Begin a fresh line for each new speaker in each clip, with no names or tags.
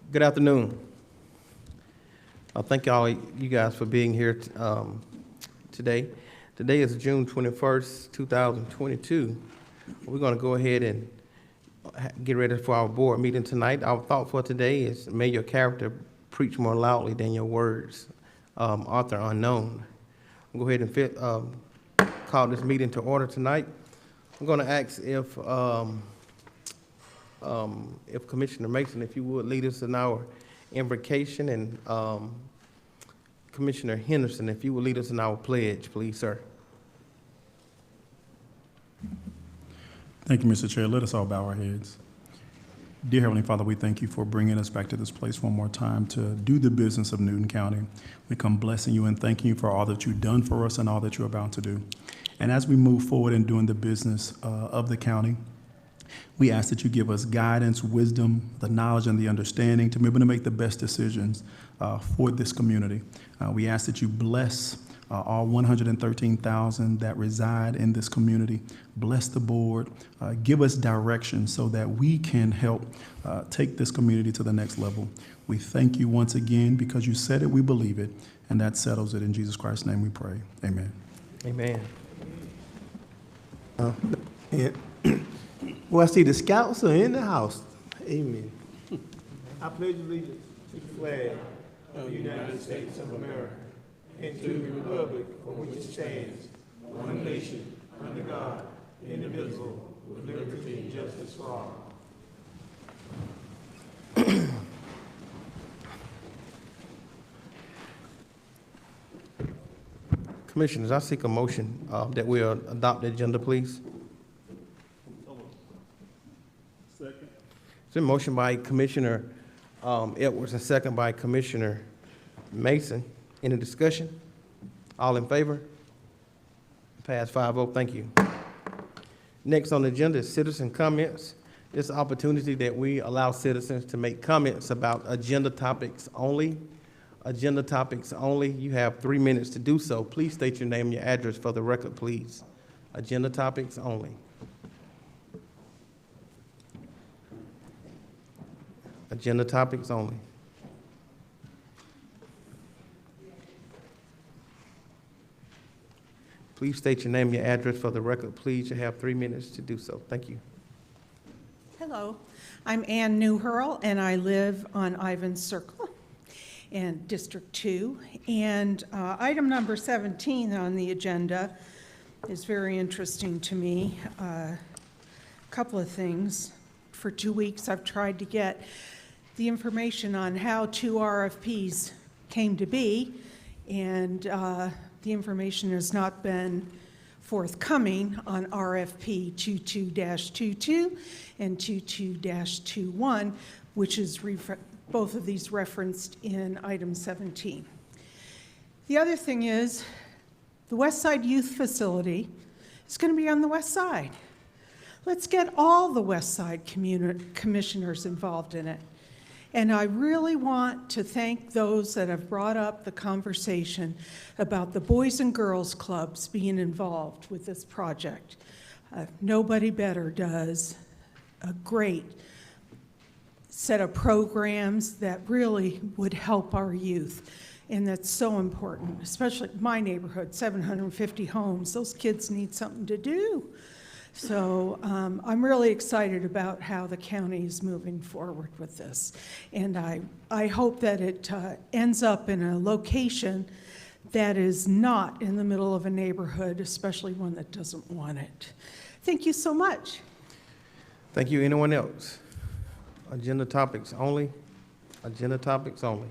Good afternoon. Thank you guys for being here today. Today is June 21st, 2022. We're going to go ahead and get ready for our board meeting tonight. Our thought for today is, may your character preach more loudly than your words. Author unknown. I'll go ahead and call this meeting to order tonight. I'm going to ask if Commissioner Mason, if you would lead us in our invocation, and Commissioner Henderson, if you would lead us in our pledge, please, sir.
Thank you, Mr. Chair. Let us all bow our heads. Dear Heavenly Father, we thank you for bringing us back to this place one more time to do the business of Newton County. We come blessing you and thanking you for all that you've done for us and all that you're about to do. And as we move forward in doing the business of the county, we ask that you give us guidance, wisdom, the knowledge, and the understanding to be able to make the best decisions for this community. We ask that you bless all 113,000 that reside in this community. Bless the board. Give us direction so that we can help take this community to the next level. We thank you once again because you said it, we believe it, and that settles it. In Jesus Christ's name we pray. Amen.
Amen.
Well, I see the scouts are in the house. Amen. I pledge allegiance to the flag of the United States of America and to the republic for which it stands, one nation, under God, indivisible, with liberty and justice for all.
Commissioners, I seek a motion that we adopt the agenda, please.
Second.
It's a motion by Commissioner Edwards and second by Commissioner Mason. Any discussion? All in favor? Pass 5-0. Thank you. Next on the agenda is citizen comments. This is an opportunity that we allow citizens to make comments about agenda topics only. Agenda topics only. You have 3 minutes to do so. Please state your name and your address for the record, please. Agenda topics only. Agenda topics only. Please state your name and your address for the record, please. You have 3 minutes to do so. Thank you.
Hello, I'm Ann Newhurl, and I live on Ivans Circle in District 2. And item number 17 on the agenda is very interesting to me. A couple of things. For 2 weeks, I've tried to get the information on how 2 RFPs came to be, and the information has not been forthcoming on RFP 22-22 and 22-21, which is both of these referenced in item 17. The other thing is the West Side Youth Facility is going to be on the West Side. Let's get all the West Side commissioners involved in it. And I really want to thank those that have brought up the conversation about the Boys and Girls Clubs being involved with this project. Nobody better does a great set of programs that really would help our youth. And that's so important, especially my neighborhood, 750 homes. Those kids need something to do. So I'm really excited about how the county is moving forward with this. And I hope that it ends up in a location that is not in the middle of a neighborhood, especially one that doesn't want it. Thank you so much.
Thank you. Anyone else? Agenda topics only. Agenda topics only.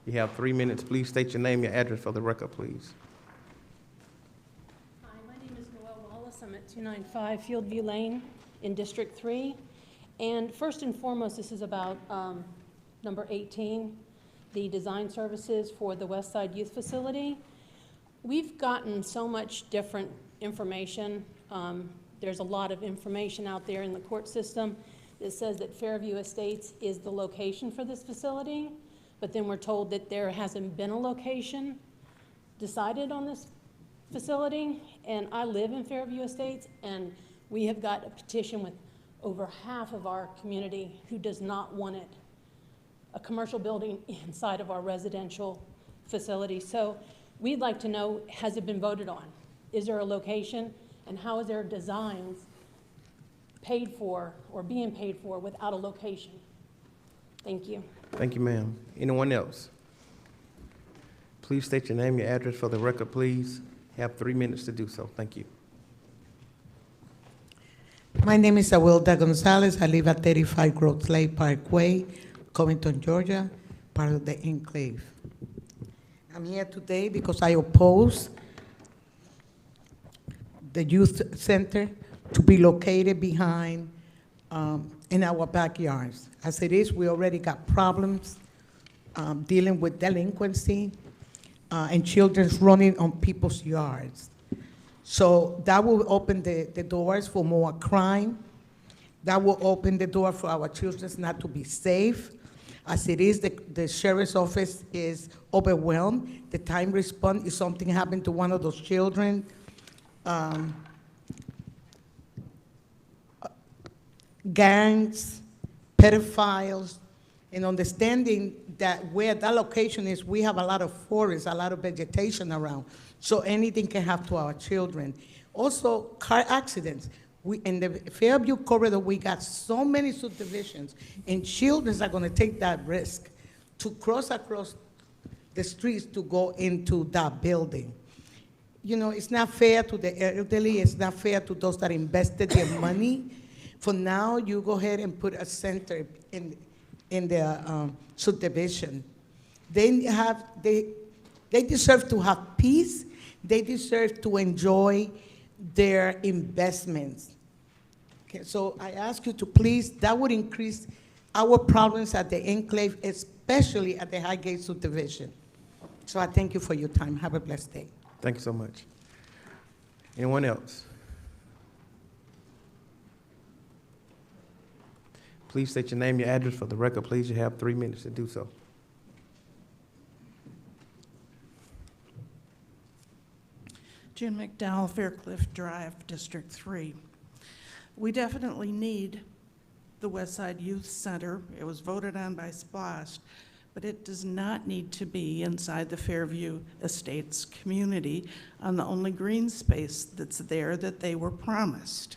You have 3 minutes. Please state your name, your address for the record, please.
I'm at 295 Fieldview Lane in District 3. And first and foremost, this is about number 18, the design services for the West Side Youth Facility. We've gotten so much different information. There's a lot of information out there in the court system that says that Fairview Estates is the location for this facility, but then we're told that there hasn't been a location decided on this facility. And I live in Fairview Estates, and we have got a petition with over half of our community who does not want it a commercial building inside of our residential facility. So we'd like to know, has it been voted on? Is there a location? And how is their designs paid for or being paid for without a location? Thank you.
Thank you, ma'am. Anyone else? Please state your name, your address for the record, please. You have 3 minutes to do so. Thank you.
My name is Awilda Gonzalez. I live at 35 Grove Lake Parkway, Covington, Georgia, part of the enclave. I'm here today because I oppose the youth center to be located behind, in our backyards. As it is, we already got problems dealing with delinquency and children running on people's yards. So that will open the doors for more crime. That will open the door for our children not to be safe. As it is, the sheriff's office is overwhelmed. The time response, if something happened to one of those children, gangs, pedophiles, and understanding that where that location is, we have a lot of forests, a lot of vegetation around, so anything can happen to our children. Also, car accidents. In the Fairview corridor, we got so many subdivisions, and children are gonna take that risk to cross across the streets to go into that building. You know, it's not fair to the elderly, it's not fair to those that invested their money. For now, you go ahead and put a center in the subdivision. They deserve to have peace. They deserve to enjoy their investments. Okay, so I ask you to please, that would increase our problems at the enclave, especially at the Highgate subdivision. So I thank you for your time. Have a blessed day.
Thank you so much. Anyone else? Please state your name, your address for the record, please. You have 3 minutes to do so.
Jim McDowell, Faircliff Drive, District 3. We definitely need the Westside Youth Center. It was voted on by SPLOST, but it does not need to be inside the Fairview Estates community on the only green space that's there that they were promised.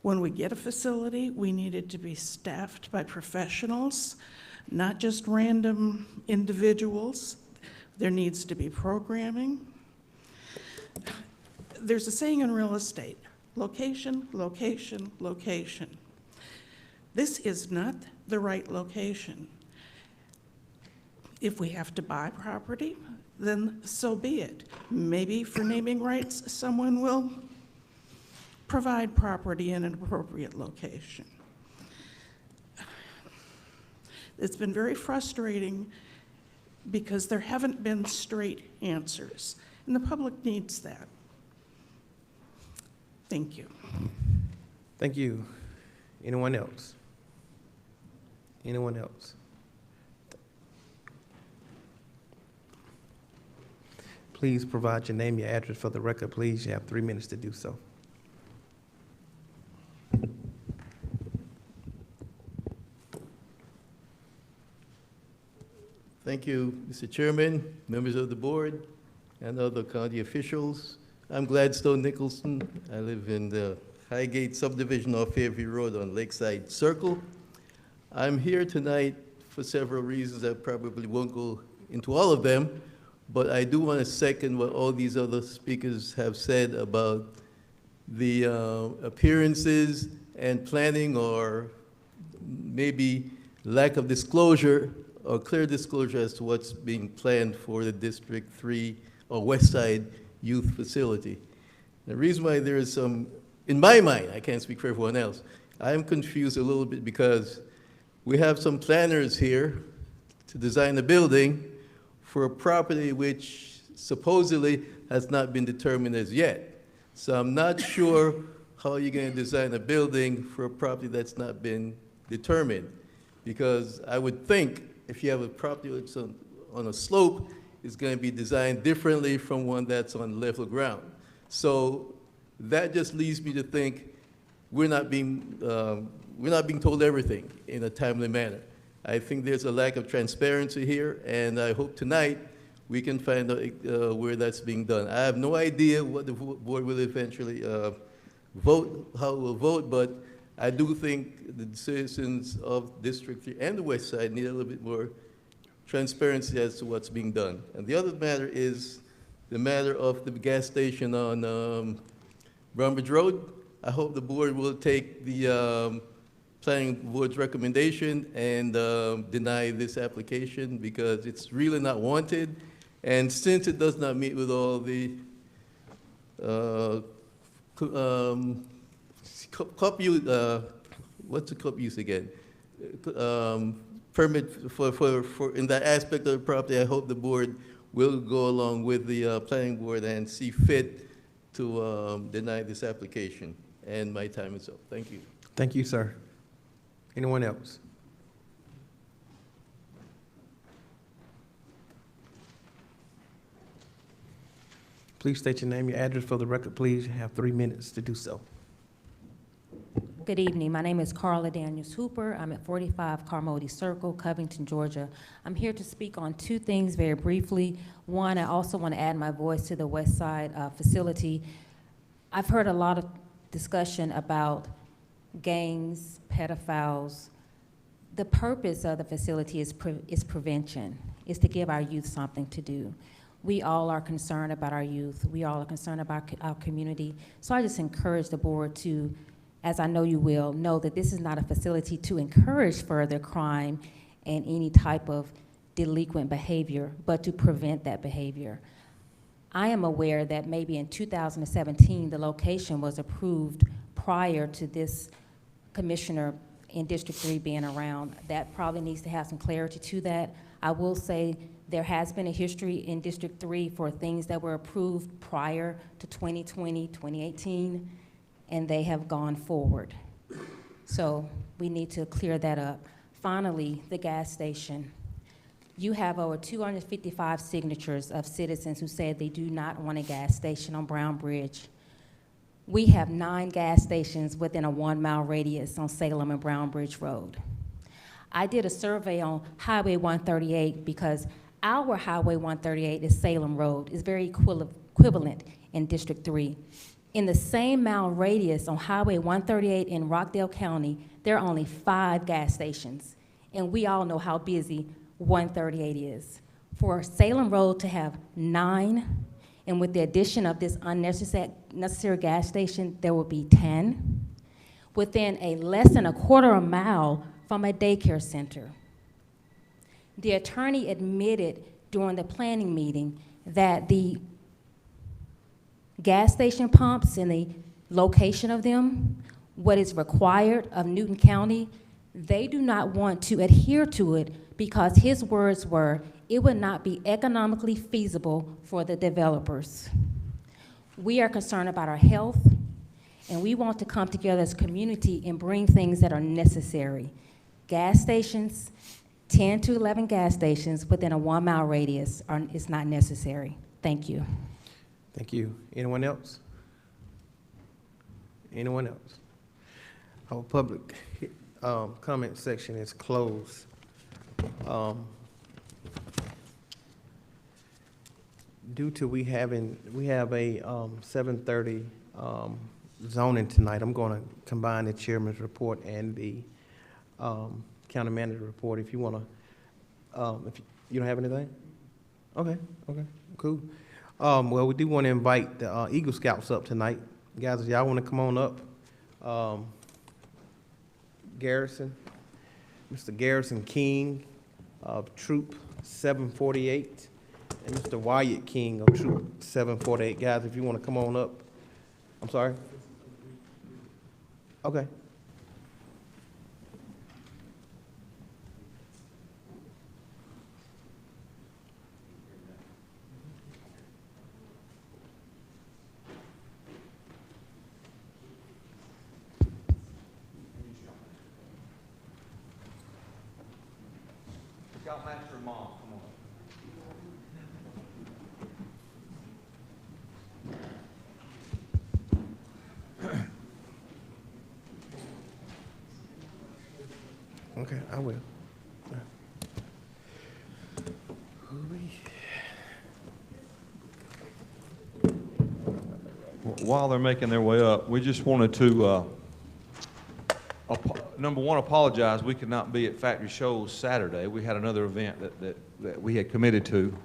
When we get a facility, we need it to be staffed by professionals, not just random individuals. There needs to be programming. There's a saying in real estate, location, location, location. This is not the right location. If we have to buy property, then so be it. Maybe for naming rights, someone will provide property in an appropriate location. It's been very frustrating because there haven't been straight answers, and the public needs that. Thank you.
Thank you. Anyone else? Anyone else? Please provide your name, your address for the record, please. You have 3 minutes to do so.
Thank you, Mr. Chairman, members of the board, and other county officials. I'm Gladstone Nicholson. I live in the Highgate subdivision off Fairview Road on Lakeside Circle. I'm here tonight for several reasons. I probably won't go into all of them, but I do want to second what all these other speakers have said about the appearances and planning, or maybe lack of disclosure or clear disclosure as to what's being planned for the District 3 or West Side Youth Facility. The reason why there is some, in my mind, I can't speak for everyone else, I'm confused a little bit because we have some planners here to design a building for a property which supposedly has not been determined as yet. So I'm not sure how you're going to design a building for a property that's not been determined, because I would think if you have a property that's on a slope, it's going to be designed differently from one that's on level ground. So that just leads me to think we're not being told everything in a timely manner.
I think there's a lack of transparency here, and I hope tonight we can find out where that's being done. I have no idea what the board will eventually vote, how it will vote, but I do think the citizens of District 3 and the West Side need a little bit more transparency as to what's being done. And the other matter is the matter of the gas station on Brownbridge Road. I hope the board will take the planning board's recommendation and deny this application because it's really not wanted. And since it does not meet with all the cup use, what's the cup use again? Permit for in that aspect of the property, I hope the board will go along with the planning board and see fit to deny this application. And my time is up. Thank you.
Thank you, sir. Anyone else? Please state your name, your address for the record, please. You have 3 minutes to do so.
Good evening. My name is Carla Daniels Hooper. I'm at 45 Carmody Circle, Covington, Georgia. I'm here to speak on 2 things very briefly. One, I also want to add my voice to the West Side facility. I've heard a lot of discussion about gangs, pedophiles. The purpose of the facility is prevention, is to give our youth something to do. We all are concerned about our youth. We all are concerned about our community. So I just encourage the board to, as I know you will, know that this is not a facility to encourage further crime and any type of delinquent behavior, but to prevent that behavior. I am aware that maybe in 2017, the location was approved prior to this commissioner in District 3 being around. That probably needs to have some clarity to that. I will say there has been a history in District 3 for things that were approved prior to 2020, 2018, and they have gone forward. So we need to clear that up. Finally, the gas station. You have over 255 signatures of citizens who said they do not want a gas station on Brown Bridge. We have 9 gas stations within a 1-mile radius on Salem and Brown Bridge Road. I did a survey on Highway 138 because our Highway 138 is Salem Road. It's very equivalent in District 3. In the same mile radius on Highway 138 in Rockdale County, there are only 5 gas stations. And we all know how busy 138 is. For Salem Road to have 9, and with the addition of this unnecessary gas station, there will be 10, within a less than a quarter of a mile from a daycare center. The attorney admitted during the planning meeting that the gas station pumps and the location of them, what is required of Newton County, they do not want to adhere to it because his words were, it would not be economically feasible for the developers. We are concerned about our health, and we want to come together as a community and bring things that are necessary. Gas stations, 10 to 11 gas stations within a 1-mile radius is not necessary. Thank you.
Thank you. Anyone else? Anyone else? Our public comment section is closed. Due to we have a 7:30 zoning tonight, I'm going to combine the chairman's report and the county manager report. If you want to, if you don't have anything, okay, cool. Well, we do want to invite the Eagle Scouts up tonight, guys. If y'all want to come on up, Garrison, Mr. Garrison King of Troop 748. And Mr. Wyatt King of Troop 748. Guys, if you want to come on up. I'm sorry? Okay. Scoutmaster Mom, come on. Okay, I will.
while they're making their way up, we just wanted to, number one, apologize. We could not be at Factory Shows Saturday. We had another event that we had committed to.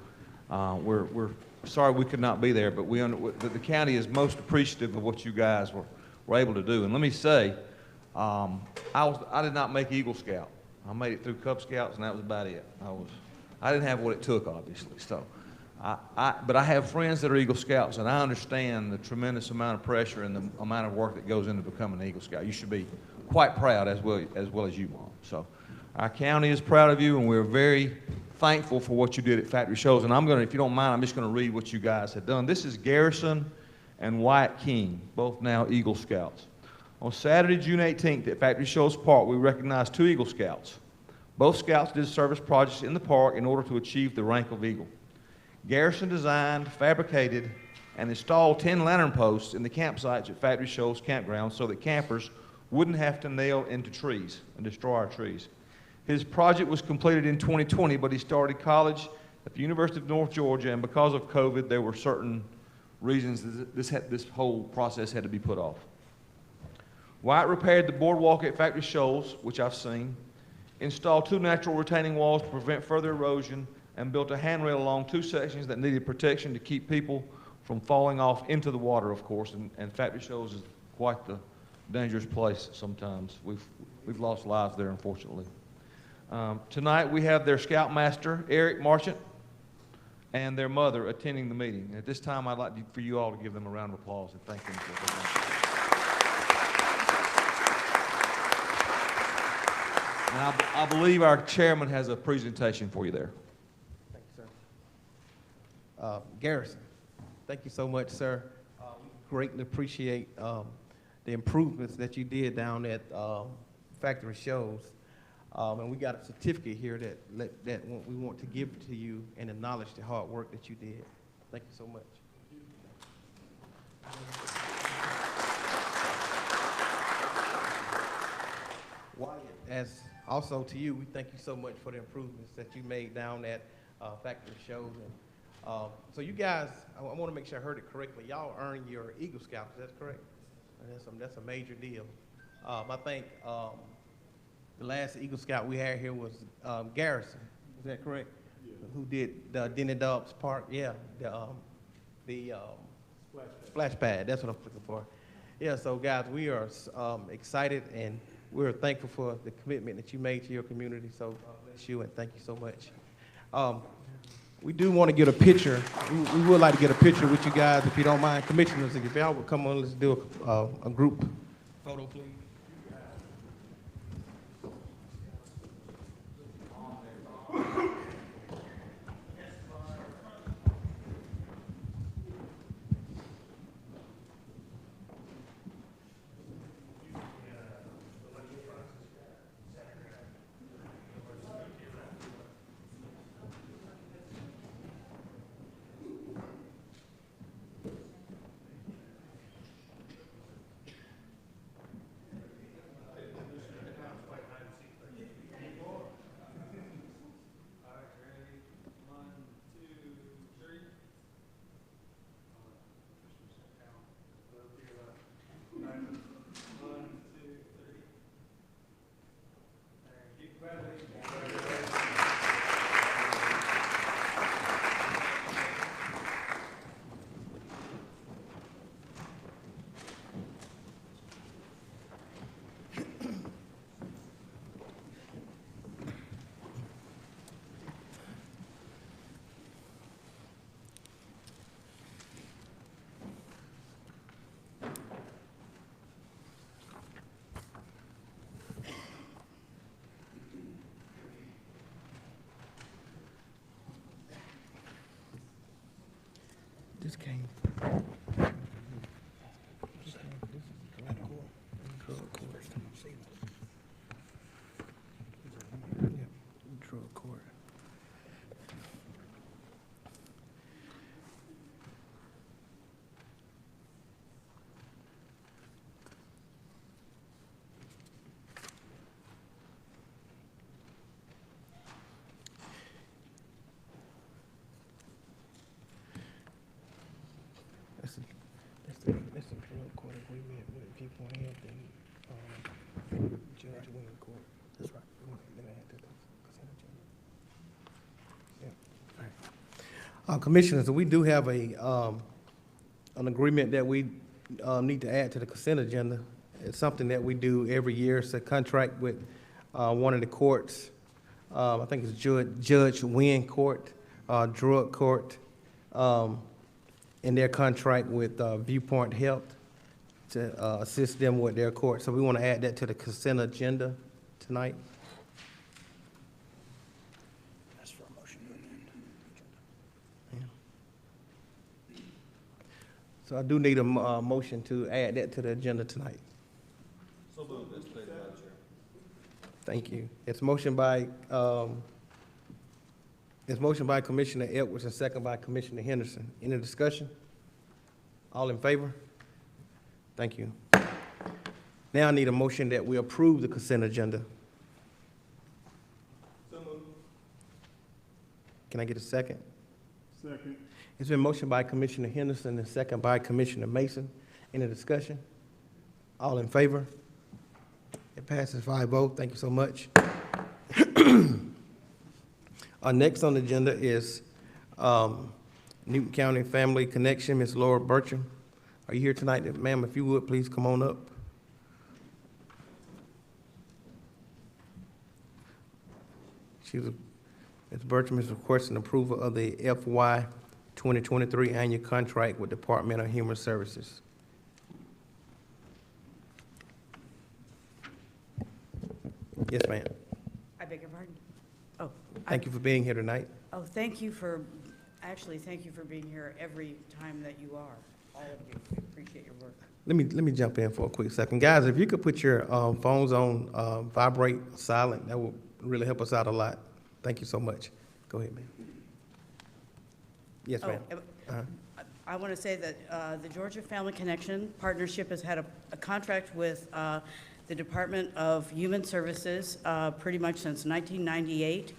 We're sorry we could not be there, but the county is most appreciative of what you guys were able to do. And let me say, I did not make Eagle Scout. I made it through Cub Scouts, and that was about it. I didn't have what it took, obviously. So, but I have friends that are Eagle Scouts, and I understand the tremendous amount of pressure and the amount of work that goes into becoming an Eagle Scout. You should be quite proud as well as you, Mom. So, our county is proud of you, and we're very thankful for what you did at Factory Shows. And if you don't mind, I'm just going to read what you guys have done. This is Garrison and Wyatt King, both now Eagle Scouts. On Saturday, June 18th at Factory Shows Park, we recognized 2 Eagle Scouts. Both Scouts did service projects in the park in order to achieve the rank of Eagle. Garrison designed, fabricated, and installed 10 lantern posts in the campsites at Factory Shows Campground so that campers wouldn't have to nail into trees and destroy our trees. His project was completed in 2020, but he started college at the University of North Georgia, and because of COVID, there were certain reasons this whole process had to be put off. Wyatt repaired the boardwalk at Factory Shoals, which I've seen, installed 2 natural retaining walls to prevent further erosion, and built a handrail along 2 sections that needed protection to keep people from falling off into the water, of course, and Factory Shoals is quite the dangerous place sometimes. We've lost lives there, unfortunately. Tonight we have their Scoutmaster, Eric Marchant, and their mother attending the meeting. At this time, I'd like for you all to give them a round of applause and thank them for what they've done. And I believe our chairman has a presentation for you there.
Thank you, sir. Garrison, thank you so much, sir. We greatly appreciate the improvements that you did down at Factory Shows. And we got a certificate here that we want to give to you and acknowledge the hard work that you did. Thank you so much. Wyatt, as also to you, we thank you so much for the improvements that you made down at Factory Shows. And so you guys, I want to make sure I heard it correctly. Y'all earned your Eagle Scout, is that correct? And that's a major deal. I think the last Eagle Scout we had here was Garrison. Is that correct? Yeah. Who did the Denny Dobbs Park? Yeah, the splash pad. That's what I'm looking for. Yeah. So guys, we are excited and we're thankful for the commitment that you made to your community. So God bless you and thank you so much. We do want to get a picture. We would like to get a picture with you guys, if you don't mind, commissioners. If y'all would come on, let's do a group photo, please. This came. That's a appeal court agreement with Viewpoint Health and, Judge Wing Court. That's right. We want to add to the consent agenda. Yeah. All right. Commissioners, we do have an agreement that we, need to add to the consent agenda. It's something that we do every year. It's a contract with, one of the courts. I think it's Judge Wynn Court, Drug Court, in their contract with Viewpoint Health to assist them with their court. So we want to add that to the consent agenda tonight. That's for a motion to amend. Yeah. So I do need a motion to add that to the agenda tonight.
So moved, Mr. Chair.
Thank you. It's motion by Commissioner Edwards and second by Commissioner Henderson. Any discussion? All in favor? Thank you. Now I need a motion that we approve the consent agenda.
So moved.
Can I get a second?
Second.
It's been motioned by Commissioner Henderson and second by Commissioner Mason. Any discussion? All in favor? It passes 5-0. Thank you so much. Next on the agenda is Newton County Family Connection, Ms. Laura Bertram. Are you here tonight? Ma'am, if you would, please come on up. Ms. Bertram is requesting approval of the FY 2023 annual contract with Department of Human Services. Yes, ma'am.
I beg your pardon? Oh.
Thank you for being here tonight.
Oh, thank you for being here every time that you are, all of you. We appreciate your work.
Let me jump in for a quick second. Guys, if you could put your phones on vibrate, silent, that would really help us out a lot. Thank you so much. Go ahead, ma'am. Yes, ma'am.
I want to say that the Georgia Family Connection Partnership has had a contract with the Department of Human Services pretty much since 1998.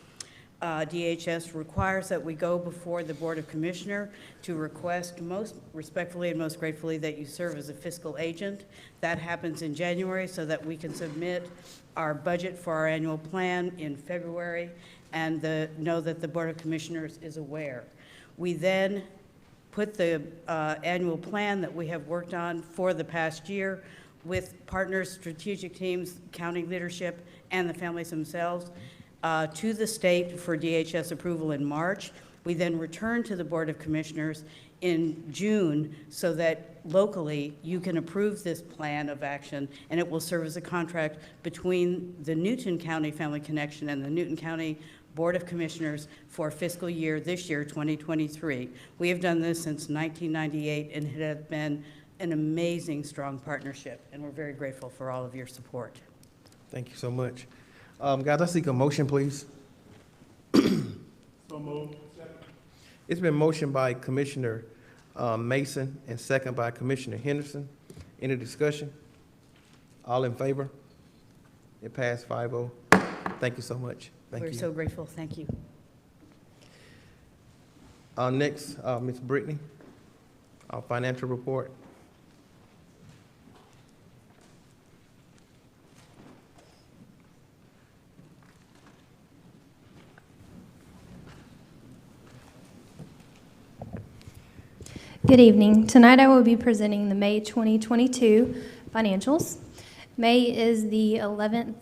DHS requires that we go before the Board of Commissioner to request most respectfully and most gratefully that you serve as a fiscal agent. That happens in January so that we can submit our budget for our annual plan in February and know that the Board of Commissioners is aware. We then put the annual plan that we have worked on for the past year with partners, strategic teams, county leadership, and the families themselves to the state for DHS approval in March. We then return to the Board of Commissioners in June so that locally you can approve this plan of action, and it will serve as a contract between the Newton County Family Connection and the Newton County Board of Commissioners for fiscal year, this year, 2023. We have done this since 1998, and it has been an amazing, strong partnership, and we're very grateful for all of your support.
Thank you so much. Guys, I seek a motion, please.
So moved.
It's been motioned by Commissioner Mason and second by Commissioner Henderson. Any discussion? All in favor? It passed 5-0. Thank you so much. Thank
We're
you.
so grateful. Thank you.
Next, Ms. Brittany, our financial report.
Good evening. Tonight I will be presenting the May 2022 financials. May is the 11th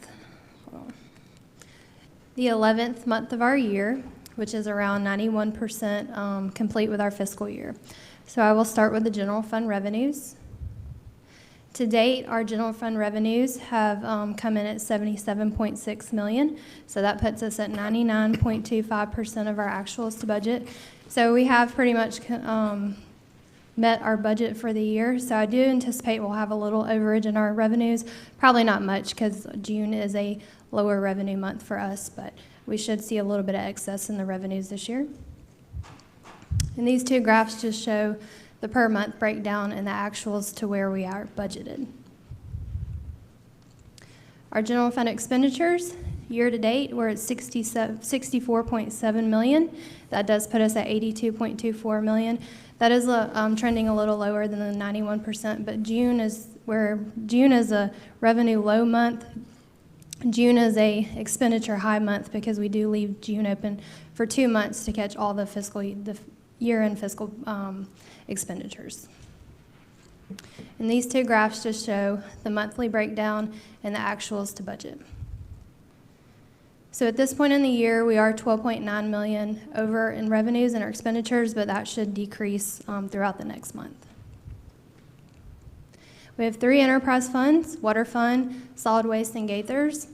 month of our year, which is around 91% complete with our fiscal year. So I will start with the general fund revenues. To date, our general fund revenues have come in at $77.6 million. So that puts us at 99.25% of our actuals to budget. So we have pretty much met our budget for the year. So I do anticipate we'll have a little overage in our revenues. Probably not much because June is a lower revenue month for us, but we should see a little bit of excess in the revenues this year. And these two graphs just show the per month breakdown and the actuals to where we are budgeted. Our general fund expenditures Year-to-date, we're at 64.7 million. That does put us at 82.24 million. That is trending a little lower than the 91%, but June is a revenue low month. June is a expenditure high month because we do leave June open for 2 months to catch all the year-end fiscal expenditures. And these two graphs just show the monthly breakdown and the actuals to budget. So at this point in the year, we are 12.9 million over in revenues and our expenditures, but that should decrease throughout the next month. We have 3 enterprise funds: Water Fund, Solid Waste, and Gaithers.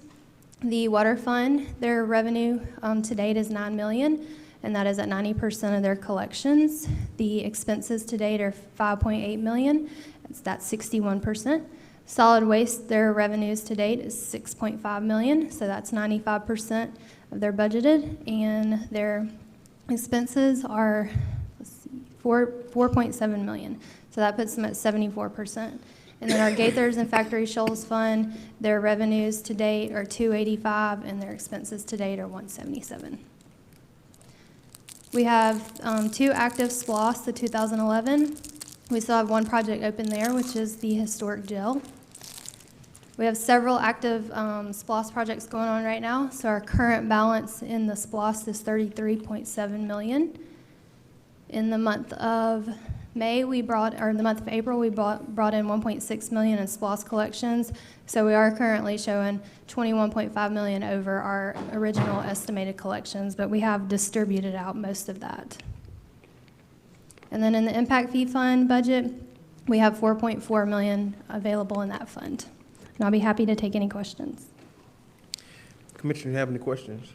The Water Fund, their revenue to date is 9 million, and that is at 90% of their collections. The expenses to date are 5.8 million. That's 61%. Solid Waste, their revenues to date is 6.5 million, so that's 95% of their budgeted, and their expenses are 4.7 million, so that puts them at 74%. And then our Gaithers and Factory Shoals Fund, their revenues to date are 285, and their expenses to date are 177. We have 2 active SPLOS, the 2011. We still have 1 project open there, which is the historic jail. We have several active SPLOS projects going on right now, so our current balance in the SPLOS is 33.7 million. In the month of April, we brought in 1.6 million in SPLOS collections, so we are currently showing 21.5 million over our original estimated collections, but we have distributed out most of that. And then in the impact fee fund budget, we have 4.4 million available in that fund. And I'll be happy to take any questions.
Commissioner, you have any questions?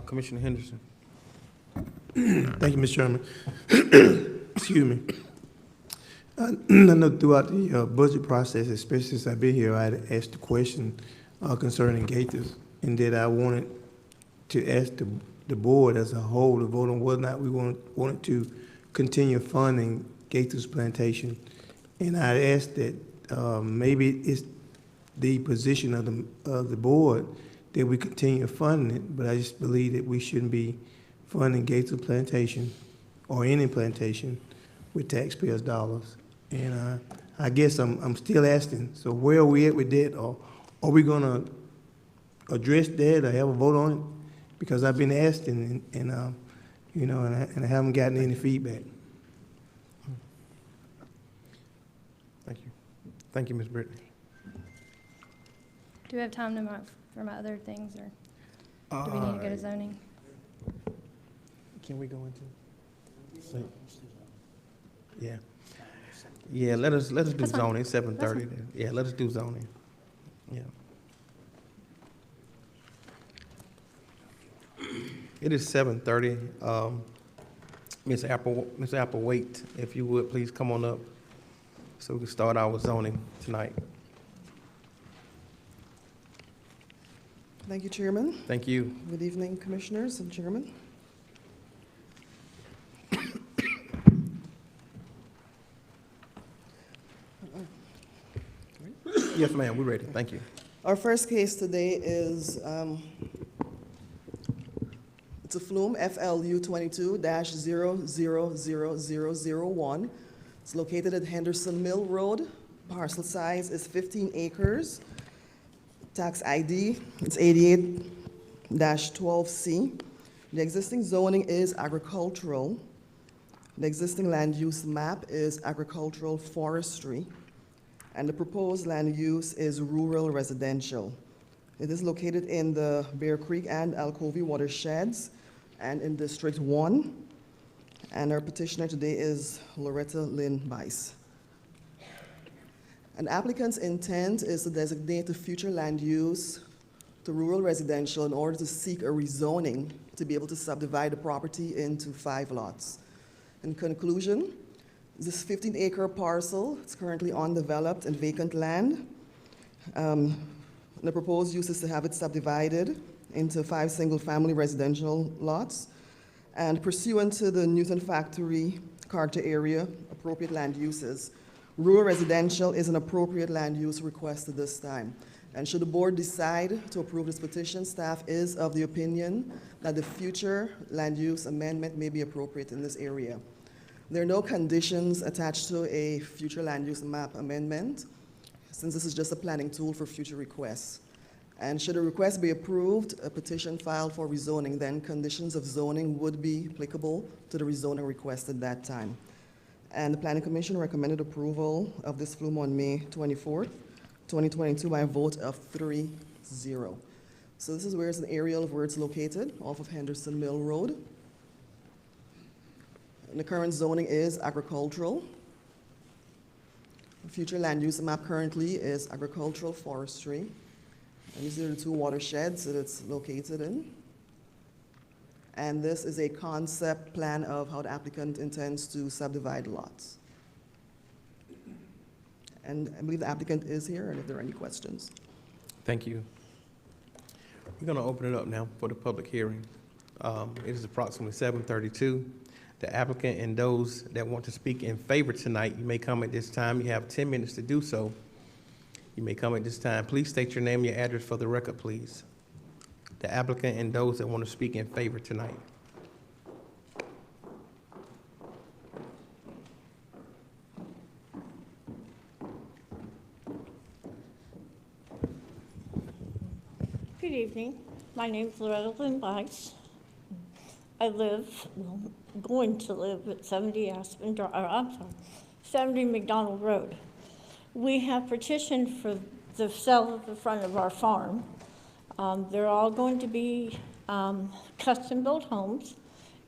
Commissioner Henderson.
Thank you, Mr. Chairman. Excuse me. I know throughout the budget process, especially since I've been here, I had asked a question concerning Gaithers, and that I wanted to ask the board as a whole to vote on whether or not we wanted to continue funding Gaithers Plantation. And I asked that maybe it's the position of the board that we continue funding it, but I just believe that we shouldn't be funding Gaithers Plantation or any plantation with taxpayers' dollars. And I guess I'm still asking, so where are we at with that? Or are we gonna address that or have a vote on it? Because I've been asking and I haven't gotten any feedback.
Thank you. Thank you, Ms. Brittany.
Do we have time for my other things, or do we need to go to zoning?
Can we go into? Yeah. Yeah, let us do
That's fine.
zoning, 7:30
That's
then. Yeah, let us do zoning. Yeah. It is 7:30. Ms. Applewhite, if you would, please come on up so we can start our zoning tonight.
Thank you, Chairman.
Thank you.
Good evening, Commissioners and Chairman.
Yes, ma'am, we're ready. Thank you.
Our first case today is, it's a Flume FLU 22-000001. It's located at Henderson Mill Road. Parcel size is 15 acres. Tax ID, it's 88-12C. The existing zoning is agricultural. The existing land use map is agricultural forestry. And the proposed land use is rural residential. It is located in the Bear Creek and Alcovy watersheds and in District 1. And our petitioner today is Loretta Lynn Bice. An applicant's intent is to designate the future land use to rural residential in order to seek a rezoning to be able to subdivide the property into 5 lots. In conclusion, this 15-acre parcel is currently undeveloped and vacant land. The proposed use is to have it subdivided into 5 single-family residential lots. And pursuant to the Newton Factory Charter Area appropriate land uses, rural residential is an appropriate land use request at this time. And should the board decide to approve this petition, staff is of the opinion that the future land use amendment may be appropriate in this area. There are no conditions attached to a future land use map amendment, since this is just a planning tool for future requests. And should a request be approved, a petition filed for rezoning, then conditions of zoning would be applicable to the rezoning request at that time. And the Planning Commission recommended approval of this flume on May 24th, 2022 by a vote of 3-0. So this is where it's an aerial of where it's located, off of Henderson Mill Road. And the current zoning is agricultural. The future land use map currently is agricultural forestry. And these are the two watersheds that it's located in. And this is a concept plan of how the applicant intends to subdivide lots. And I believe the applicant is here, and if there are any questions.
Thank you. We're going to open it up now for the public hearing. It is approximately 7:32. The applicant and those that want to speak in favor tonight, you may come at this time. You have 10 minutes to do so. You may come at this time. Please state your name and your address for the record, please. The applicant and those that want to speak in favor tonight.
Good evening. My name is Loretta Lynn Weiss. I live, well, going to live at 70 McDonald Road. We have petitioned for the sale of the front of our farm. They're all going to be custom-built homes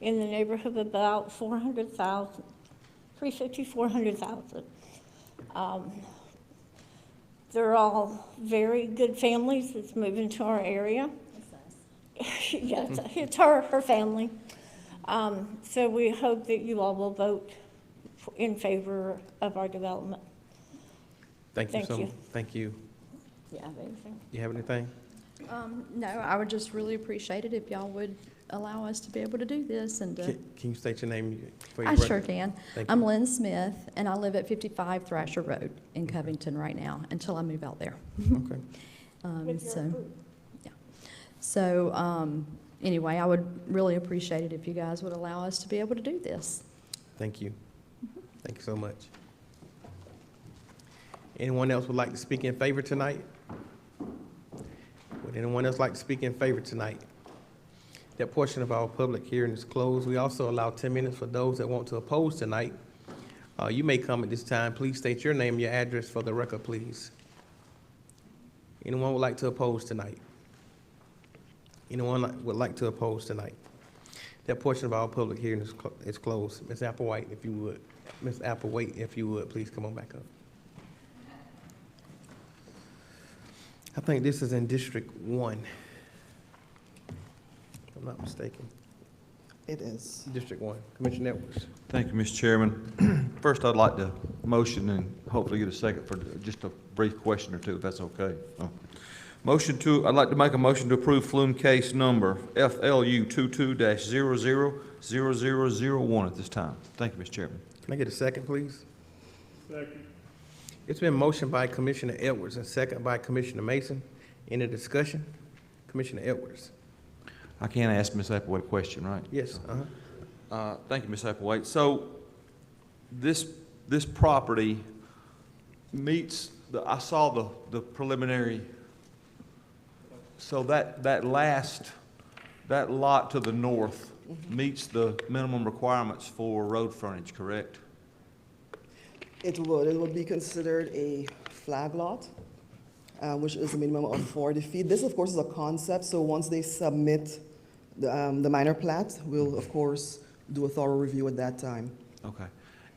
in the neighborhood of about $400,000, $350,000, $400,000. They're all very good families that's moving to our area. Yes, it's her family. So we hope that you all will vote in favor of our development.
Thank you so much. Thank you.
You have anything?
You have anything?
No, I would just really appreciate it if y'all would allow us to be able to do this and to.
Can you state your name for your
I
record?
sure can.
Thank
I'm
you.
Lynn Smith, and I live at 55 Thrasher Road in Covington right now until I move out there.
Okay.
So anyway, I would really appreciate it if you guys would allow us to be able to do this.
Thank you. Thank you so much. Anyone else would like to speak in favor tonight? Would anyone else like to speak in favor tonight? That portion of our public hearing is closed. We also allow 10 minutes for those that want to oppose tonight. You may come at this time. Please state your name and your address for the record, please. Anyone would like to oppose tonight? Anyone would like to oppose tonight? That portion of our public hearing is closed. Ms. Applewhite, if you would. Ms. Applewhite, if you would, please come on back up. I think this is in District 1. If I'm not mistaken.
It is.
District 1. Commissioner Edwards.
Thank you, Mr. Chairman. First, I'd like to motion and hopefully get a second for just a brief question or two, if that's okay. I'd like to make a motion to approve flume case number FLU 22-000001 at this time. Thank you, Mr. Chairman.
Can I get a second, please?
Second.
It's been motioned by Commissioner Edwards and second by Commissioner Mason. Any discussion? Commissioner Edwards.
I can't ask Ms. Applewhite a question, right?
Yes.
Thank you, Ms. Applewhite. So this property meets I saw the preliminary. So that lot to the north meets the minimum requirements for road frontage, correct?
It would be considered a flag lot, which is a minimum of 40 feet. This, of course, is a concept, so once they submit the minor plat, we'll, of course, do a thorough review at that time.
Okay.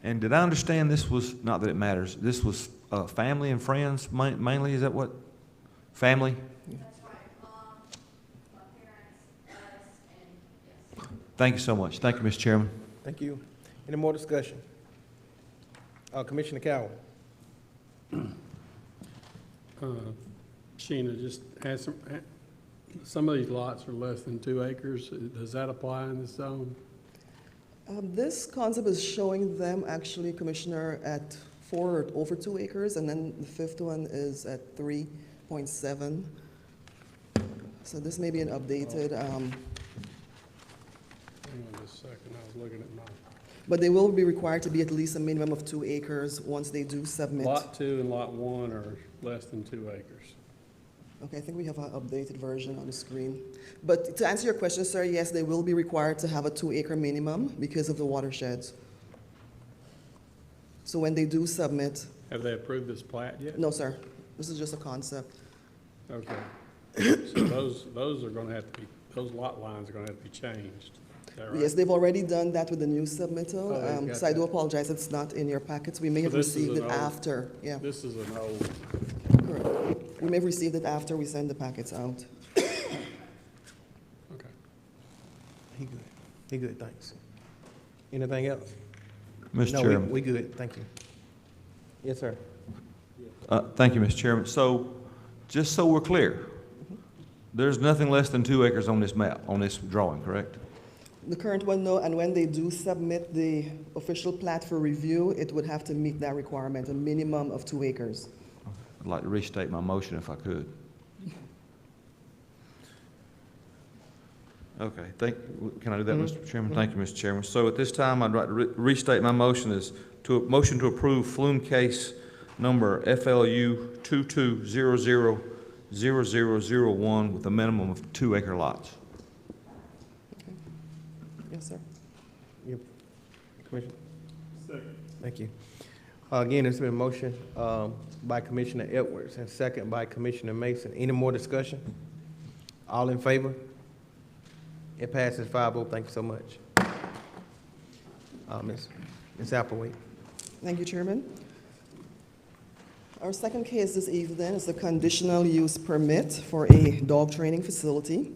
And did I understand this was, not that it matters, this was family and friends mainly? Is that what? Family?
That's right. Mom, my parents, us, and yes.
Thank you so much. Thank you, Mr. Chairman.
Thank you. Any more discussion? Commissioner Cowell.
Sheena, just has some of these lots are less than 2 acres. Does that apply in this zone?
This concept is showing them actually, Commissioner, at 4 or over 2 acres, and then the fifth one is at 3 8.7. So this may be an updated,
Hang on just a second, I was looking at mine.
but they will be required to be at least a minimum of 2 acres once they do submit.
Lot 2 and Lot 1 are less than 2 acres.
Okay, I think we have an updated version on the screen. But to answer your question, sir, yes, they will be required to have a 2-acre minimum because of the watersheds. So when they do submit,
Have they approved this plat yet?
no, sir, this is just a concept.
Okay. So those are gonna have to be, those lot lines are gonna have to be changed. Is that right?
Yes, they've already done that with the new submittal.
Oh, they've got
So I do
that.
apologize, it's not in your packets. We may
So
have
this is
received
an
it
old-
after, yeah.
This is an old,
Correct. We may have received it after we send the packets out.
okay.
He good. He good, thanks. Anything else?
Mr.
No,
Chairman.
we good, thank you. Yes, sir.
Thank you, Mr. Chairman. So, just so we're clear, there's nothing less than 2 acres on this map, on this drawing, correct?
The current one, no, and when they do submit the official plat for review, it would have to meet that requirement, a minimum of 2 acres.
I'd like to restate my motion if I could. Okay, can I do that, Mr. Chairman? Thank you, Mr. Chairman. So at this time, I'd like to restate my motion as motion to approve flume case number FLU 22000001 with a minimum of 2-acre lots.
Yes, sir.
Commissioner? Thank you. Again, it's been a motion by Commissioner Edwards and second by Commissioner Mason. Any more discussion? All in favor? It passes 5-0. Thank you so much. Ms. Applewhite.
Thank you, Chairman. Our second case this evening is a conditional use permit for a dog training facility.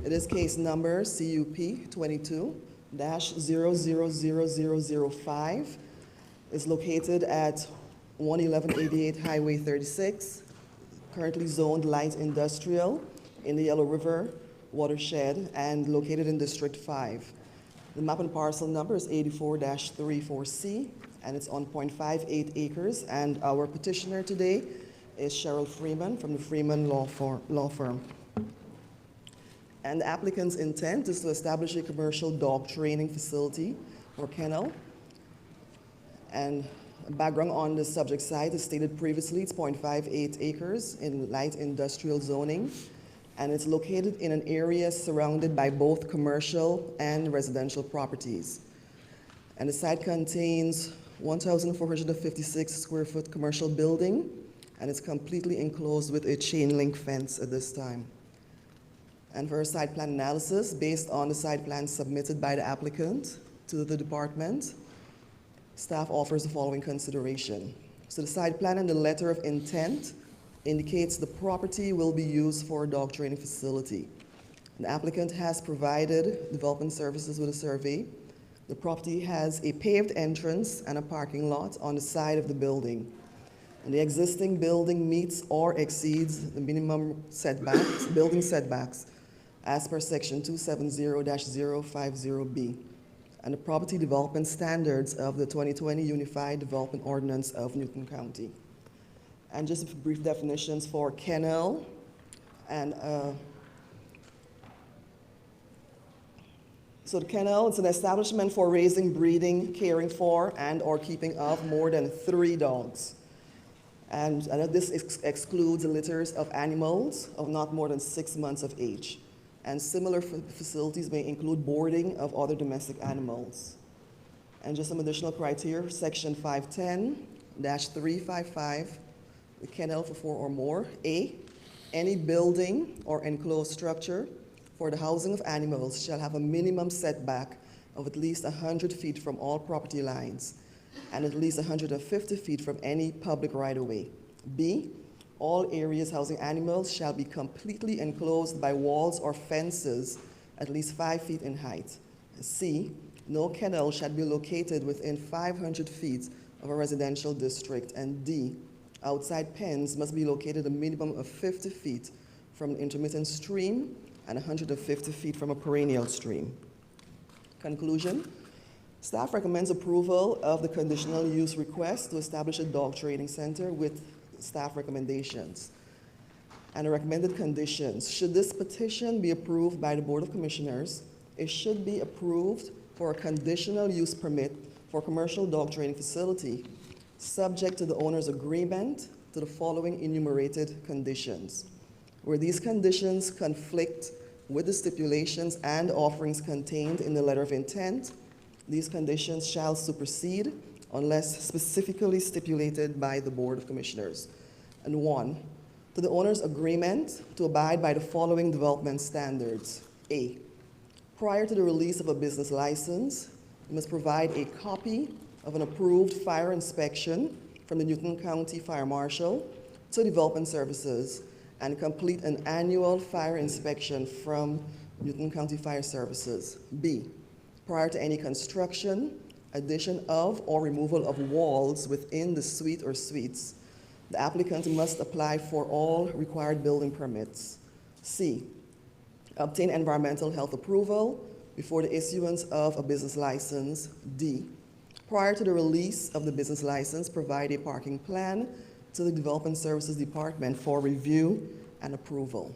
It is case number CUP 22-000005. It's located at 11188 Highway 36, currently zoned light industrial in the Yellow River watershed and located in District 5. The map and parcel number is 84-34C, and it's on 0.58 acres. And our petitioner today is Cheryl Freeman from the Freeman Law Firm. And the applicant's intent is to establish a commercial dog training facility or kennel. And background on the subject site is stated previously, it's 0.58 acres in light industrial zoning. And it's located in an area surrounded by both commercial and residential properties. And the site contains 1,456 square foot commercial building, and it's completely enclosed with a chain link fence at this time. And for a site plan analysis, based on the site plan submitted by the applicant to the department, staff offers the following consideration. So the site plan and the letter of intent indicates the property will be used for a dog training facility. The applicant has provided development services with a survey. The property has a paved entrance and a parking lot on the side of the building. And the existing building meets or exceeds the minimum setbacks, building setbacks, as per section 270-050B, and the property development standards of the 2020 Unified Development Ordinance of Newton County. And just brief definitions for kennel and so the kennel is an establishment for raising, breeding, caring for, and or keeping of more than 3 dogs. And this excludes litters of animals of not more than 6 months of age. And similar facilities may include boarding of other domestic animals. And just some additional criteria, section 510-355, the kennel for 4 or more. A, any building or enclosed structure for the housing of animals shall have a minimum setback of at least 100 feet from all property lines and at least 150 feet from any public right-of-way. B, all areas housing animals shall be completely enclosed by walls or fences at least 5 feet in height. C, no kennel shall be located within 500 feet of a residential district. And D, outside pens must be located a minimum of 50 feet from an intermittent stream and 150 feet from a perennial stream. Conclusion, staff recommends approval of the conditional use request to establish a dog training center with staff recommendations. and the recommended conditions. Should this petition be approved by the Board of Commissioners, it should be approved for a conditional use permit for commercial dog training facility, subject to the owner's agreement to the following enumerated conditions. Where these conditions conflict with the stipulations and offerings contained in the letter of intent, these conditions shall supersede unless specifically stipulated by the Board of Commissioners. And 1, to the owner's agreement to abide by the following development standards. A, prior to the release of a business license, you must provide a copy of an approved fire inspection from the Newton County Fire Marshal to Development Services and complete an annual fire inspection from Newton County Fire Services. B, prior to any construction, addition of, or removal of walls within the suite or suites, the applicant must apply for all required building permits. C, obtain environmental health approval before the issuance of a business license. D, prior to the release of the business license, provide a parking plan to the Development Services Department for review and approval.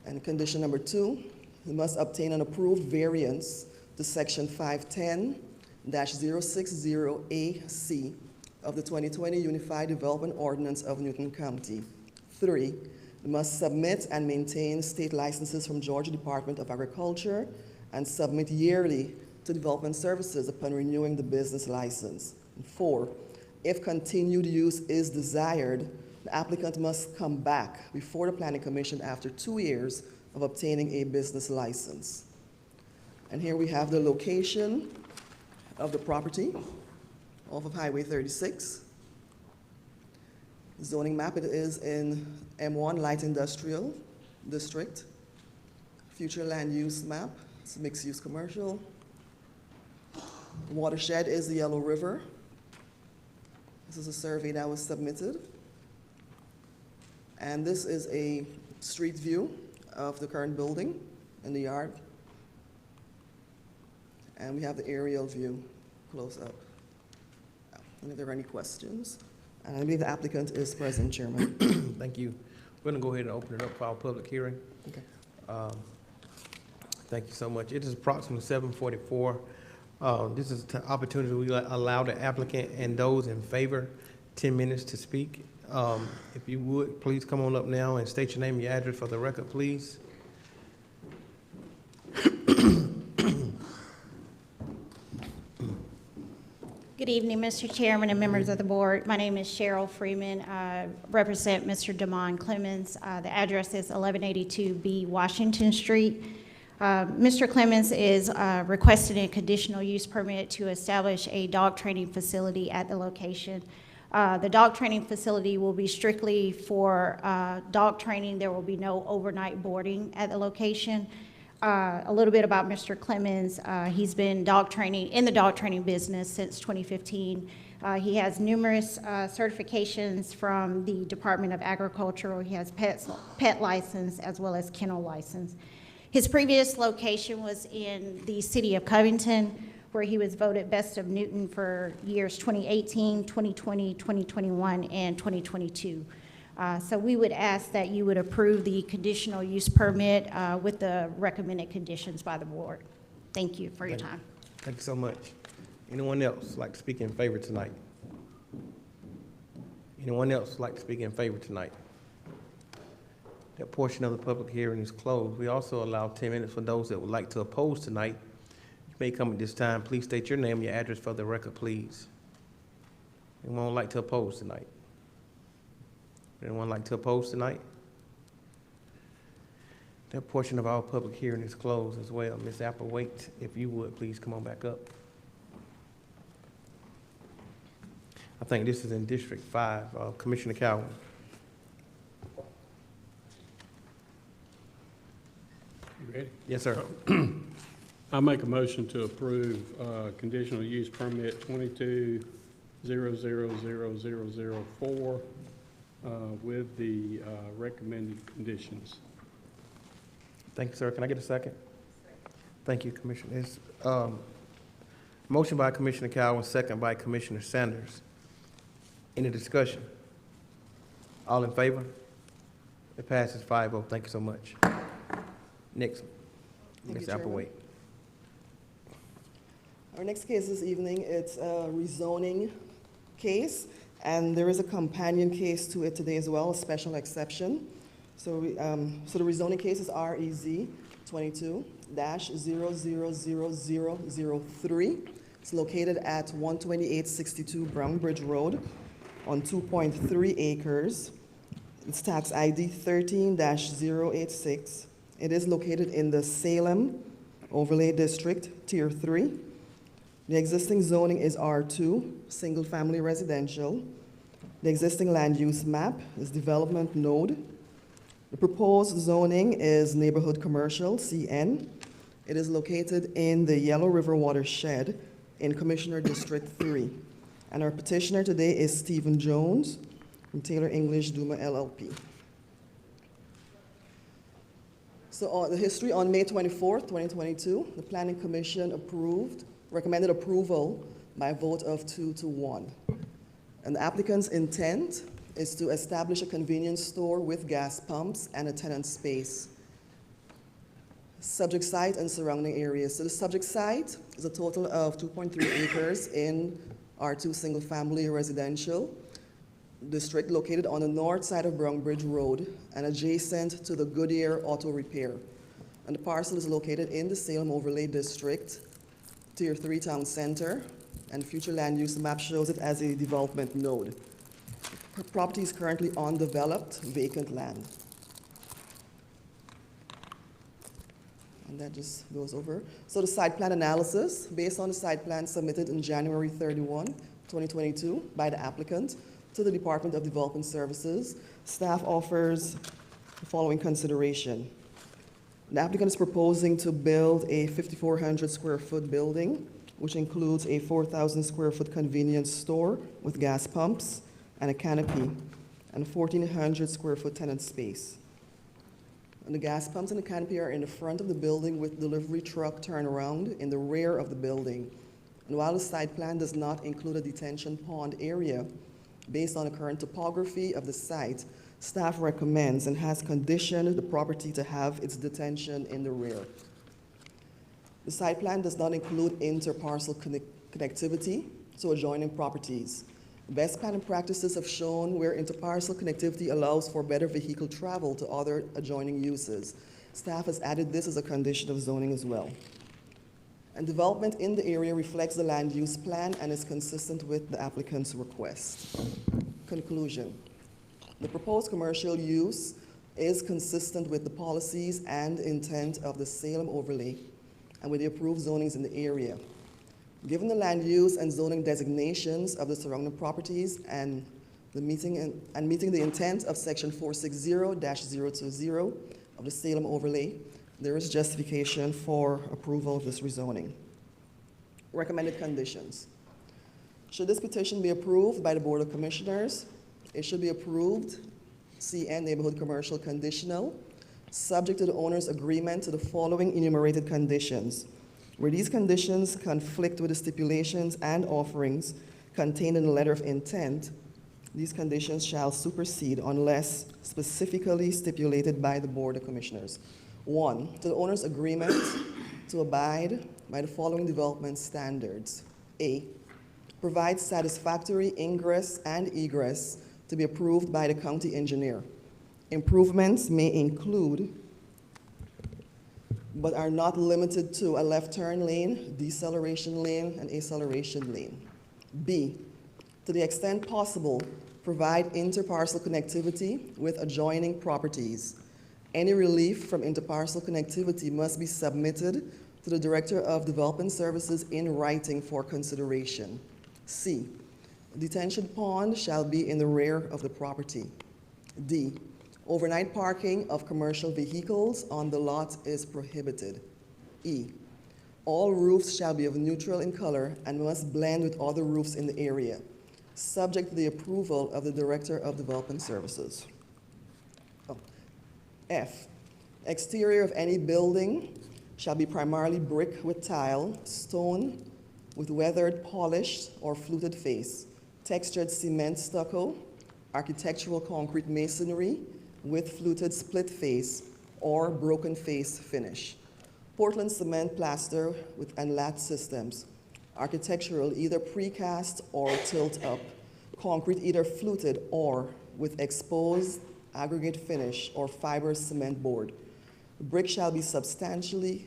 And condition number 2, you must obtain an approved variance to section 510-060AC of the 2020 Unified Development Ordinance of Newton County. 3, you must submit and maintain state licenses from Georgia Department of Agriculture and submit yearly to Development Services upon renewing the business license. And 4, if continued use is desired, the applicant must come back before the Planning Commission after 2 years of obtaining a business license. And here we have the location of the property off of Highway 36. Zoning map, it is in M1 Light Industrial District. Future land use map, it's mixed use commercial. Watershed is the Yellow River. This is a survey that was submitted. And this is a street view of the current building in the yard. And we have the aerial view close up. And if there are any questions, and I believe the applicant is present, Chairman.
Thank you. We're going to go ahead and open it up for our public hearing.
Okay.
Thank you so much. It is approximately 7:44. This is the opportunity we allow the applicant and those in favor 10 minutes to speak. If you would, please come on up now and state your name and your address for the record, please.
Good evening, Mr. Chairman and members of the board. My name is Cheryl Freeman. I represent Mr. Damon Clemens. The address is 1182B Washington Street. Mr. Clemens is requesting a conditional use permit to establish a dog training facility at the location. The dog training facility will be strictly for dog training. There will be no overnight boarding at the location. A little bit about Mr. Clemens. He's been in the dog training business since 2015. He has numerous certifications from the Department of Agriculture. He has pet license as well as kennel license. His previous location was in the city of Covington, where he was voted Best of Newton for years 2018, 2020, 2021, and 2022. So we would ask that you would approve the conditional use permit with the recommended conditions by the board. Thank you for your time.
Thank you so much. Anyone else like to speak in favor tonight? Anyone else like to speak in favor tonight? That portion of the public hearing is closed. We also allow 10 minutes for those that would like to oppose tonight. You may come at this time. Please state your name and your address for the record, please. Anyone would like to oppose tonight? Anyone like to oppose tonight? That portion of our public hearing is closed as well. Ms. Applewhite, if you would, please come on back up. I think this is in District 5. Commissioner Calvin.
You ready?
Yes, sir.
I make a motion to approve conditional use permit 22-000004 with the recommended conditions.
Thank you, sir. Can I get a second? Thank you, Commissioner. It's motion by Commissioner Calvin, second by Commissioner Sanders. Any discussion? All in favor? It passes 5-0. Thank you so much. Next,
Thank you,
Mr. Applewhite.
Our next case this evening, it's a rezoning case, and there is a companion case to it today as well, a special exception. So the rezoning case is REZ 22-000003. It's located at 12862 Brown Bridge Road on 2.3 acres. It's tax ID 13-086. It is located in the Salem Overlay District, Tier 3. The existing zoning is R2, single-family residential. The existing land use map is development node. The proposed zoning is neighborhood commercial, CN. It is located in the Yellow River watershed in Commissioner District 3. And our petitioner today is Stephen Jones from Taylor English Duma LLP. So the history on May 24th, 2022, the Planning Commission recommended approval by a vote of 2-1. And the applicant's intent is to establish a convenience store with gas pumps and a tenant space. Subject site and surrounding areas. So the subject site is a total of 2.3 acres in R2 single-family residential district located on the north side of Brown Bridge Road and adjacent to the Goodyear Auto Repair. And the parcel is located in the Salem Overlay District, Tier 3 Town Center, and future land use map shows it as a development node. Her property is currently undeveloped, vacant land. And that just goes over. So the site plan analysis, based on the site plan submitted on January 31, 2022 by the applicant to the Department of Development Services, staff offers the following consideration. The applicant is proposing to build a 5,400 square foot building, which includes a 4,000 square foot convenience store with gas pumps and a canopy, and a 1,400 square foot tenant space. And the gas pumps and the canopy are in the front of the building with delivery truck turnaround in the rear of the building. And while the site plan does not include a detention pond area, based on the current topography of the site, staff recommends and has conditioned the property to have its detention in the rear. The site plan does not include inter-parcel connectivity to adjoining properties. Best planning practices have shown where inter-parcel connectivity allows for better vehicle travel to other adjoining uses. Staff has added this as a condition of zoning as well. And development in the area reflects the land use plan and is consistent with the applicant's request. Conclusion. The proposed commercial use is consistent with the policies and intent of the Salem overlay and with the approved zonings in the area. Given the land use and zoning designations of the surrounding properties and meeting the intent of section 460-020 of the Salem overlay, there is justification for approval of this rezoning. Recommended conditions. Should this petition be approved by the Board of Commissioners, it should be approved, CN Neighborhood Commercial Conditional, subject to the owner's agreement to the following enumerated conditions. Where these conditions conflict with the stipulations and offerings contained in the letter of intent, these conditions shall supersede unless specifically stipulated by the Board of Commissioners. 1, to the owner's agreement to abide by the following development standards. A, provide satisfactory ingress and egress to be approved by the county engineer. Improvements may include, but are not limited to, a left turn lane, deceleration lane, and acceleration lane. B, to the extent possible, provide inter-parcel connectivity with adjoining properties. Any relief from inter-parcel connectivity must be submitted to the Director of Development Services in writing for consideration. C, detention pond shall be in the rear of the property. D, overnight parking of commercial vehicles on the lot is prohibited. E, all roofs shall be of neutral in color and must blend with other roofs in the area, subject to the approval of the Director of Development Services. F, exterior of any building shall be primarily brick with tile, stone with weathered, polished, or fluted face, textured cement stucco, architectural concrete masonry, with fluted split face or broken face finish. Portland cement plaster and lat systems. Architectural, either precast or tilt up. Concrete, either fluted or with exposed aggregate finish or fiber cement board. The brick shall substantially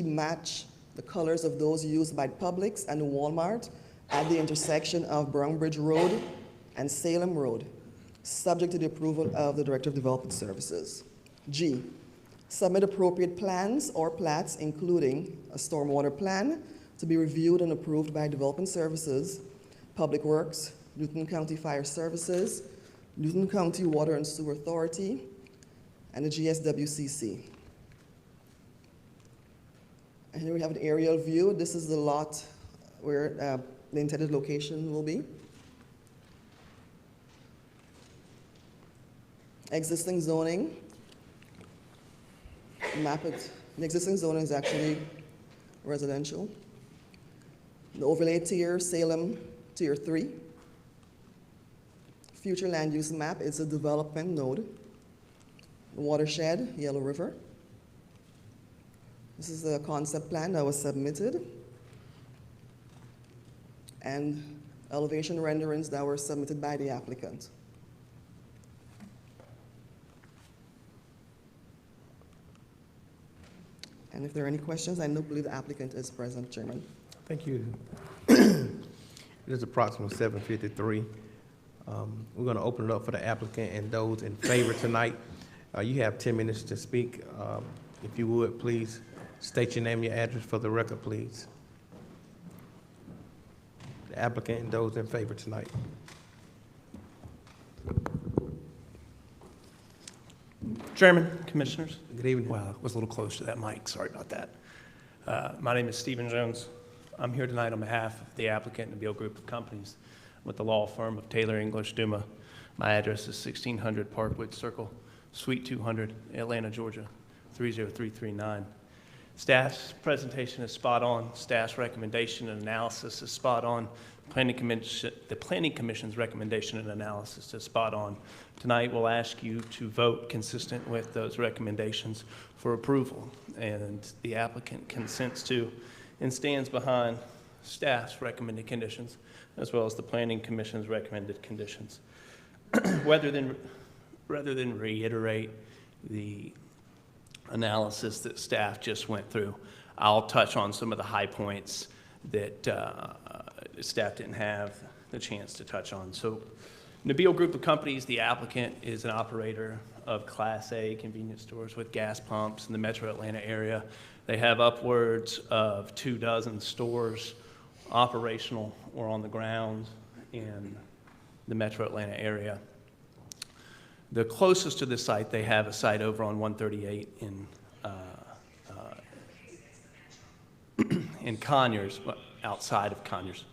match the colors of those used by Publix and Walmart at the intersection of Brown Bridge Road and Salem Road, subject to the approval of the Director of Development Services. G, submit appropriate plans or plats, including a stormwater plan, to be reviewed and approved by Development Services, Public Works, Newton County Fire Services, Newton County Water and Sewer Authority, and the GSWCC. And here we have an aerial view. This is the lot where the intended location will be. Existing zoning. Map it. The existing zoning is actually residential. The overlay tier, Salem Tier 3. Future land use map is a development node. The watershed, Yellow River. This is the concept plan that was submitted. And elevation renderings that were submitted by the applicant. And if there are any questions, I don't believe the applicant is present, Chairman.
Thank you. It is approximately 7:53. We're going to open it up for the applicant and those in favor tonight. You have 10 minutes to speak. If you would, please state your name and your address for the record, please. The applicant and those in favor tonight.
Chairman, Commissioners.
Good evening.
Wow, I was a little close to that mic. Sorry about that. My name is Stephen Jones. I'm here tonight on behalf of the applicant and the BO Group of Companies with the law firm of Taylor English Duma. My address is 1600 Parkwood Circle, Suite 200, Atlanta, Georgia, 30339. Staff's presentation is spot on. Staff's recommendation and analysis is spot on. The Planning Commission's recommendation and analysis is spot on. Tonight, we'll ask you to vote consistent with those recommendations for approval, and the applicant consents to and stands behind staff's recommended conditions, as well as the Planning Commission's recommended conditions. Rather than reiterate the analysis that staff just went through, I'll touch on some of the high points that staff didn't have the chance to touch on. So, Nabil Group of Companies, the applicant, is an operator of Class A convenience stores with gas pumps in the metro Atlanta area. They have upwards of 24 stores operational or on the ground in the metro Atlanta area. The closest to this site, they have a site over on 138 in Conyers, outside of Conyers.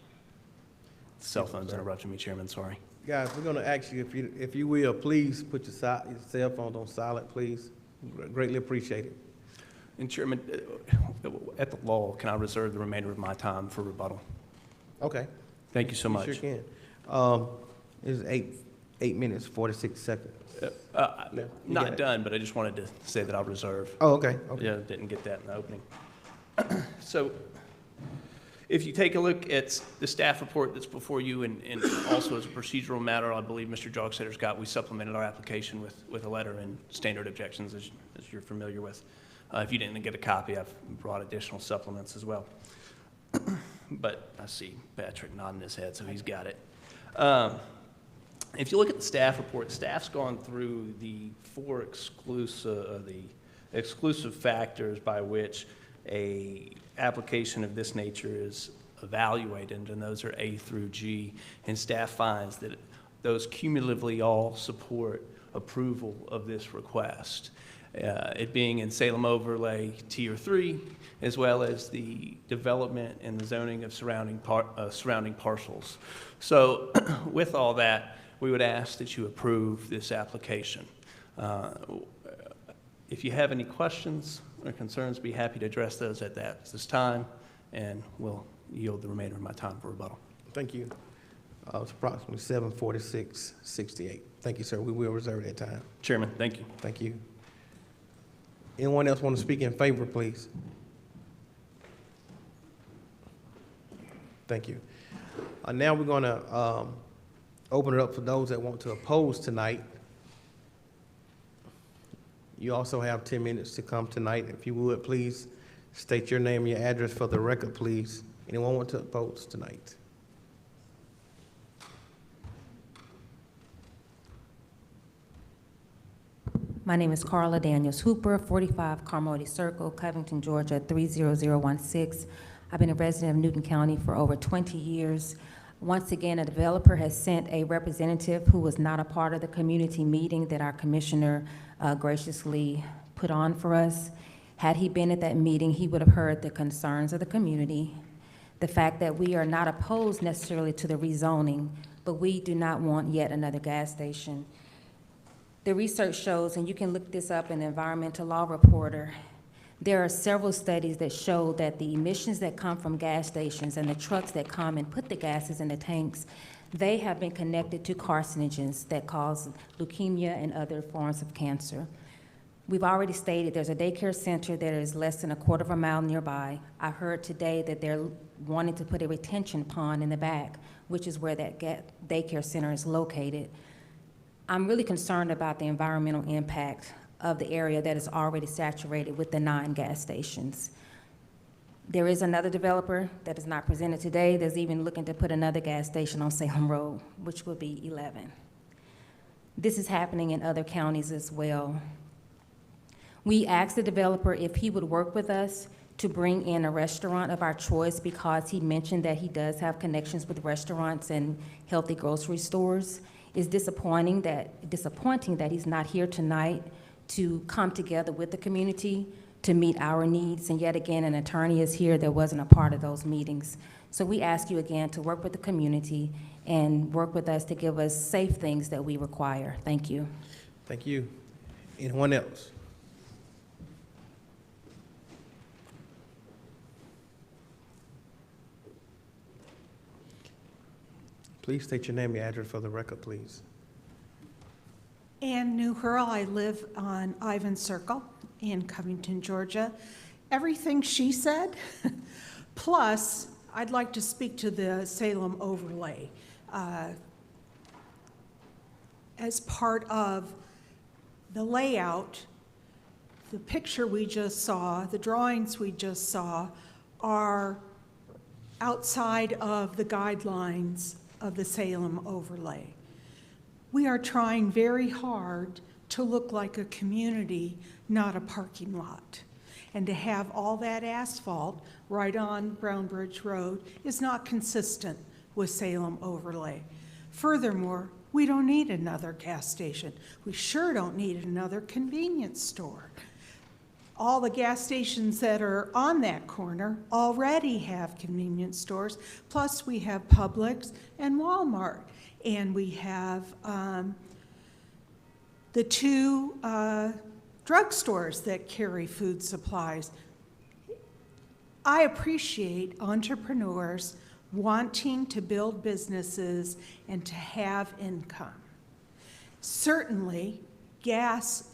Cell phone's interrupting me, Chairman, sorry.
Guys, we're going to ask you, if you will, please put your cell phones on silent, please. Greatly appreciate it.
And Chairman, at the law, can I reserve the remainder of my time for rebuttal?
Okay.
Thank you so much.
You sure can. It's 8 minutes, 46 seconds.
Not done, but I just wanted to say that I'll reserve.
Oh, okay.
Yeah, didn't get that in the opening. So, if you take a look at the staff report that's before you, and also as a procedural matter, I believe Mr. Jogsetter's got, we supplemented our application with a letter and standard objections, as you're familiar with. If you didn't get a copy, I've brought additional supplements as well. But I see Patrick nodding his head, so he's got it. If you look at the staff report, staff's gone through the four exclusive factors by which a application of this nature is evaluated, and those are A through G, and staff finds that those cumulatively all support approval of this request. It being in Salem Overlay Tier 3, as well as the development and the zoning of surrounding parcels. So with all that, we would ask that you approve this application. If you have any questions or concerns, be happy to address those at this time, and we'll yield the remainder of my time for rebuttal.
Thank you. It's approximately 7:46:68. Thank Thank you, sir. We will reserve that time.
Chairman, thank you.
Thank you. Anyone else want to speak in favor, please? Thank you. Now we're going to open it up for those that want to oppose tonight. You also have 10 minutes to come tonight. If you would, please state your name and your address for the record, please. Anyone want to oppose tonight?
My name is Carla Daniels Hooper, 45 Carmody Circle, Covington, Georgia, 30016. I've been a resident of Newton County for over 20 years. Once again, a developer has sent a representative who was not a part of the community meeting that our commissioner graciously put on for us. Had he been at that meeting, he would have heard the concerns of the community, the fact that we are not opposed necessarily to the rezoning, but we do not want yet another gas station. The research shows, and you can look this up in the Environmental Law Reporter, there are several studies that show that the emissions that come from gas stations and the trucks that come and put the gases in the tanks, they have been connected to carcinogens that cause leukemia and other forms of cancer. We've already stated there's a daycare center that is less than a quarter of a mile nearby. I heard today that they're wanting to put a retention pond in the back, which is where that daycare center is located. I'm really concerned about the environmental impact of the area that is already saturated with the 9 gas stations. There is another developer that is not presented today that's even looking to put another gas station on Salem Road, which will be 11. This is happening in other counties as well. We asked the developer if he would work with us to bring in a restaurant of our choice because he mentioned that he does have connections with restaurants and healthy grocery stores. It's disappointing that he's not here tonight to come together with the community to meet our needs, and yet again, an attorney is here that wasn't a part of those meetings. So we ask you again to work with the community and work with us to give us safe things that we require. Thank you.
Thank you. Anyone else? Please state your name and your address for the record, please.
Ann Newhurl, I live on Ivan Circle in Covington, Georgia. Everything she said, plus I'd like to speak to the Salem overlay. As part of the layout, the picture we just saw, the drawings we just saw are outside of the guidelines of the Salem overlay. We are trying very hard to look like a community, not a parking lot. And to have all that asphalt right on Brown Bridge Road is not consistent with Salem overlay. Furthermore, we don't need another gas station. We sure don't need another convenience store. All the gas stations that are on that corner already have convenience stores, plus we have Publix and Walmart, and we have the 2 drugstores that carry food supplies. I appreciate entrepreneurs wanting to build businesses and to have income. Certainly, gas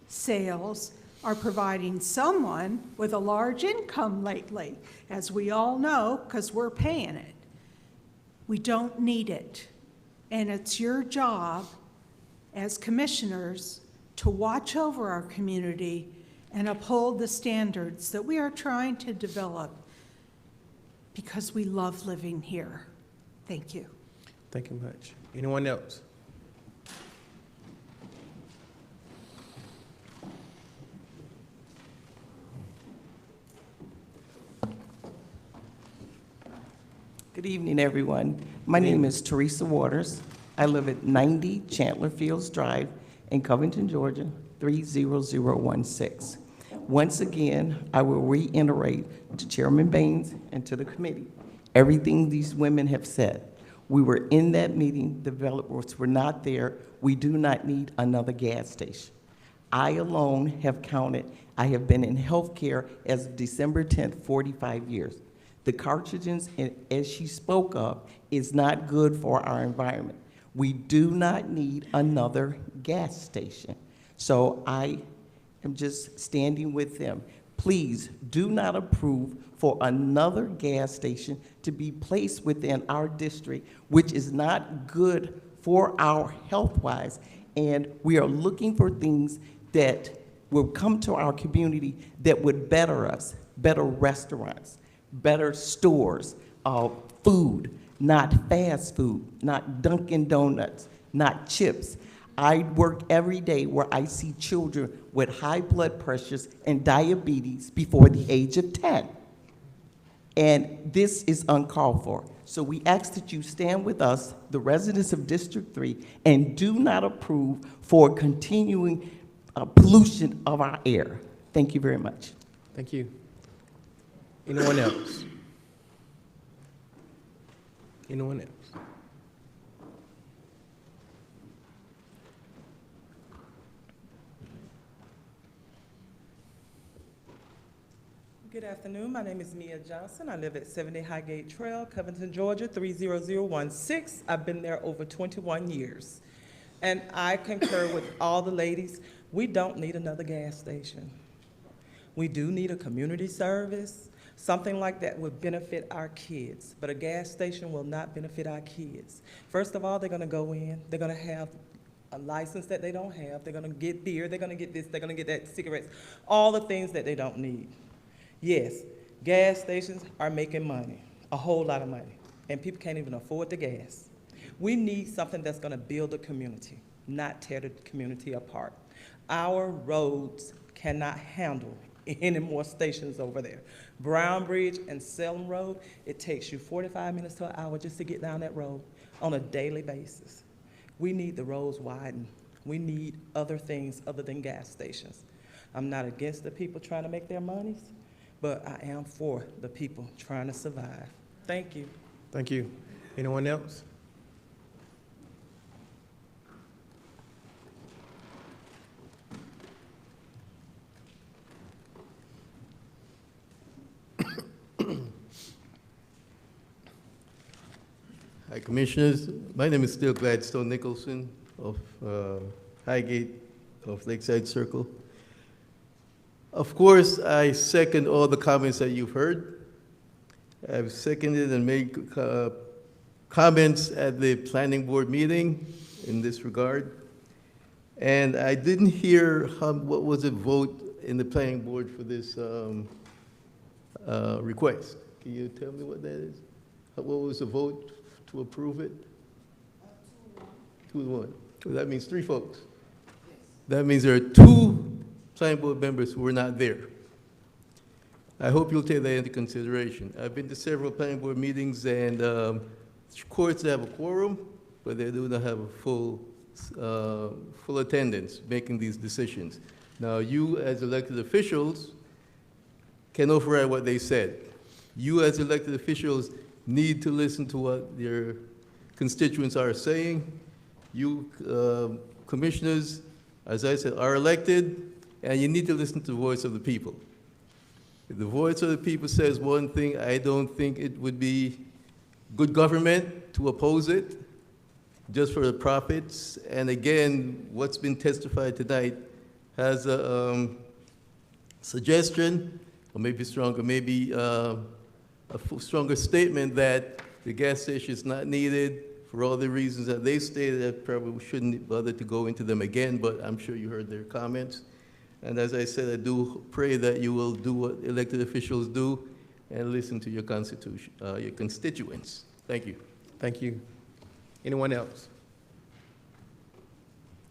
sales are providing someone with a large income lately, as we all know, because we're paying it. We don't need it. And it's your job as commissioners to watch over our community and uphold the standards that we are trying to develop because we love living here. Thank you.
Thank you much. Anyone else?
Good evening, everyone. My name is Teresa Waters. I live at 90 Chandler Fields Drive in Covington, Georgia, 30016. Once again, I will reiterate to Chairman Baines and to the committee everything these women have said. We were in that meeting, developers were not there. We do not need another gas station. I alone have counted, I have been in healthcare as of December 10th, 45 years. The carcinogens, as she spoke of, is not good for our environment. We do not need another gas station. So I am just standing with them. Please do not approve for another gas station to be placed within our district, which is not good for our health-wise. And we are looking for things that will come to our community that would better us, better restaurants, better stores, food, not fast food, not Dunkin' Donuts, not chips. I work every day where I see children with high blood pressures and diabetes before the age of 10. And this is uncalled for. So we ask that you stand with us, the residents of District 3, and do not approve for continuing pollution of our air. Thank you very much.
Thank you. Anyone else? Anyone else?
Good afternoon. My name is Mia Johnson. I live at 70 Highgate Trail, Covington, Georgia, 30016. I've been there over 21 years. And I concur with all the ladies. We don't need another gas station. We do need a community service. Something like that would benefit our kids, but a gas station will not benefit our kids. First of all, they're gonna go in, they're gonna have a license that they don't have, they're gonna get beer, they're gonna get this, they're gonna get that, cigarettes, all the things that they don't need. Yes, gas stations are making money, a whole lot of money, and people can't even afford the gas. We need something that's gonna build a community, not tear the community apart. Our roads cannot handle any more stations over there. Brown Bridge and Salem Road, it takes you 45 minutes to an hour just to get down that road on a daily basis. We need the roads widened. We need other things other than gas stations. I'm not against the people trying to make their monies, but I am for the people trying to survive. Thank you.
Thank you. Anyone else?
Hi, Commissioners. My name is still Gladstone Nicholson of Highgate of Lakeside Circle. Of course, I second all the comments that you've heard. I've seconded and made comments at the planning board meeting in this regard. And I didn't hear what was the vote in the planning board for this request. Can you tell me what that is? What was the vote to approve it? 2-1. So that means 3 folks. That means there are 2 planning board members who were not there. I hope you'll take that into consideration. I've been to several planning board meetings, and courts have a quorum, but they do not have a full attendance making these decisions. Now, you as elected officials can override what they said. You as elected officials need to listen to what your constituents are saying. You commissioners, as I said, are elected, and you need to listen to the voice of the people. If the voice of the people says one thing, I don't think it would be good government to oppose it just for the profits. And again, what's been testified tonight has a suggestion, or maybe stronger, maybe a stronger statement that the gas station is not needed for all the reasons that they stated. I probably shouldn't bother to go into them again, but I'm sure you heard their comments. And as I said, I do pray that you will do what elected officials do and listen to your constitution, your constituents. Thank you.
Thank you. Anyone else?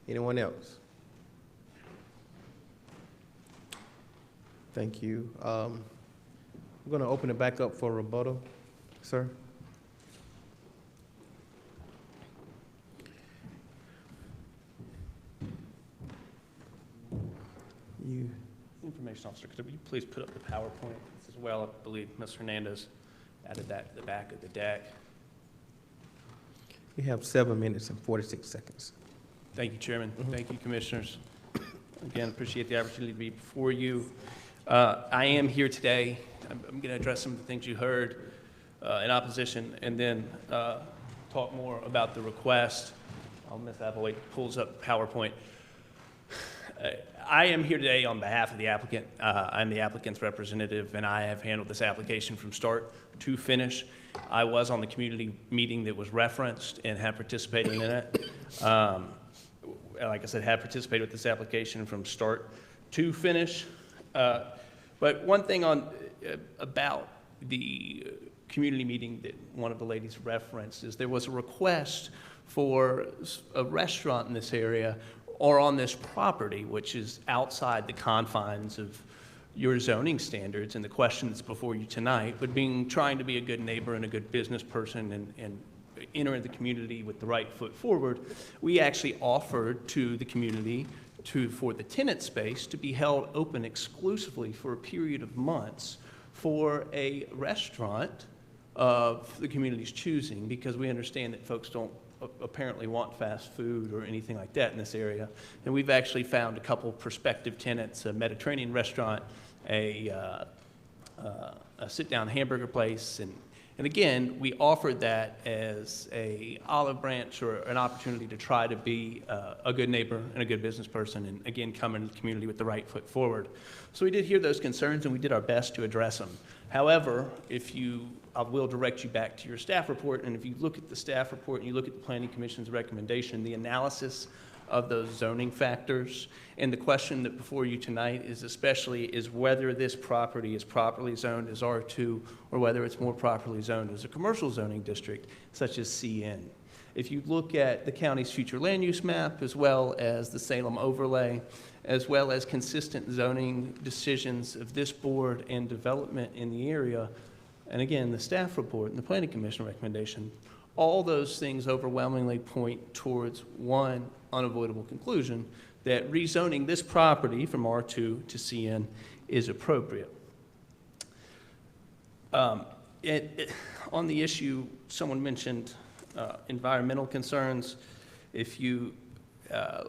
Anyone else? Thank you. I'm going to open it back up for rebuttal, sir. You.
Information officer, could you please put up the PowerPoint as well? I believe Ms. Hernandez added that to the back of the deck.
You have 7 minutes and 46 seconds.
Thank you, Chairman. Thank you, Commissioners. Again, appreciate the opportunity to be before you. I am here today. I'm going to address some of the things you heard in opposition, and then talk more about the request while Ms. Applewhite pulls up PowerPoint. I am here today on behalf of the applicant. I'm the applicant's representative, and I have handled this application from start to finish. I was on the community meeting that was referenced and have participated in it. Like I said, have participated with this application from start to finish. But one thing about the community meeting that one of the ladies referenced is there was a request for a restaurant in this area or on this property, which is outside the confines of your zoning standards. And the question that's before you tonight, but trying to be a good neighbor and a good business person and enter the community with the right foot forward, we actually offered to the community for the tenant space to be held open exclusively for a period of months for a restaurant of the community's choosing, because we understand that folks don't apparently want fast food or anything like that in this area. And we've actually found a couple prospective tenants, a Mediterranean restaurant, a sit-down hamburger place, and again, we offered that as a olive branch or an opportunity to try to be a good neighbor and a good business person, and again, come into the community with the right foot forward. So we did hear those concerns, and we did our best to address them. However, I will direct you back to your staff report, and if you look at the staff report and you look at the Planning Commission's recommendation, the analysis of those zoning factors, and the question that before you tonight is whether this property is properly zoned as R2 or whether it's more properly zoned as a commercial zoning district such as CN. If you look at the county's future land use map, as well as the Salem overlay, as well as consistent zoning decisions of this board and development in the area, and again, the staff report and the Planning Commission recommendation, all those things overwhelmingly point towards one unavoidable conclusion, that rezoning this property from R2 to CN is appropriate. On the issue, someone mentioned environmental concerns. If you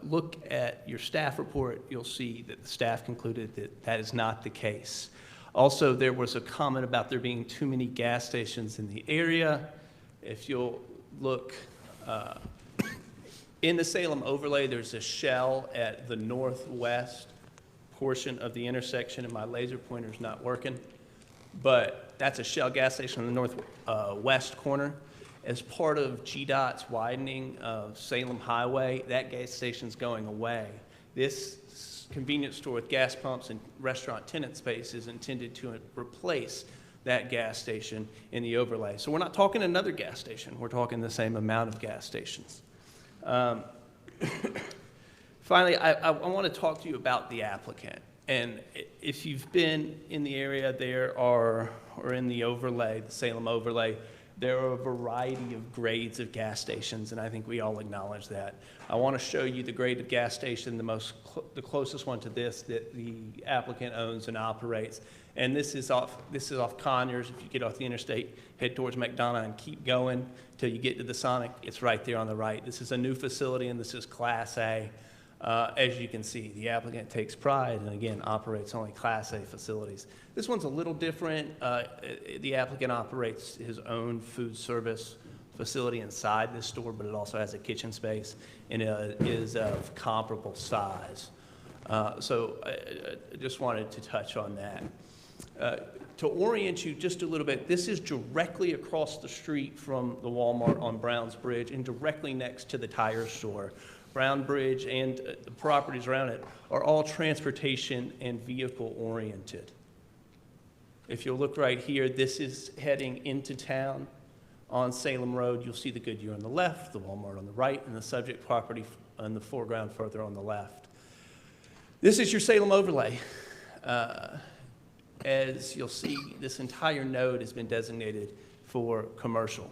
look at your staff report, you'll see that the staff concluded that that is not the case. Also, there was a comment about there being too many gas stations in the area. If you'll look in the Salem overlay, there's a shell at the northwest portion of the intersection, and my laser pointer's not working, but that's a Shell gas station on the northwest corner. As part of GDOT's widening of Salem Highway, that gas station's going away. This convenience store with gas pumps and restaurant tenant space is intended to replace that gas station in the overlay. So we're not talking another gas station, we're talking the same amount of gas stations. Finally, I want to talk to you about the applicant. And if you've been in the area there or in the overlay, the Salem overlay, there are a variety of grades of gas stations, and I think we all acknowledge that. I want to show you the grade of gas station, the closest one to this that the applicant owns and operates. And this is off Conyers. If you get off the interstate, head towards McDonough and keep going till you get to the Sonic. It's right there on the right. This is a new facility, and this is Class A. As you can see, the applicant takes pride and, again, operates only Class A facilities. This one's a little different. The applicant operates his own food service facility inside this store, but it also has a kitchen space, and it is of comparable size. So I just wanted to touch on that. To orient you just a little bit, this is directly across the street from the Walmart on Browns Bridge and directly next to the tire store. Brown Bridge and the properties around it are all transportation and vehicle oriented. If you'll look right here, this is heading into town on Salem Road. You'll see the Goodyear on the left, the Walmart on the right, and the subject property in the foreground further on the left. This is your Salem overlay. As you'll see, this entire node has been designated for commercial,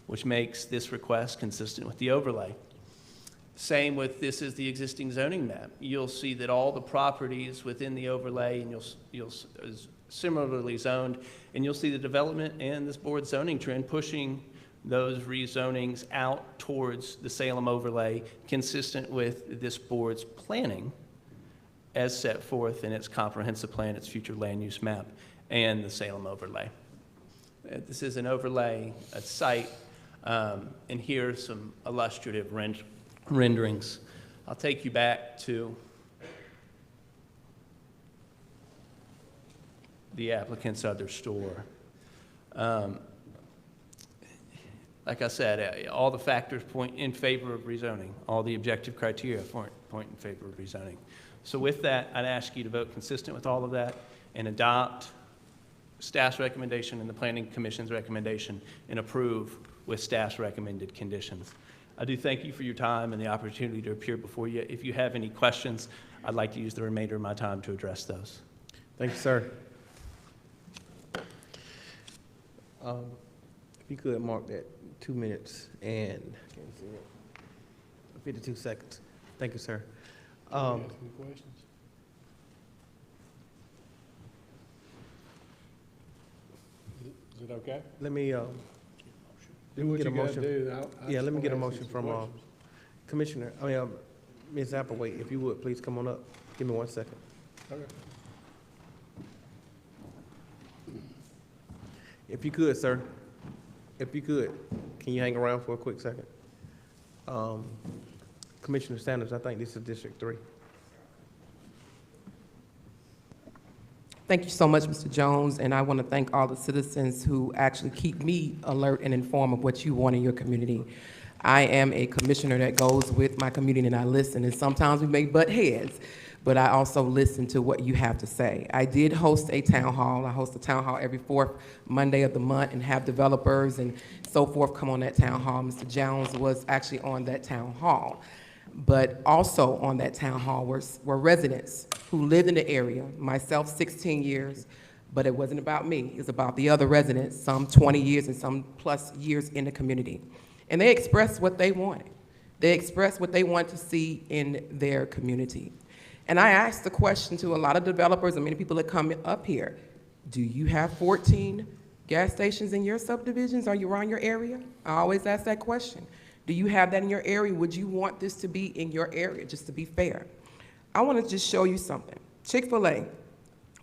which makes this request consistent with the overlay. Same with this is the existing zoning map. You'll see that all the properties within the overlay, and you'll similarly zoned, and you'll see the development and this board zoning trend pushing those rezonings out towards the Salem overlay, consistent with this board's planning as set forth in its comprehensive plan, its future land use map, and the Salem overlay. This is an overlay, a site, and here are some illustrative renderings. I'll take you back to the applicant's other store. Like I said, all the factors point in favor of rezoning. All the objective criteria point in favor of rezoning. So with that, I'd ask you to vote consistent with all of that and adopt staff's recommendation and the Planning Commission's recommendation and approve with staff's recommended conditions. I do thank you for your time and the opportunity to appear before you. If you have any questions, I'd like to use the remainder of my time to address those.
Thank you, sir. If you could mark that 2 minutes and 52 seconds. Thank you, sir.
Any questions? Is it okay?
Let me
Do what
get a
you gotta
motion.
do.
Yeah, let me get a
I'll ask
motion
you some
from
questions.
Commissioner, Ms. Applewhite, if you would, please come on up. Give me 1 second.
Okay.
If you could, sir, if you could, can you hang around for a quick second? Commissioner Sanders, I think this is District 3.
Thank you so much, Mr. Jones, and I want to thank all the citizens who actually keep me alert and informed of what you want in your community. I am a commissioner that goes with my community and I listen, and sometimes we may butt heads, but I also listen to what you have to say. I did host a town hall. I host a town hall every 4th Monday of the month and have developers and so forth come on that town hall. Mr. Jones was actually on that town hall. But also on that town hall were residents who lived in the area, myself 16 years, but it wasn't about me. It was about the other residents, some 20 years and some plus years in the community. And they expressed what they wanted. They expressed what they wanted to see in their community. And I asked the question to a lot of developers and many people that come up here, do you have 14 gas stations in your subdivisions? Are you around your area? I always ask that question. Do you have that in your area? Would you want this to be in your area, just to be fair? I want to just show you something. Chick-fil-A,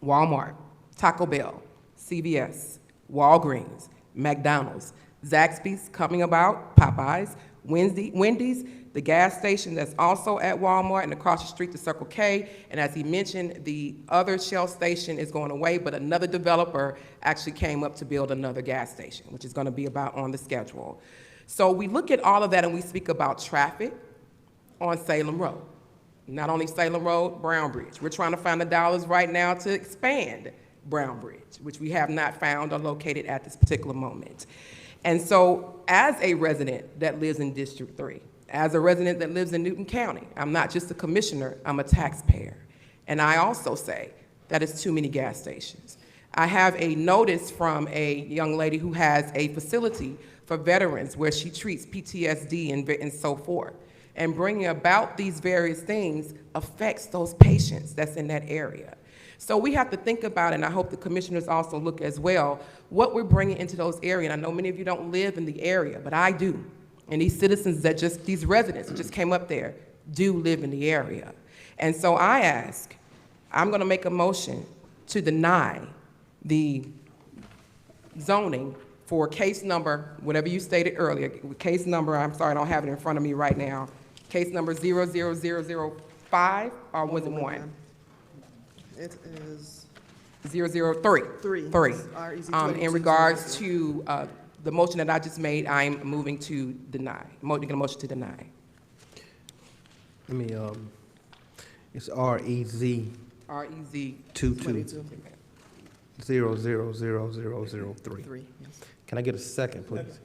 Walmart, Taco Bell, CVS, Walgreens, McDonald's, Zaxby's coming about, Popeyes, Wendy's, the gas station that's also at Walmart and across the street to Circle K. And as he mentioned, the other Shell station is going away, but another developer actually came up to build another gas station, which is going to be about on the schedule. So we look at all of that and we speak about traffic on Salem Road. Not only Salem Road, Brown Bridge. We're trying to find the dollars right now to expand Brown Bridge, which we have not found or located at this particular moment. And so as a resident that lives in District 3, as a resident that lives in Newton County, I'm not just a commissioner, I'm a taxpayer. And I also say that it's too many gas stations. I have a notice from a young lady who has a facility for veterans where she treats PTSD and so forth. And bringing about these various things affects those patients that's in that area. So we have to think about, and I hope the commissioners also look as well, what we're bringing into those areas. And I know many of you don't live in the area, but I do. And these citizens these residents that just came up there do live in the area. And so I ask, I'm gonna make a motion to deny the zoning for case number, whatever you stated earlier, case number, I'm sorry, I don't have it in front of me right now, case number 00005, or was it one?
It is
003.
Three.
In regards to the motion that I just made, I'm moving to deny, making a motion to deny.
Let me, it's REZ.
REZ
22 000003.
Three, yes.
Can I get a second, please?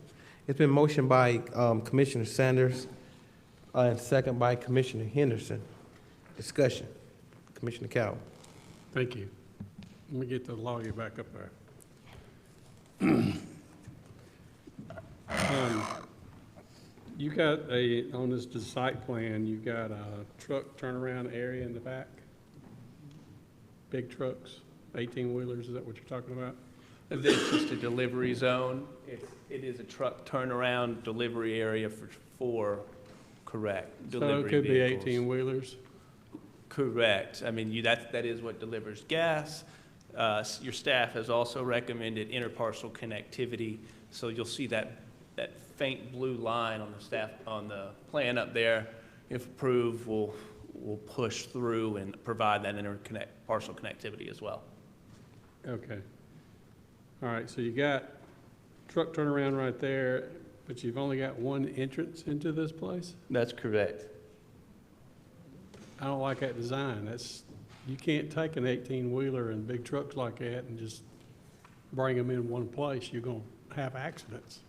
It's been motioned by Commissioner Sanders and second by Commissioner Henderson. Discussion. Commissioner Cowell.
Thank you. Let me get the lawyer back up there. You got on this site plan, you got a truck turnaround area in the back? Big trucks, 18-wheelers, is that what you're talking about?
This is just a delivery zone. It is a truck turnaround delivery area for correct, delivery
So it could
vehicles.
be 18-wheelers?
Correct. I mean, that is what delivers gas. Your staff has also recommended interparcel connectivity, so you'll see that faint blue line on the plan up there if approved, we'll push through and provide that parcel connectivity as well.
Okay. All right, so you got truck turnaround right there, but you've only got one entrance into this place?
That's correct.
I don't like that design. You can't take an 18-wheeler and big trucks like that and just bring them in one place. You're going to have accidents.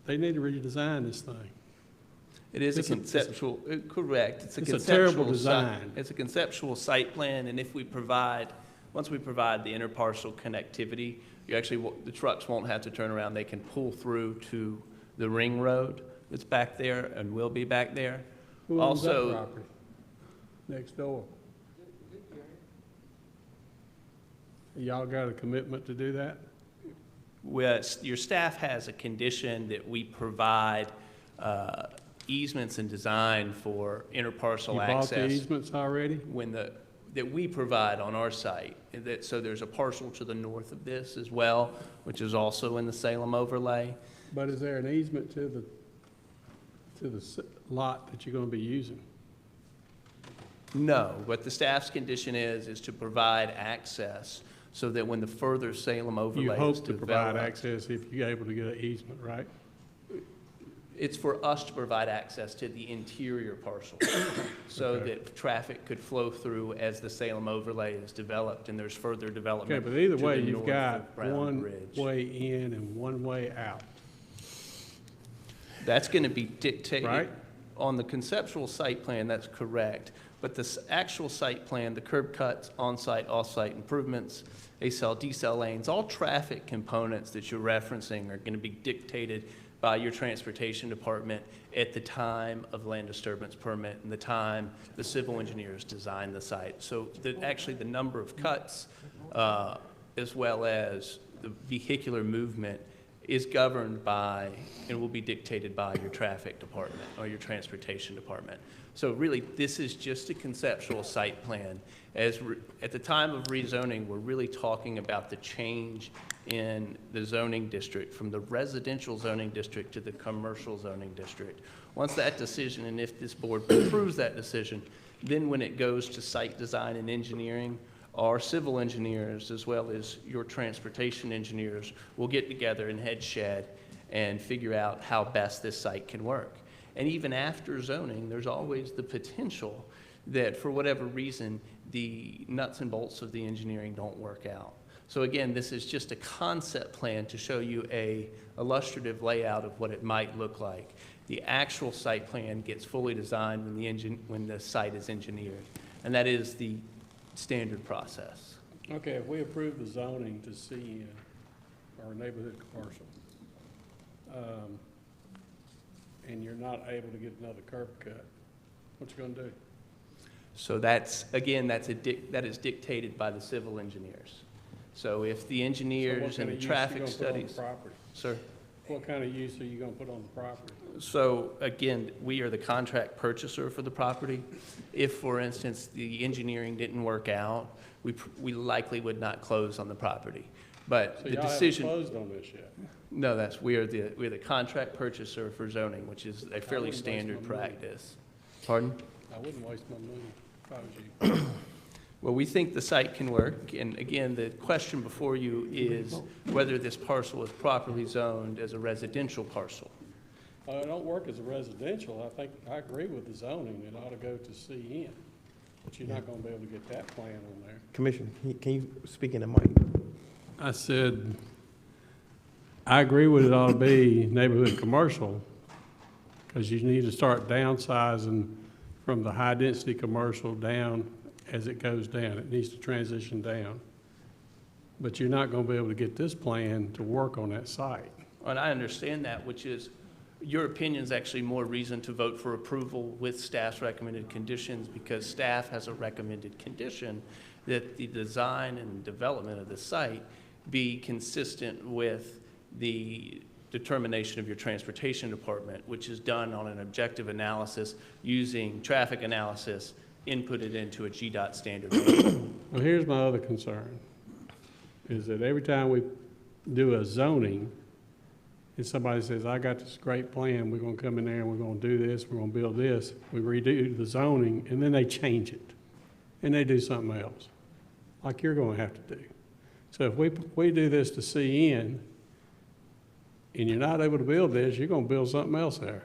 They need to redesign this thing.
It is
It's
a conceptual, correct. It's
a terrible design.
It's a conceptual site plan, and if we provide, once we provide the interparcel connectivity, you actually, the trucks won't have to turn around. They can pull through to the ring road that's back there and will be back there.
Who owns that
Also,
property? Next door. Y'all got a commitment to do that?
your staff has a condition that we provide easements and design for interparcel access.
You bought the easements already?
That we provide on our site. So there's a parcel to the north of this as well, which is also in the Salem overlay.
But is there an easement to the lot that you're going to be using?
No, what the staff's condition is to provide access so that when the further Salem overlay
You
is
hope to provide
developed,
access if you're able to get an easement, right?
it's for us to provide access to the interior parcel so
Okay.
that traffic could flow through as the Salem overlay is developed and there's further development.
Okay, but either
to
way,
the
you've
north
got
of Brown
one
Bridge.
way in and one way out.
That's going to be dictated
Right.
on the conceptual site plan, that's correct. But the actual site plan, the curb cuts, on-site, off-site improvements, A-cell, D-cell lanes, all traffic components that you're referencing are going to be dictated by your transportation department at the time of land disturbance permit and the time the civil engineers design the site. So actually the number of cuts as well as the vehicular movement is governed by and will be dictated by your traffic department or your transportation department. So really, this is just a conceptual site plan. At the time of rezoning, we're really talking about the change in the zoning district from the residential zoning district to the commercial zoning district. Once that decision, and if this board approves that decision, then when it goes to site design and engineering, our civil engineers, as well as your transportation engineers, will get together and head shed and figure out how best this site can work. And even after zoning, there's always the potential that for whatever reason, the nuts and bolts of the engineering don't work out. So again, this is just a concept plan to show you a illustrative layout of what it might look like. The actual site plan gets fully designed when the site is engineered. And that is the standard process.
Okay, if we approve the zoning to CN, or neighborhood commercial, and you're not able to get another curb cut, what you gonna do?
So that's, again, that is dictated by the civil engineers. So if the engineers and the traffic studies. Sir?
What kind of use are you gonna put on the property?
So again, we are the contract purchaser for the property. If, for instance, the engineering didn't work out, we likely would not close on the property. But
So
the
y'all
decision.
haven't closed on this yet?
No, we're the contract purchaser for zoning, which is a fairly
wouldn't waste
standard
my money.
practice. Pardon?
I wouldn't waste my money if I was you.
Well, we think the site can work, and again, the question before you is whether this parcel is properly zoned as a residential parcel.
It don't work as a residential. I agree with the zoning. It ought to go to CN, but you're not gonna be able to get that plan on there.
Commissioner, can you speak in the mic?
I said, I agree with it ought to be neighborhood commercial, because you need to start downsizing from the high-density commercial down as it goes down. It needs to transition down. But you're not going to be able to get this plan to work on that site.
And I understand that, which is, your opinion is actually more reason to vote for approval with staff's recommended conditions, because staff has a recommended condition that the design and development of the site be consistent with the determination of your transportation department, which is done on an objective analysis using traffic analysis inputted into a GDOT standard.
Well, here's my other concern, is that every time we do a zoning, and somebody says, I got this great plan, we're gonna come in there and we're gonna do this, we're gonna build this, we redo the zoning, and then they change it, and they do something else, like you're gonna have to do. So if we do this to CN, and you're not able to build this, you're gonna build something else there.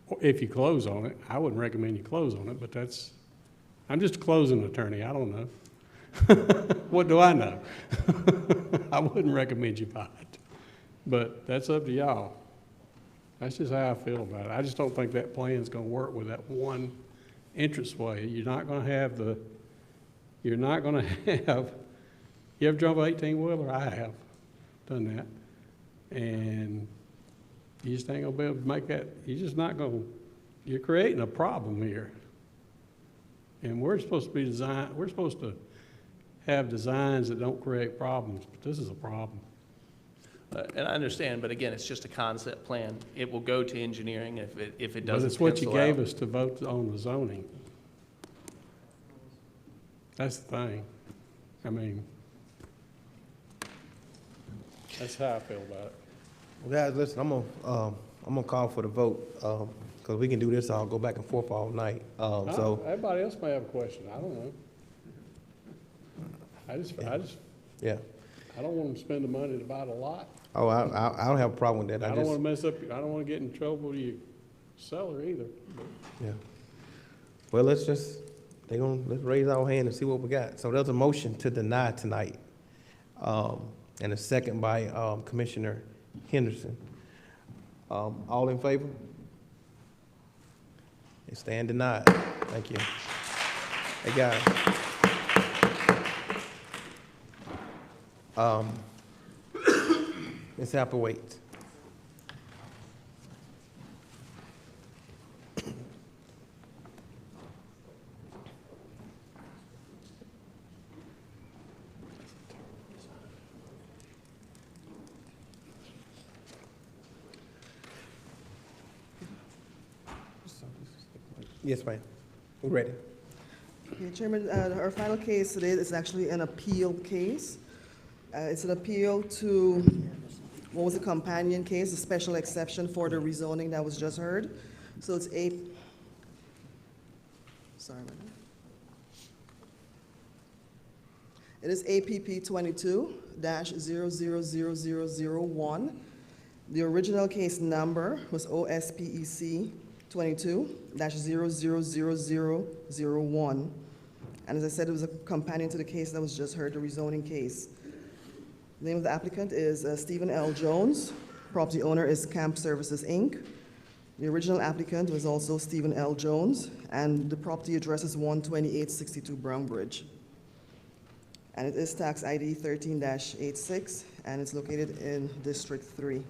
Or if you close on it, I wouldn't recommend you close on it, but that's, I'm just a closing attorney, I don't know. What do I know? I wouldn't recommend you buy it, but that's up to y'all. That's just how I feel about it. I just don't think that plan's gonna work with that one entranceway. You're not gonna have, you ever drove an 18-wheeler? I have done that. And you just ain't gonna be able to make that, you're just not gonna, you're creating a problem here. And we're supposed to have designs that don't create problems, but this is a problem.
And I understand, but again, it's just a concept plan. It will go to engineering if it doesn't
But it's what you
pencil
gave
out.
us to vote on the zoning. That's the thing. I mean, that's how I feel about it.
Well, guys, listen, I'm gonna call for the vote, because we can do this, I'll go back and forth all night. So,
Everybody else may have a question, I don't know. I just,
yeah.
I don't want them to spend the money to buy the lot.
Oh, I don't have a problem with that.
I don't want to mess up, I don't want to get in trouble with your seller either.
Yeah. Well, let's raise our hand and see what we got. So there's a motion to deny tonight, and a second by Commissioner Henderson. All in favor? They stand denied. Thank you. Hey, guys. Ms. Applewhite. Yes, ma'am. We're ready.
Okay, Chairman, our final case today is actually an appeal case. It's an appeal to what was a companion case, a special exception for the rezoning that was just heard. So it's It is APP 22-000001. The original case number was OSPEC 22-000001. And as I said, it was a companion to the case that was just heard, the rezoning case. The name of the applicant is Stephen L. Jones. Property owner is Camp Services, Inc. The original applicant was also Stephen L. Jones, and the property address is 12862 Brown Bridge. And it is tax ID 13-86, and it's located in District 3.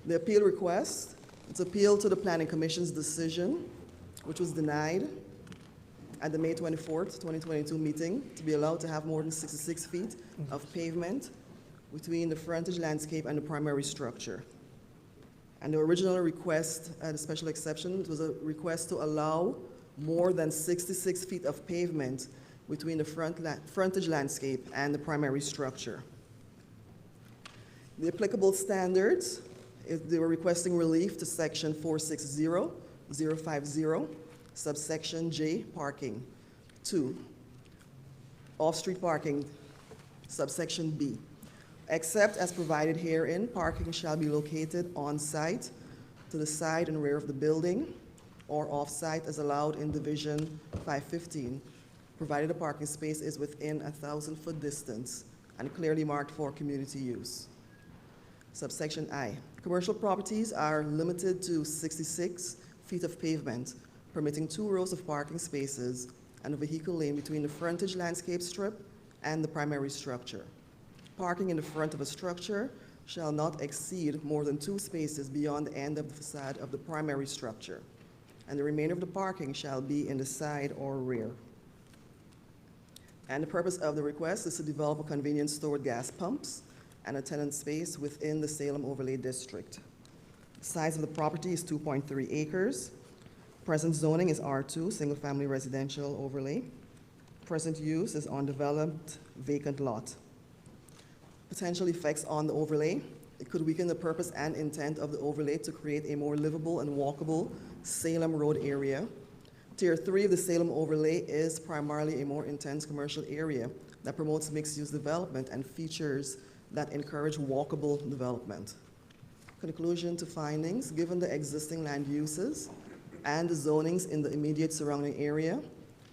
The appeal request, it's appeal to the Planning Commission's decision, which was denied at the May 24th, 2022 meeting, to be allowed to have more than 66 feet of pavement between the frontage landscape and the primary structure. And the original request, the special exception, it was a request to allow more than 66 feet of pavement between the frontage landscape and the primary structure. The applicable standards, they were requesting relief to section 460050, subsection J, parking. 2, off-street parking, subsection B. Except as provided herein, parking shall be located on-site, to the side and rear of the building, or off-site as allowed in Division 515, provided the parking space is within a 1,000-foot distance and clearly marked for community use. Subsection I, commercial properties are limited to 66 feet of pavement, permitting 2 rows of parking spaces and a vehicle lane between the frontage landscape strip and the primary structure. Parking in the front of a structure shall not exceed more than 2 spaces beyond the end of the facade of the primary structure, and the remainder of the parking shall be in the side or rear. And the purpose of the request is to develop a convenience store with gas pumps and a tenant space within the Salem Overlay District. The size of the property is 2.3 acres. Present zoning is R2, single-family residential overlay. Present use is undeveloped vacant lot. Potential effects on the overlay. It could weaken the purpose and intent of the overlay to create a more livable and walkable Salem Road area. Tier 3 of the Salem overlay is primarily a more intense commercial area that promotes mixed-use development and features that encourage walkable development. Conclusion to findings: given the existing land uses and the zonings in the immediate surrounding area,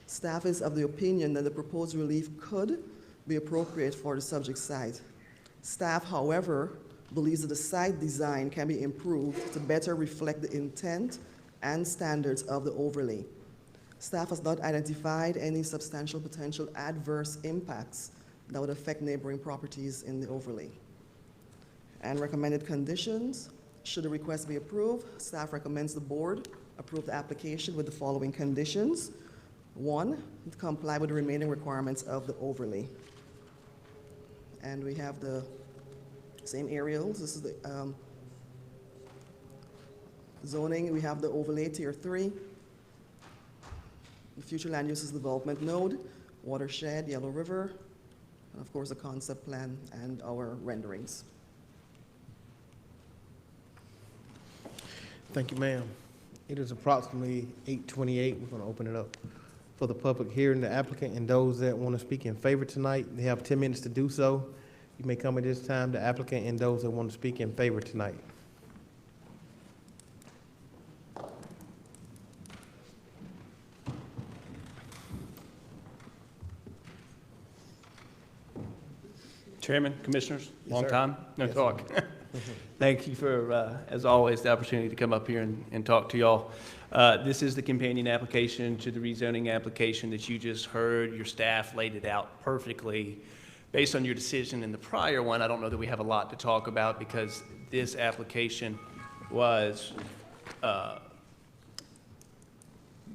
staff is of the opinion that the proposed relief could be appropriate for the subject site. Staff, however, believes that the site design can be improved to better reflect the intent and standards of the overlay. Staff has not identified any substantial potential adverse impacts that would affect neighboring properties in the overlay. And recommended conditions: should the request be approved, staff recommends the board approve the application with the following conditions. 1, comply with the remaining requirements of the overlay. And we have the same aerials. This is the zoning. We have the overlay tier 3, the future land uses development node, watershed, Yellow River, and of course a concept plan and our renderings.
Thank you, ma'am. It is approximately 8:28. We're going to open it up for the public hearing. The applicant and those that want to speak in favor tonight, they have 10 minutes to do so. You may come at this time, the applicant and those that want to speak in favor tonight.
Chairman, Commissioners,
Yes,
long
sir.
time, no
Yes,
talk. Thank you for, as always, the opportunity to come up here and talk to y'all. This is the companion application to the rezoning application that you just heard. Your staff laid it out perfectly. Based on your decision in the prior one, I don't know that we have a lot to talk about because this application was,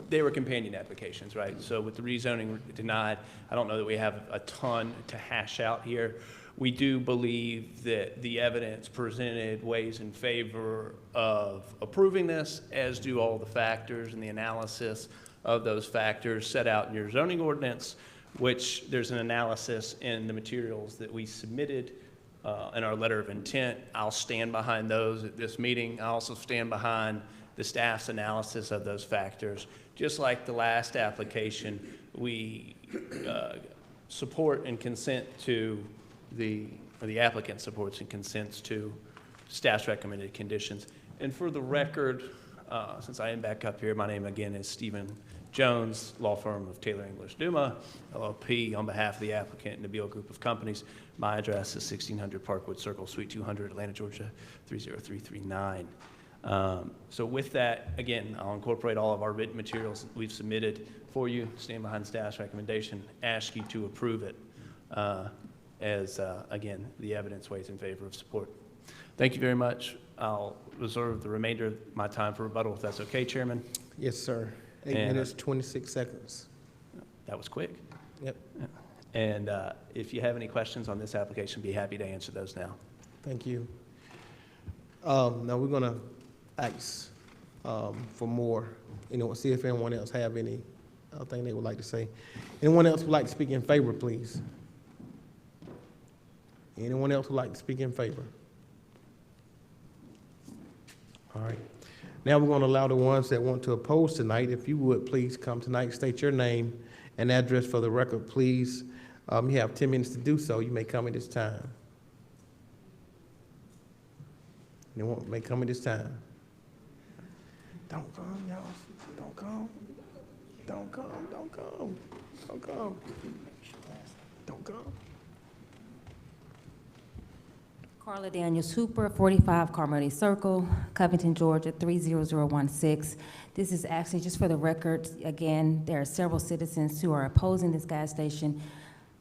they were companion applications, right? So with the rezoning denied, I don't know that we have a ton to hash out here. We do believe that the evidence presented weighs in favor of approving this, as do all the factors and the analysis of those factors set out in your zoning ordinance, which there's an analysis in the materials that we submitted in our letter of intent. I'll stand behind those at this meeting. I also stand behind the staff's analysis of those factors. Just like the last application, we support and consent to the applicant supports and consents to staff's recommended conditions. And for the record, since I am back up here, my name again is Stephen Jones, law firm of Taylor English Duma, LLP, on behalf of the applicant and the Beal Group of Companies. My address is 1600 Parkwood Circle, Suite 200, Atlanta, Georgia, 30339. So with that, again, I'll incorporate all of our written materials that we've submitted for you, stand behind staff's recommendation, ask you to approve it as, again, the evidence weighs in favor of support. Thank you very much. I'll reserve the remainder of my time for rebuttal, if that's okay, Chairman.
Yes, sir. 8 minutes, 26 seconds.
That was quick.
Yep.
And if you have any questions on this application, be happy to answer those now.
Thank you. Now we're going to ask for more, see if anyone else have any thing they would like to say. Anyone else would like to speak in favor, please? Anyone else would like to speak in favor? All right. Now we're going to allow the ones that want to oppose tonight. If you would, please come tonight, state your name and address for the record, please. You have 10 minutes to do so. You may come at this time. You may come at this time. Don't come, y'all. Don't come. Don't come. Don't come. Don't come. Don't come.
Carla Daniels Hooper, 45 Carmody Circle, Covington, Georgia, 30016. This is actually, just for the record, again, there are several citizens who are opposing this gas station,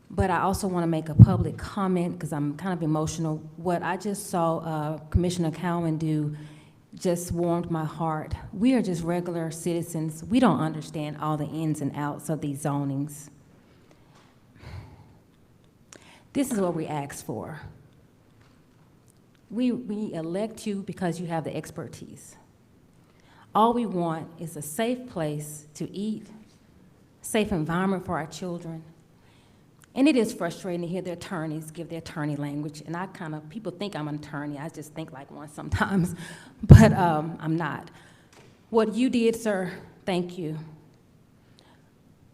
but I also want to make a public comment because I'm kind of emotional. What I just saw Commissioner Cowan do just warmed my heart. We are just regular citizens. We don't understand all the ins and outs of these zonings. This is what we asked for. We elect you because you have the expertise. All we want is a safe place to eat, safe environment for our children, And it is frustrating to hear the attorneys give their attorney language, and people think I'm an attorney, I just think like one sometimes, but I'm not. What you did, sir, thank you.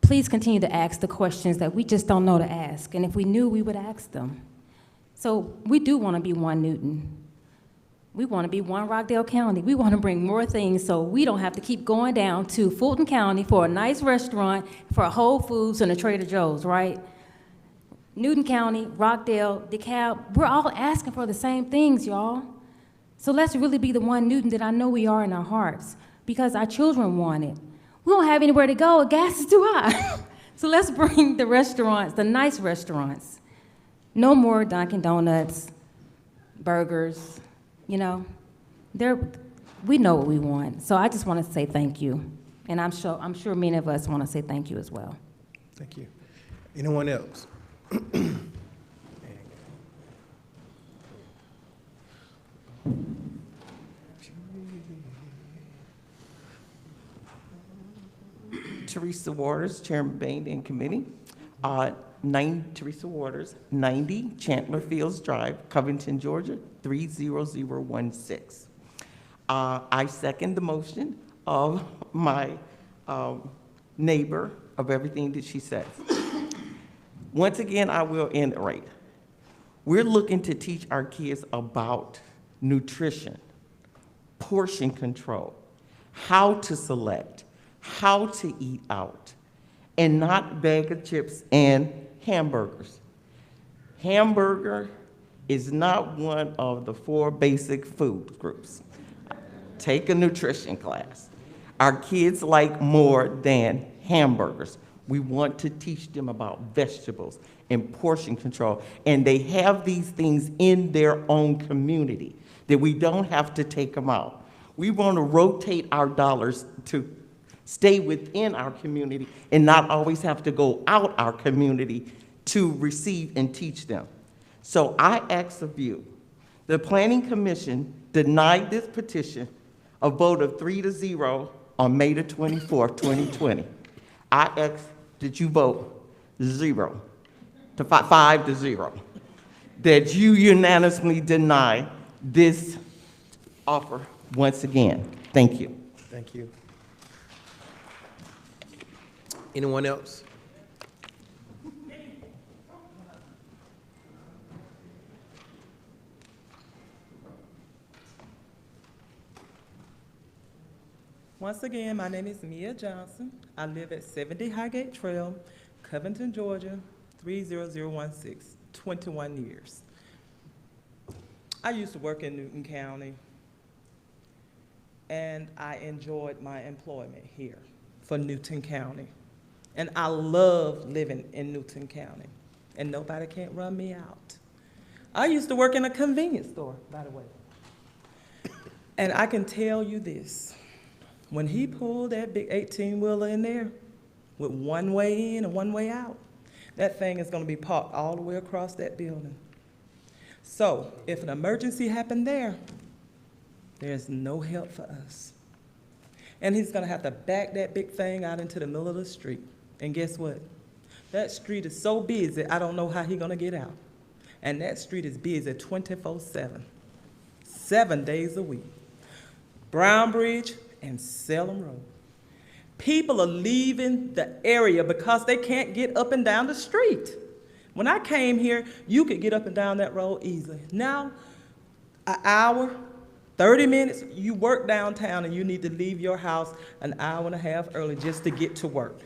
Please continue to ask the questions that we just don't know to ask, and if we knew, we would ask them. So we do want to be one Newton. We want to be one Rockdale County. We want to bring more things so we don't have to keep going down to Fulton County for a nice restaurant, for a Whole Foods and a Trader Joe's, right? Newton County, Rockdale, DeKalb, we're all asking for the same things, y'all. So let's really be the one Newton that I know we are in our hearts, because our children want it. We don't have anywhere to go, gas is too high. So let's bring the restaurants, the nice restaurants. No more Dunkin' Donuts, burgers, you know. We know what we want. So I just want to say thank you. And I'm sure many of us want to say thank you as well.
Thank you. Anyone else?
Teresa Waters, Chairman Bain and Committee. Teresa Waters, 90 Chandler Fields Drive, Covington, Georgia, 30016. I second the motion of my neighbor of everything that she says. Once again, I will iterate. We're looking to teach our kids about nutrition, portion control, how to select, how to eat out, and not bag of chips and hamburgers. Hamburger is not one of the 4 basic food groups. Take a nutrition class. Our kids like more than hamburgers. We want to teach them about vegetables and portion control, and they have these things in their own community that we don't have to take them out. We want to rotate our dollars to stay within our community and not always have to go out our community to receive and teach them. So I ask of you, the Planning Commission denied this petition a vote of 3-0 on May the 24th, 2020. I ask that you vote 5-0, that you unanimously deny this offer once again. Thank you.
Thank you. Anyone else?
Once again, my name is Mia Johnson. I live at 70 Highgate Trail, Covington, Georgia, 30016, 21 years. I used to work in Newton County, and I enjoyed my employment here for Newton County. And I love living in Newton County, and nobody can't run me out. I used to work in a convenience store, by the way. And I can tell you this, when he pulled that big 18-wheeler in there with one way in and one way out, that thing is gonna be parked all the way across that building. So if an emergency happened there, there's no help for us. And he's gonna have to back that big thing out into the middle of the street. And guess what? That street is so busy, I don't know how he's gonna get out. And that street is busy 24/7, 7 days a week. Brown Bridge and Salem Road. People are leaving the area because they can't get up and down the street. When I came here, you could get up and down that road easily. Now, an hour, 30 minutes, you work downtown and you need to leave your house an hour and a half early just to get to work.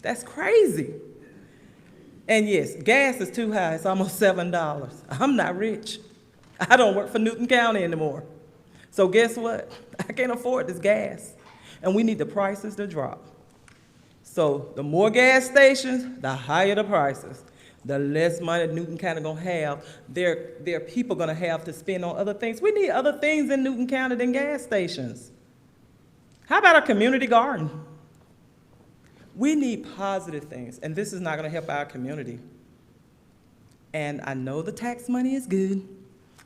That's crazy. And yes, gas is too high. It's almost $7. I'm not rich. I don't work for Newton County anymore. So guess what? I can't afford this gas. And we need the prices to drop. So the more gas stations, the higher the prices. The less money Newton County gonna have, their people gonna have to spend on other things. We need other things in Newton County than gas stations. How about a community garden? We need positive things, and this is not gonna help our community. And I know the tax money is good,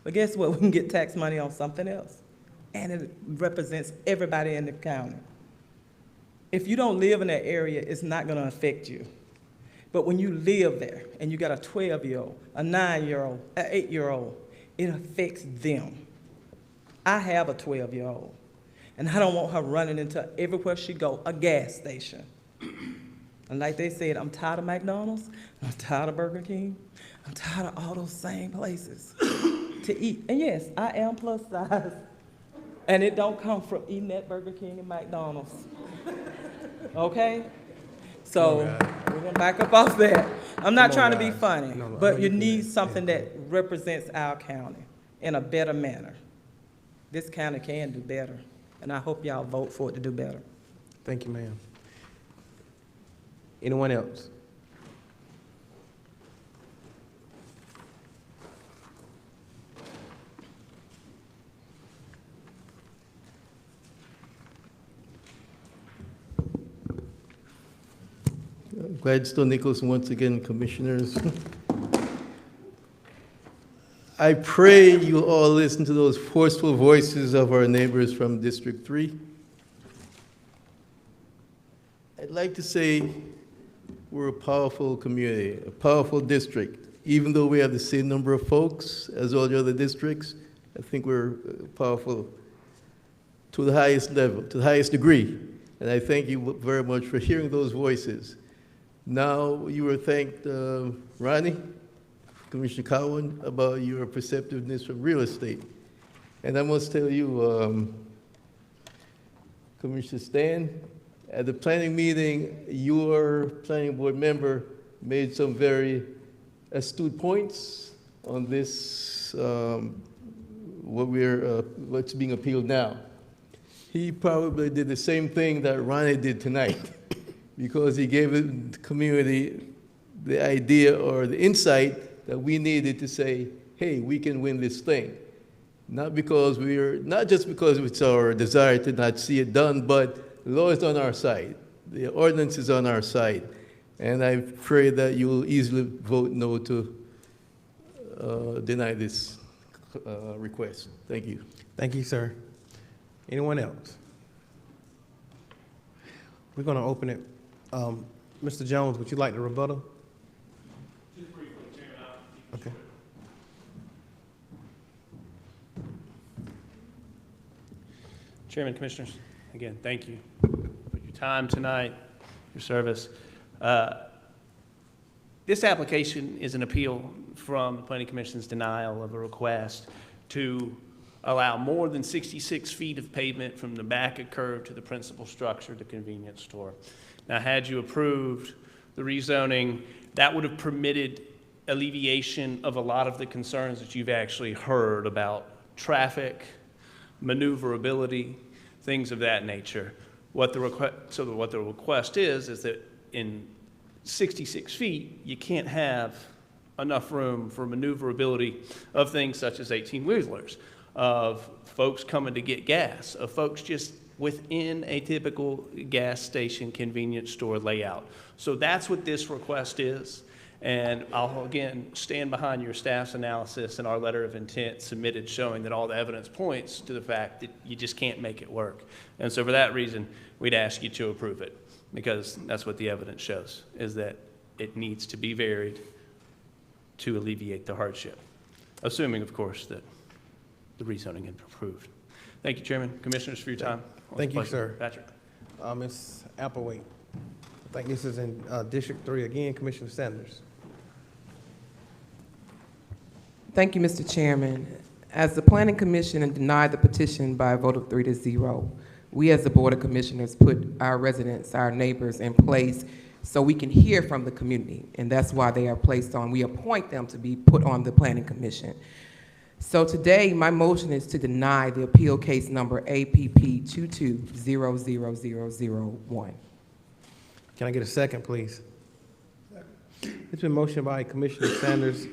but guess what? We can get tax money on something else. And it represents everybody in the county. If you don't live in that area, it's not gonna affect you. But when you live there and you got a 12-year-old, a 9-year-old, an 8-year-old, it affects them. I have a 12-year-old, and I don't want her running into everywhere she go, a gas station. And like they said, I'm tired of McDonald's, I'm tired of Burger King, I'm tired of all those same places to eat. And yes, I am plus size, and it don't come from eating at Burger King and McDonald's. Okay? So we're gonna back up off that. I'm not trying to be funny, but you need something that represents our county in a better manner. This county can do better, and I hope y'all vote for it to do better.
Thank you, ma'am. Anyone else?
Gladstone Nicholson, once again, commissioners. I pray you all listen to those forceful voices of our neighbors from District 3. I'd like to say we're a powerful community, a powerful district. Even though we have the same number of folks as all the other districts, I think we're powerful to the highest level, to the highest degree. And I thank you very much for hearing those voices. Now, you were thanked, Ronnie, Commissioner Cowan, about your perceptiveness from real estate. And I must tell you, Commissioner Stan, at the planning meeting, your planning board member made some very astute points on this, what's being appealed now. He probably did the same thing that Ronnie did tonight, because he gave the community the idea or the insight that we needed to say, hey, we can win this thing. Not just because it's our desire to not see it done, but the law is on our side. The ordinance is on our side. And I pray that you will easily vote no to deny this request. Thank you.
Thank you, sir. Anyone else? We're going to open it. Mr. Jones, would you like to rebuttal?
Just briefly, Chairman.
Okay.
Chairman, Commissioners, again, thank you for your time tonight, your service. This application is an appeal from the Planning Commission's denial of a request to allow more than 66 feet of pavement from the back of curb to the principal structure, the convenience store. Now, had you approved the rezoning, that would have permitted alleviation of a lot of the concerns that you've actually heard about traffic, maneuverability, things of that nature. What the request is that in 66 feet, you can't have enough room for maneuverability of things such as 18-wheelers, of folks coming to get gas, of folks just within a typical gas station convenience store layout. So that's what this request is. And I'll, again, stand behind your staff's analysis and our letter of intent submitted showing that all the evidence points to the fact that you just can't make it work. And so for that reason, we'd ask you to approve it, because that's what the evidence shows, is that it needs to be varied to alleviate the hardship, assuming, of course, that the rezoning had been approved. Thank you, Chairman, Commissioners, for your time.
Thank you, sir.
Patrick.
Ms. Applewhite. I think this is in District 3 again, Commissioner Sanders.
Thank you, Mr. Chairman. As the Planning Commission denied the petition by a vote of 3-0, we as the Board of Commissioners put our residents, our neighbors in place so we can hear from the community, and that's why they are placed on. We appoint them to be put on the Planning Commission. So today, my motion is to deny the appeal case number APP 22-00001.
Can I get a second, please? It's been motioned by Commissioner Sanders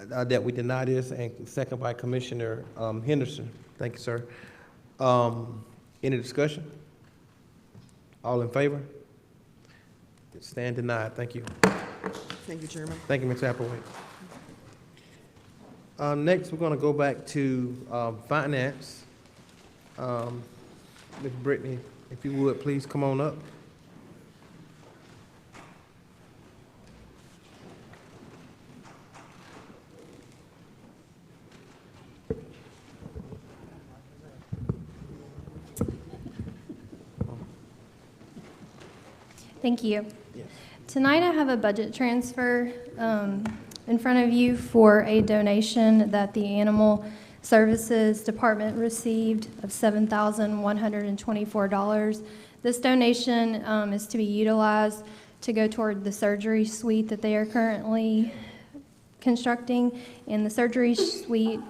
that we deny this, and second by Commissioner Henderson. Thank you, sir. Any discussion? All in favor? Stand denied. Thank you.
Thank you, Chairman.
Thank you, Ms. Applewhite. Next, we're going to go back to Finance. Ms. Brittany, if you would, please come on up.
Thank you. Tonight I have a budget transfer in front of you for a donation that the Animal Services Department received of $7,124. This donation is to be utilized to go toward the surgery suite that they are currently constructing, and the surgery suite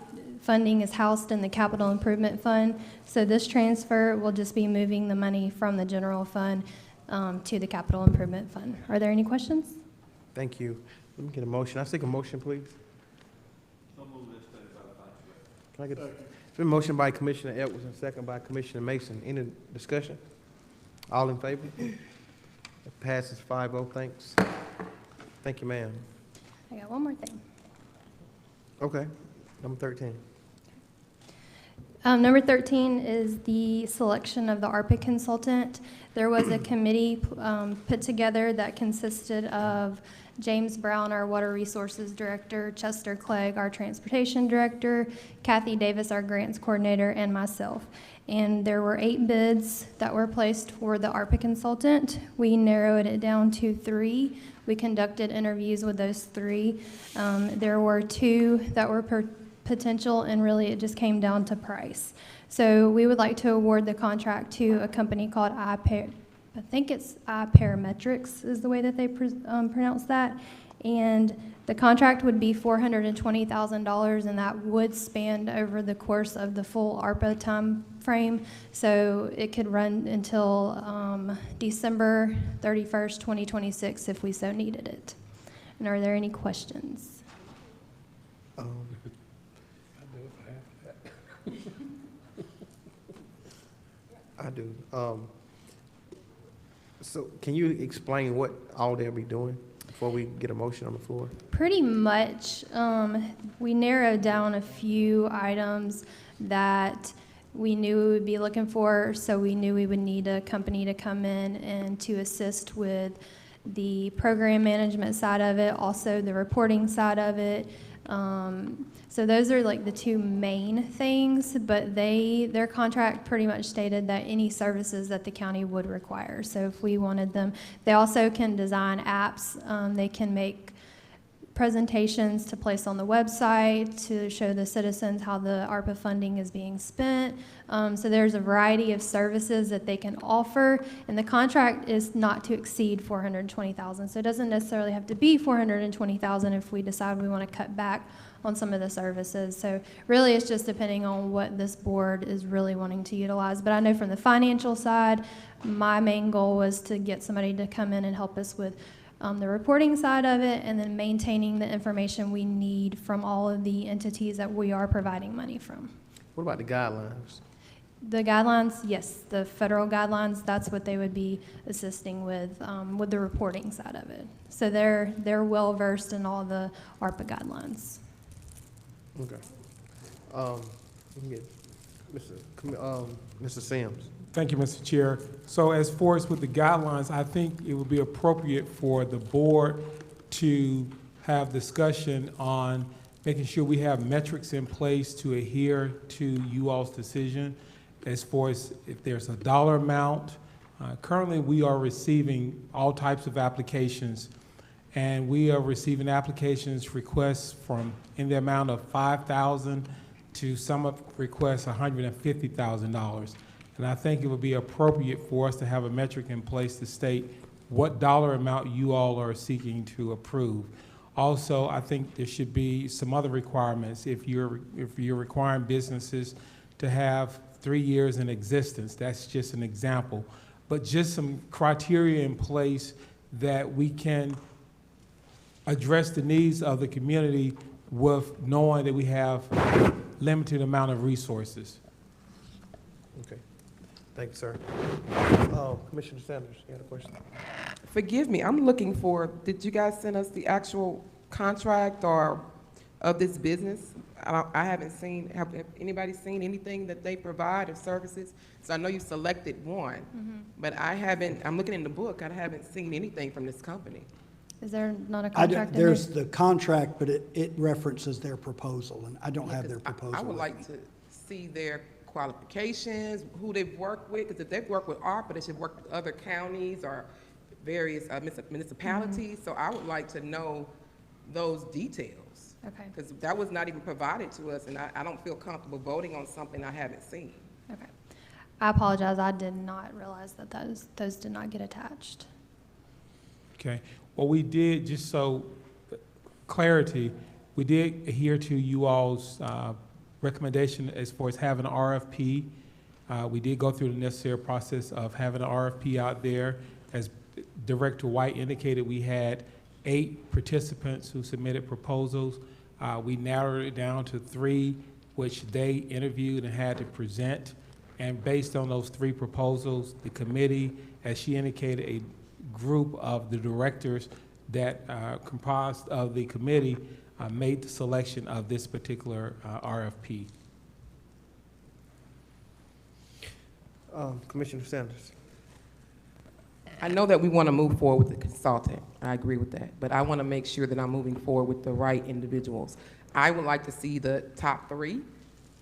funding is housed in the Capital Improvement Fund. So this transfer will just be moving the money from the general fund to the Capital Improvement Fund. Are there any questions?
Thank you. Let me get a motion. I seek a motion, please. Can I get it's been motioned by Commissioner Edwards and second by Commissioner Mason. Any discussion? All in favor? It passes 5-0. Thanks. Thank you, ma'am.
I got one more thing.
Okay. Number 13.
Number 13 is the selection of the ARPA consultant. There was a committee put together that consisted of James Brown, our Water Resources Director, Chester Clegg, our Transportation Director, Kathy Davis, our Grants Coordinator, and myself. And there were 8 bids that were placed for the ARPA consultant. We narrowed it down to 3. We conducted interviews with those 3. There were 2 that were potential, and really it just came down to price. So we would like to award the contract to a company called I think it's iParametrics is the way that they pronounce that. And the contract would be $420,000, and that would span over the course of the full ARPA time frame. So it could run until December 31st, 2026 if we so needed it. And are there any questions?
I do. So can you explain what all they'll be doing before we get a motion on the floor?
Pretty much. We narrowed down a few items that we knew we would be looking for, so we knew we would need a company to come in and to assist with the program management side of it, also the reporting side of it. So those are like the 2 main things, but their contract pretty much stated that any services that the county would require. So if we wanted them, they also can design apps. They can make presentations to place on the website to show the citizens how the ARPA funding is being spent. So there's a variety of services that they can offer, and the contract is not to exceed $420,000. So it doesn't necessarily have to be $420,000 if we decide we want to cut back on some of the services. So really it's just depending on what this board is really wanting to utilize. But I know from the financial side, my main goal was to get somebody to come in and help us with the reporting side of it, and then maintaining the information we need from all of the entities that we are providing money from.
What about the guidelines?
The guidelines, yes, the federal guidelines, that's what they would be assisting with the reporting side of it. So they're well-versed in all the ARPA guidelines.
Okay. We can get Mr. Sims.
Thank you, Mr. Chair. So as far as with the guidelines, I think it would be appropriate for the board to have discussion on making sure we have metrics in place to adhere to you all's decision as far as if there's a dollar amount. Currently, we are receiving all types of applications, and we are receiving applications, requests from in the amount of $5,000 to some of requests $150,000. And I think it would be appropriate for us to have a metric in place to state what dollar amount you all are seeking to approve. Also, I think there should be some other requirements. If you're requiring businesses to have 3 years in existence, that's just an example. But just some criteria in place that we can address the needs of the community with knowing that we have limited amount of resources.
Okay. Thank you, sir. Commissioner Sanders, you had a question?
Forgive me, I'm looking for, did you guys send us the actual contract or of this business? I haven't seen, have anybody seen anything that they provide of services? So I know you selected one, but I haven't, I'm looking in the book, I haven't seen anything from this company.
Is there not a contract in there?
There's the contract, but it references their proposal, and I don't have their proposal.
I would like to see their qualifications, who they've worked with, because if they've worked with ARPA, they should work with other counties or various municipalities, so I would like to know those details.
Okay.
Because that was not even provided to us, and I don't feel comfortable voting on something I haven't seen.
Okay. I apologize. I did not realize that those did not get attached.
Okay. Well, we did, just so clarity, we did adhere to you all's recommendation as far as having an RFP. We did go through the necessary process of having an RFP out there. As Director White indicated, we had 8 participants who submitted proposals. We narrowed it down to 3, which they interviewed and had to present. And based on those 3 proposals, the committee, as she indicated, a group of the directors that comprised of the committee made the selection of this particular RFP.
Commissioner Sanders.
I know that we want to move forward with the consultant. I agree with that. But I want to make sure that I'm moving forward with the right individuals. I would like to see the top 3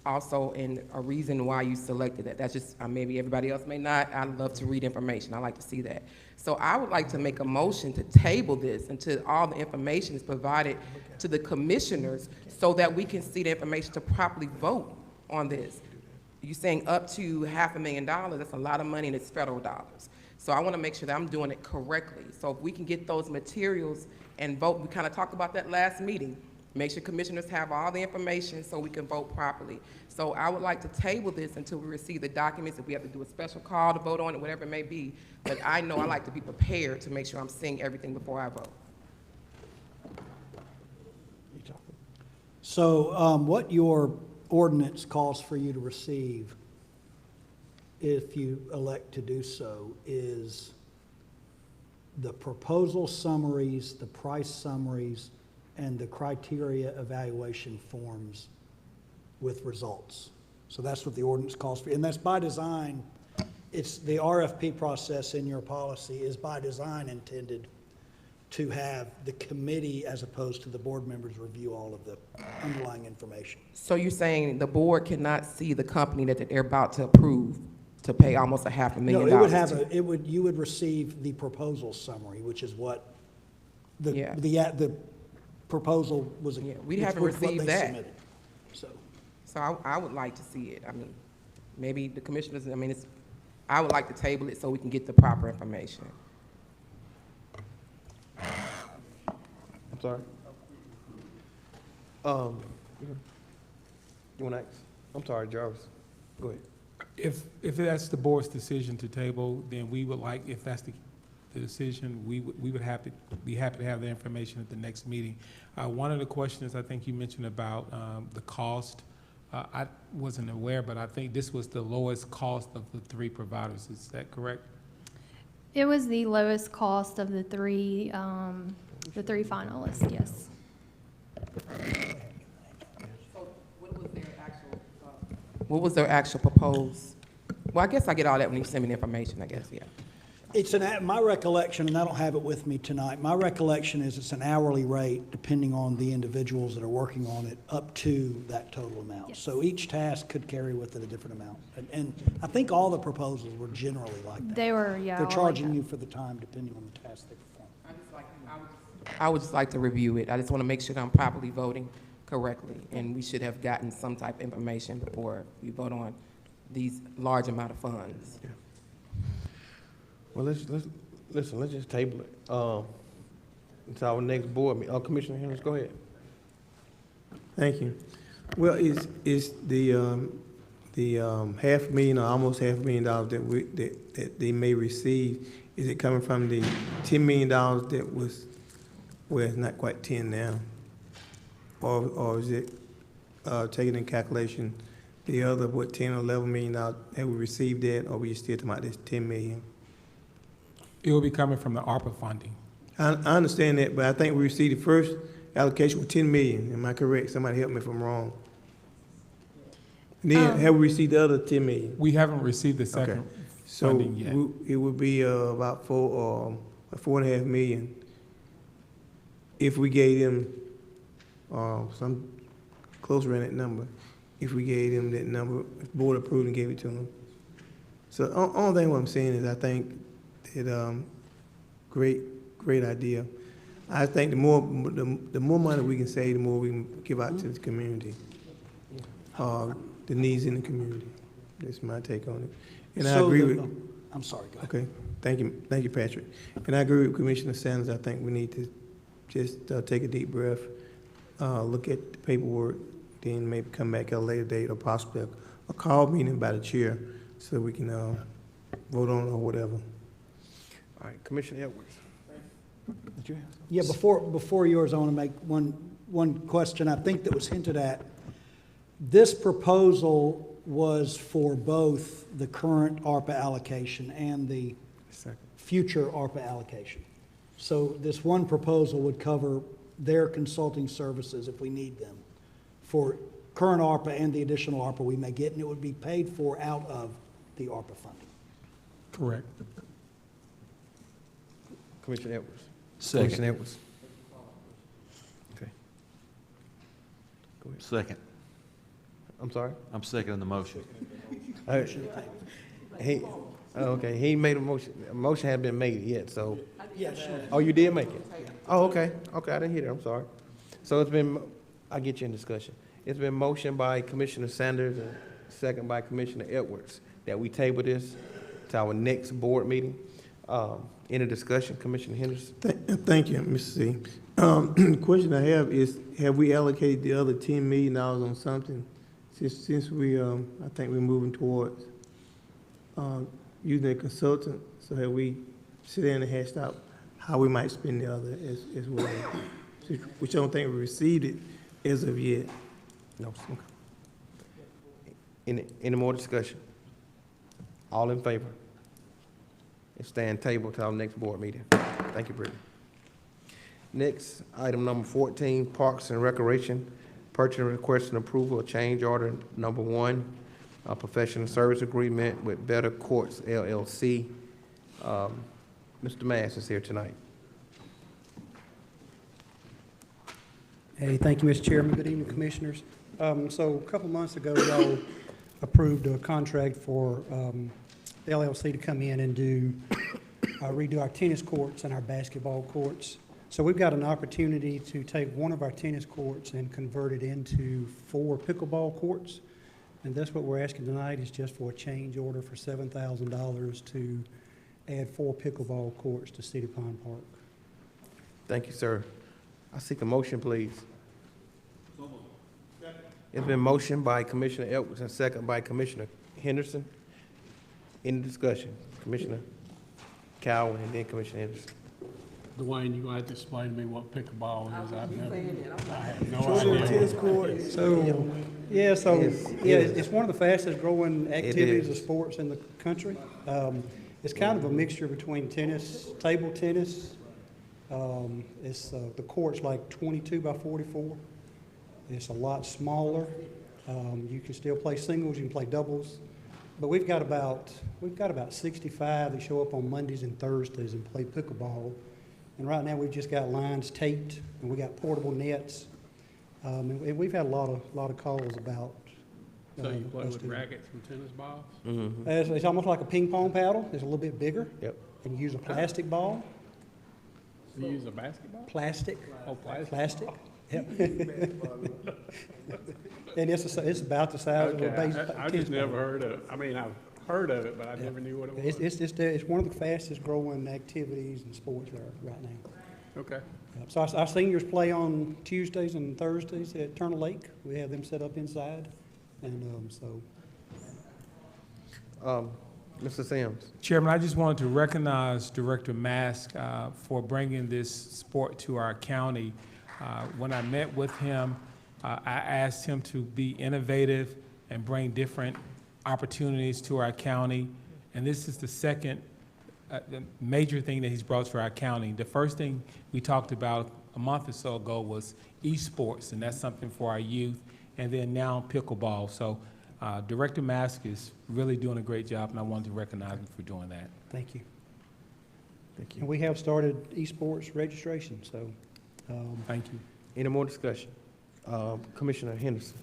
also, and a reason why you selected that. That's just, maybe everybody else may not. I love to read information. I like to see that. So I would like to make a motion to table this until all the information is provided to the commissioners so that we can see the information to properly vote on this. You're saying up to $500,000, that's a lot of money and it's federal dollars. So I want to make sure that I'm doing it correctly. So if we can get those materials and vote, we kind of talked about that last meeting, make sure commissioners have all the information so we can vote properly. So I would like to table this until we receive the documents, if we have to do a special call to vote on it, whatever it may be. But I know I like to be prepared to make sure I'm seeing everything before I vote.
So what your ordinance calls for you to receive, if you elect to do so, is the proposal summaries, the price summaries, and the criteria evaluation forms with results. So that's what the ordinance calls for. And that's by design. It's the RFP process in your policy is by design intended to have the committee as opposed to the board members review all of the underlying information.
So you're saying the board cannot see the company that they're about to approve to pay almost $500,000?
No, it would have you would receive the proposal summary, which is what the proposal was.
Yeah, we haven't received that.
Submitted.
So I would like to see it. I mean, maybe the commissioners, I would like to table it so we can get the proper information.
I'm sorry. You want to ask? I'm sorry, Jarvis. Go ahead.
If that's the board's decision to table, then we would like, if that's the decision, we would be happy to have the information at the next meeting. One of the questions I think you mentioned about the cost, I wasn't aware, but I think this was the lowest cost of the 3 providers. Is that correct?
It was the lowest cost of the 3 finalists, yes.
So what was their actual proposed? Well, I guess I get all that when you send me the information, I guess, yeah.
It's my recollection, and I don't have it with me tonight, my recollection is it's an hourly rate depending on the individuals that are working on it up to that total amount.
Yes.
So each task could carry with it a different amount. And I think all the proposals were generally like that.
They were, yeah.
They're
all like
charging
that.
you for the time depending on the task they perform.
I would just like to review it. I just want to make sure that I'm properly voting correctly, and we should have gotten some type of information before we vote on these large amount of funds.
Yeah. Well, let's just table it. It's our next board meeting. Commissioner Henry, go ahead.
Thank you. Well, is the $500,000 or almost $500,000 that they may receive, is it coming from the $10 million that was, well, it's not quite 10 now, or is it taking in calculation the other, what, 10 or $11 million that we received that, or we still talking about this 10 million?
It will be coming from the ARPA funding.
I understand that, but I think we received the first allocation with 10 million. Am I correct? Somebody help me if I'm wrong. And then have we received the other 10 million?
We haven't received the second funding yet.
So it would be about $4.5 million if we gave them some closer in that number. If we gave them that number, if board approved and gave it to them. So only thing what I'm saying is I think that Great idea. I think the more money we can save, the more we can give out to the community, the needs in the community. That's my take on it. And I agree with.
I'm sorry, go ahead.
Okay, thank you, Patrick. And I agree with Commissioner Sanders. I think we need to just take a deep breath, look at the paperwork, then maybe come back at a later date or possibly a call meeting by the chair so we can vote on it or whatever.
All right, Commissioner Edwards. Did you have something?
Yeah, before yours, I want to make one question I think that was hinted at. This proposal was for both the current ARPA allocation and the future ARPA allocation. So this one proposal would cover their consulting services if we need them for current ARPA and the additional ARPA we may get, and it would be paid for out of the ARPA funding.
Correct.
Commissioner Edwards.
Second.
Commissioner Edwards. Okay. Go ahead.
Second.
I'm sorry?
I'm seconding the motion.
He made a motion. A motion hadn't been made yet, so.
Yeah, sure.
Oh, you did make it? Oh, okay. Okay, I didn't hear that. I'm sorry. So it's been, I'll get you in discussion. It's been motioned by Commissioner Sanders and second by Commissioner Edwards that we table this to our next board meeting. Any discussion, Commissioner Henderson?
Thank you, Mr. C. The question I have is, have we allocated the other $10 million on something? Since we, I think we're moving towards using a consultant, so have we sit down and hashed out how we might spend the other as well? Which I don't think we received it as of yet.
No. Okay. Any more discussion? All in favor? It stand table to our next board meeting. Thank you, Brittany. Next, item number 14, Parks and Recreation. Purchase request and approval of change order number 1, a professional service agreement with Better Courts LLC. Mr. Mask is here tonight.
Hey, thank you, Mr. Chairman. Good evening, Commissioners. So a couple months ago, y'all approved a contract for the LLC to come in and redo our tennis courts and our basketball courts. So we've got an opportunity to take one of our tennis courts and convert it into 4 pickleball courts. And that's what we're asking tonight, is just for a change order for $7,000 to add 4 pickleball courts to City Pond Park.
Thank you, sir. I seek a motion, please. It's been motioned by Commissioner Edwards and second by Commissioner Henderson. Any discussion? Commissioner Cowan and then Commissioner Henderson.
Dwayne, you're gonna have to explain to me what pickleball is. I have no
idea.
It's one of the fastest growing activities of sports in the country. It's kind of a mixture between tennis, table tennis. The court's like 22 by 44. It's a lot smaller. You can still play singles, you can play doubles. But we've got about 65 that show up on Mondays and Thursdays and play pickleball. And right now we've just got lines taped and we got portable nets. And we've had a lot of calls about.
So you play with rackets and tennis balls?
Mm-hmm.
It's almost like a ping pong paddle. It's a little bit bigger.
Yep.
And you use a plastic ball.
You use a basketball?
Plastic.
Oh, plastic.
Plastic. Yep. And it's about the size of a baseball.
I just never heard of it. I mean, I've heard of it, but I never knew what it was.
It's one of the fastest growing activities and sports there right now.
Okay.
So our seniors play on Tuesdays and Thursdays at Turner Lake. We have them set up inside, and
Mr. Sims.
Chairman, I just wanted to recognize Director Mask for bringing this sport to our county. When I met with him, I asked him to be innovative and bring different opportunities to our county. And this is the second the major thing that he's brought to our county. The first thing we talked about a month or so ago was esports, and that's something for our youth. And then now pickleball. So Director Mask is really doing a great job, and I wanted to recognize him for doing that.
thank you.
Thank you.
And we have started esports registration, so.
Thank you.
Any more discussion? Commissioner Henderson.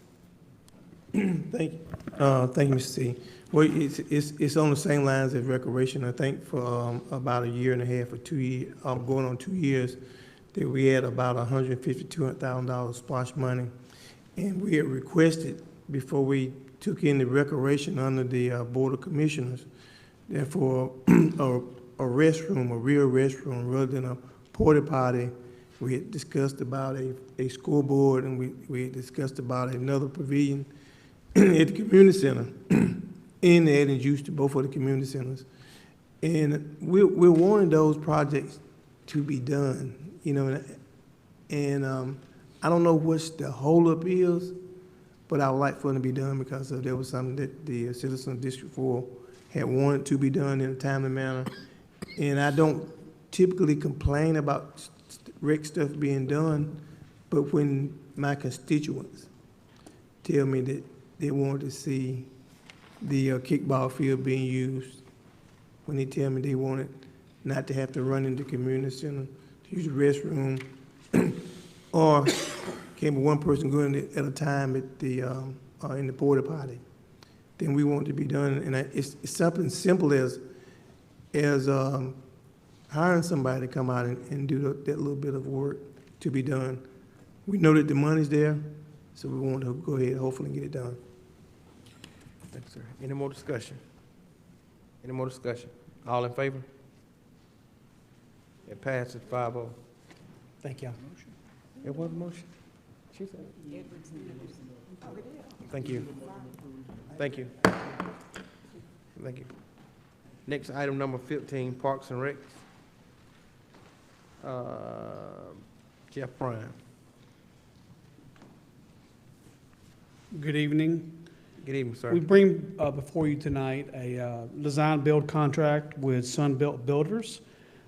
Thank you, Mr. C. Well, it's on the same lines as recreation. I think for about a year and a half or 2 years, going on 2 years, that we had about $150,000-$200,000 splash money, and we had requested before we took in the recreation under the Board of Commissioners, that for a restroom, a real restroom, rather than a porta potty. We had discussed about a scoreboard, and we had discussed about another pavilion at the community center, and adding use to both of the community centers. And we're wanting those projects to be done, you know, and I don't know what's the holdup is, but I would like for them to be done because there was something that the citizens of District 4 had wanted to be done in a timely manner. And I don't typically complain about rec stuff being done, but when my constituents tell me that they want to see the kickball field being used, when they tell me they want it not to have to run into the community center to use the restroom, or can one person go in at a time at the in the porta potty, then we want it to be done. And it's something simple as hiring somebody to come out and do that little bit of work to be done. We know that the money's there, so we want to go ahead and hopefully get it done.
Thanks, sir. Any more discussion? Any more discussion? All in favor? It passes 5-0.
Thank you.
It was a motion? She said. Thank you. Thank you. Thank you. Next, item number 15, Parks and Recs. Jeff Bryan.
Good evening.
Good evening, sir.
We bring before you tonight a design build contract with Sunbelt Builders.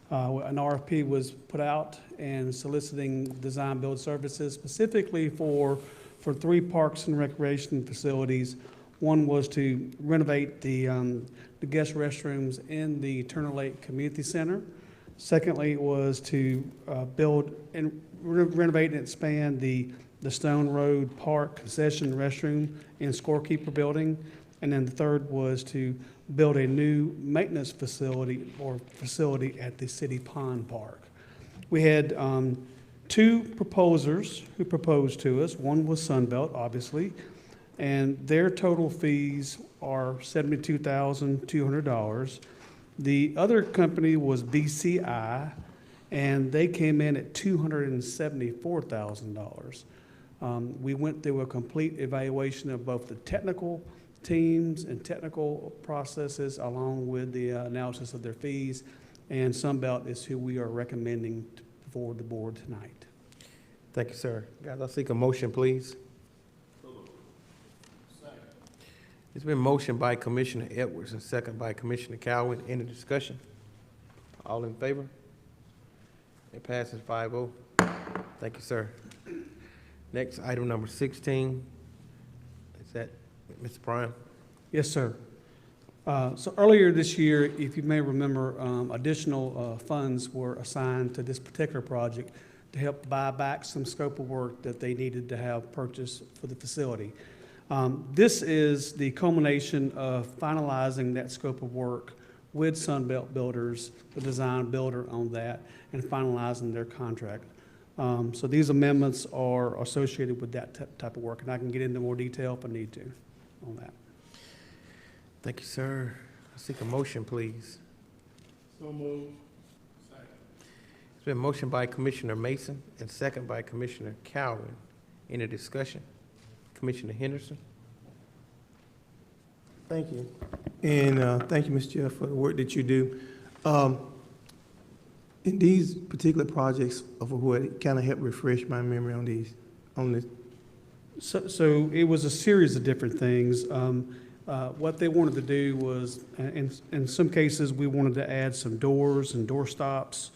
An RFP was put out and soliciting design build services specifically for 3 parks and recreation facilities. One was to renovate the guest restrooms in the Turner Lake Community Center. Secondly, was to build and renovate and expand the Stone Road Park concession restroom and scorekeeper building. And then the third was to build a new maintenance facility at the City Pond Park. We had 2 proposers who proposed to us. One was Sunbelt, obviously, and their total fees are $72,200. The other company was BCI, and they came in at $274,000. We went through a complete evaluation of both the technical teams and technical processes along with the analysis of their fees, and Sunbelt is who we are recommending for the board tonight.
Thank you, sir. Guys, I'll seek a motion, please. It's been motioned by Commissioner Edwards and second by Commissioner Cowan. Any discussion? All in favor? It passes 5-0. Thank you, sir. Next, item number 16. Is that Mr. Bryan?
Yes, sir. So earlier this year, if you may remember, additional funds were assigned to this particular project to help buy back some scope of work that they needed to have purchased for the facility. This is the culmination of finalizing that scope of work with Sunbelt Builders, the design builder on that, and finalizing their contract. So these amendments are associated with that type of work, and I can get into more detail if I need to on that.
Thank you, sir. I seek a motion, please.
So moved. Second.
It's been motioned by Commissioner Mason and second by Commissioner Cowan. Any discussion? Commissioner Henderson?
Thank you. And thank you, Ms. Jeff, for the work that you do. In these particular projects of what kind of help refresh my memory on these, on this.
So it was a series of different things. What they wanted to do was, in some cases, we wanted to add some doors and door stops.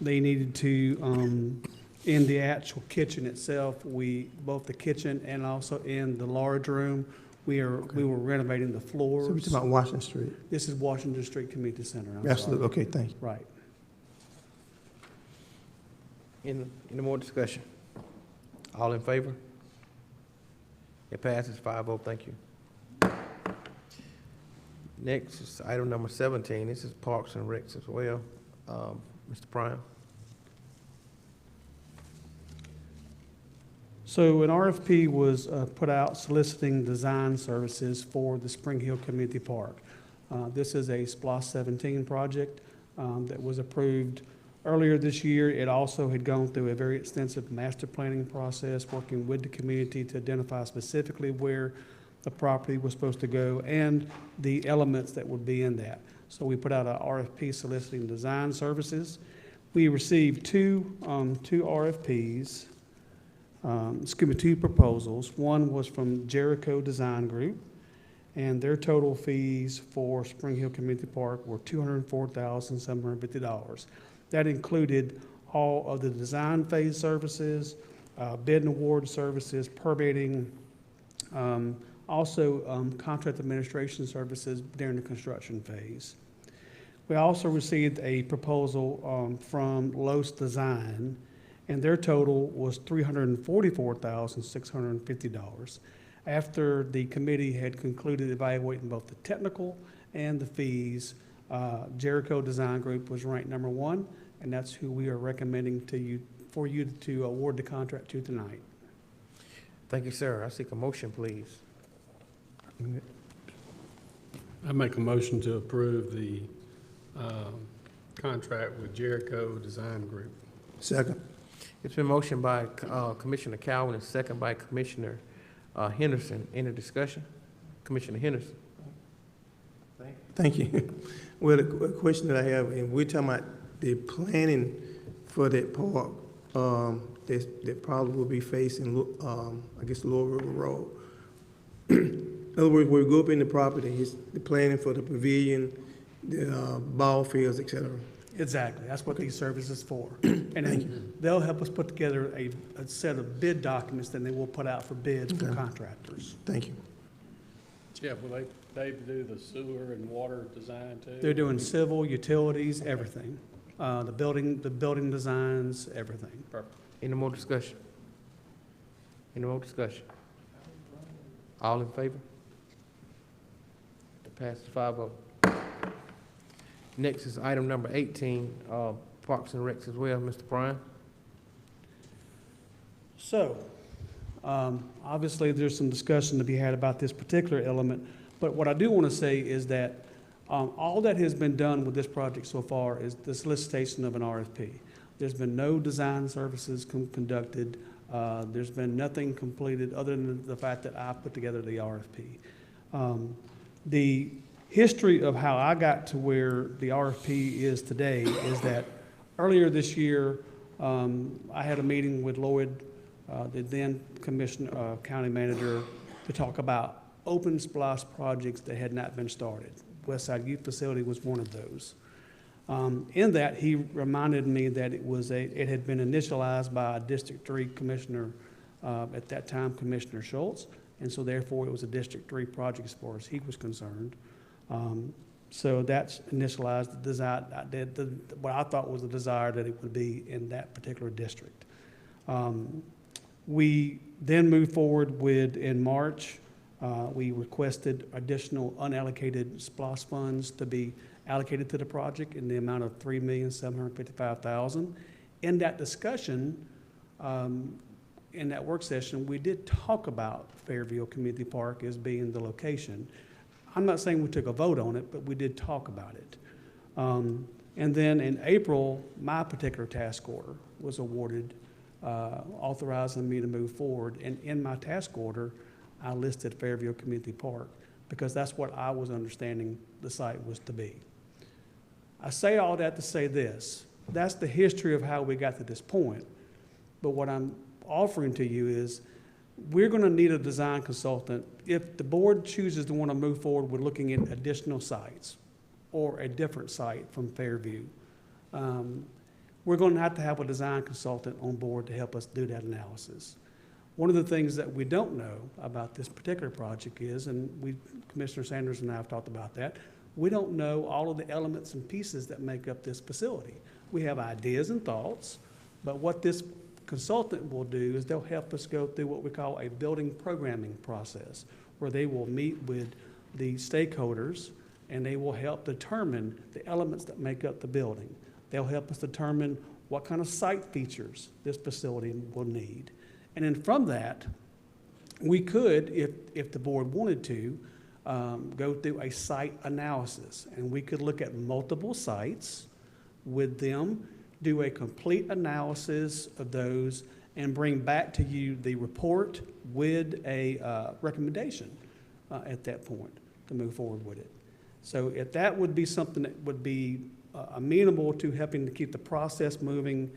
They needed to, in the actual kitchen itself, both the kitchen and also in the large room, we were renovating the floors.
So we're talking about Washington Street?
This is Washington Street Community Center. I'm
Absolutely.
sorry.
Okay, thank you.
Right.
Any more discussion? All in favor? It passes 5-0, thank you. Next is item number 17. This is Parks and Recs as well. Mr. Prime.
So an RFP was put out soliciting design services for the Spring Hill Community Park. This is a SPLOST 17 project that was approved earlier this year. It also had gone through a very extensive master planning process, working with the community to identify specifically where the property was supposed to go and the elements that would be in that. So we put out an RFP soliciting design services. We received two RFPs, two proposals. One was from Jericho Design Group, and their total fees for Spring Hill Community Park were $204,750. That included all of the design phase services, bid and award services, permitting, also contract administration services during the construction phase. We also received a proposal from Los Design, and their total was $344,650. After the committee had concluded evaluating both the technical and the fees, Jericho Design Group was ranked number 1, and that's who we are recommending to you for you to award the contract to tonight.
Thank you, sir. I seek a motion, please.
I make a motion to approve the contract with Jericho Design Group.
Second.
It's been motioned by Commissioner Calvin and second by Commissioner Henderson. Any discussion? Commissioner Henderson.
Thank you. Well, the question that I have, and we're talking about the planning for that park, that probably will be facing, I guess, Lower River Road. In other words, we go up in the property, it's the planning for the pavilion, the ball fields, et cetera.
Exactly. That's what these services for. And they'll help us put together a set of bid documents that they will put out for bids for contractors.
Thank you.
Jeff, will they do the sewer and water design too?
They're doing civil, utilities, everything. The building designs, everything.
Perfect.
Any more discussion? Any more discussion? All in favor? It passes 5-0. Next is item number 18, Parks and Recs as well, Mr. Prime.
So, obviously, there's some discussion to be had about this particular element, but what I do want to say is that all that has been done with this project so far is the solicitation of an RFP. There's been no design services conducted. There's been nothing completed other than the fact that I put together the RFP. The history of how I got to where the RFP is today is that earlier this year, I had a meeting with Lloyd, the then commissioner, county manager, to talk about open SPLOST projects that had not been started. Westside Youth Facility was one of those. In that, he reminded me that it had been initialized by a District 3 commissioner, at that time, Commissioner Schultz, and so therefore it was a District 3 project as far as he was concerned. So that's initialized the desire, what I thought was the desire that it would be in that particular district. We then moved forward with, in March, we requested additional unallocated SPLOST funds to be allocated to the project in the amount of $3,755,000. In that discussion, in that work session, we did talk about Fairview Community Park as being the location. I'm not saying we took a vote on it, but we did talk about it. And then in April, my particular task order was awarded, authorizing me to move forward. And in my task order, I listed Fairview Community Park because that's what I was understanding the site was to be. I say all that to say this. That's the history of how we got to this point. But what I'm offering to you is we're going to need a design consultant if the board chooses to want to move forward with looking at additional sites or a different site from Fairview. We're going to have a design consultant on board to help us do that analysis. One of the things that we don't know about this particular project is, and Commissioner Sanders and I have talked about that, we don't know all of the elements and pieces that make up this facility. We have ideas and thoughts, but what this consultant will do is they'll help us go through what we call a building programming process, where they will meet with the stakeholders and they will help determine the elements that make up the building. They'll help us determine what kind of site features this facility will need. And then from that, we could, if the board wanted to, go through a site analysis. And we could look at multiple sites with them, do a complete analysis of those, and bring back to you the report with a recommendation at that point to move forward with it. So if that would be something that would be amenable to helping to keep the process moving,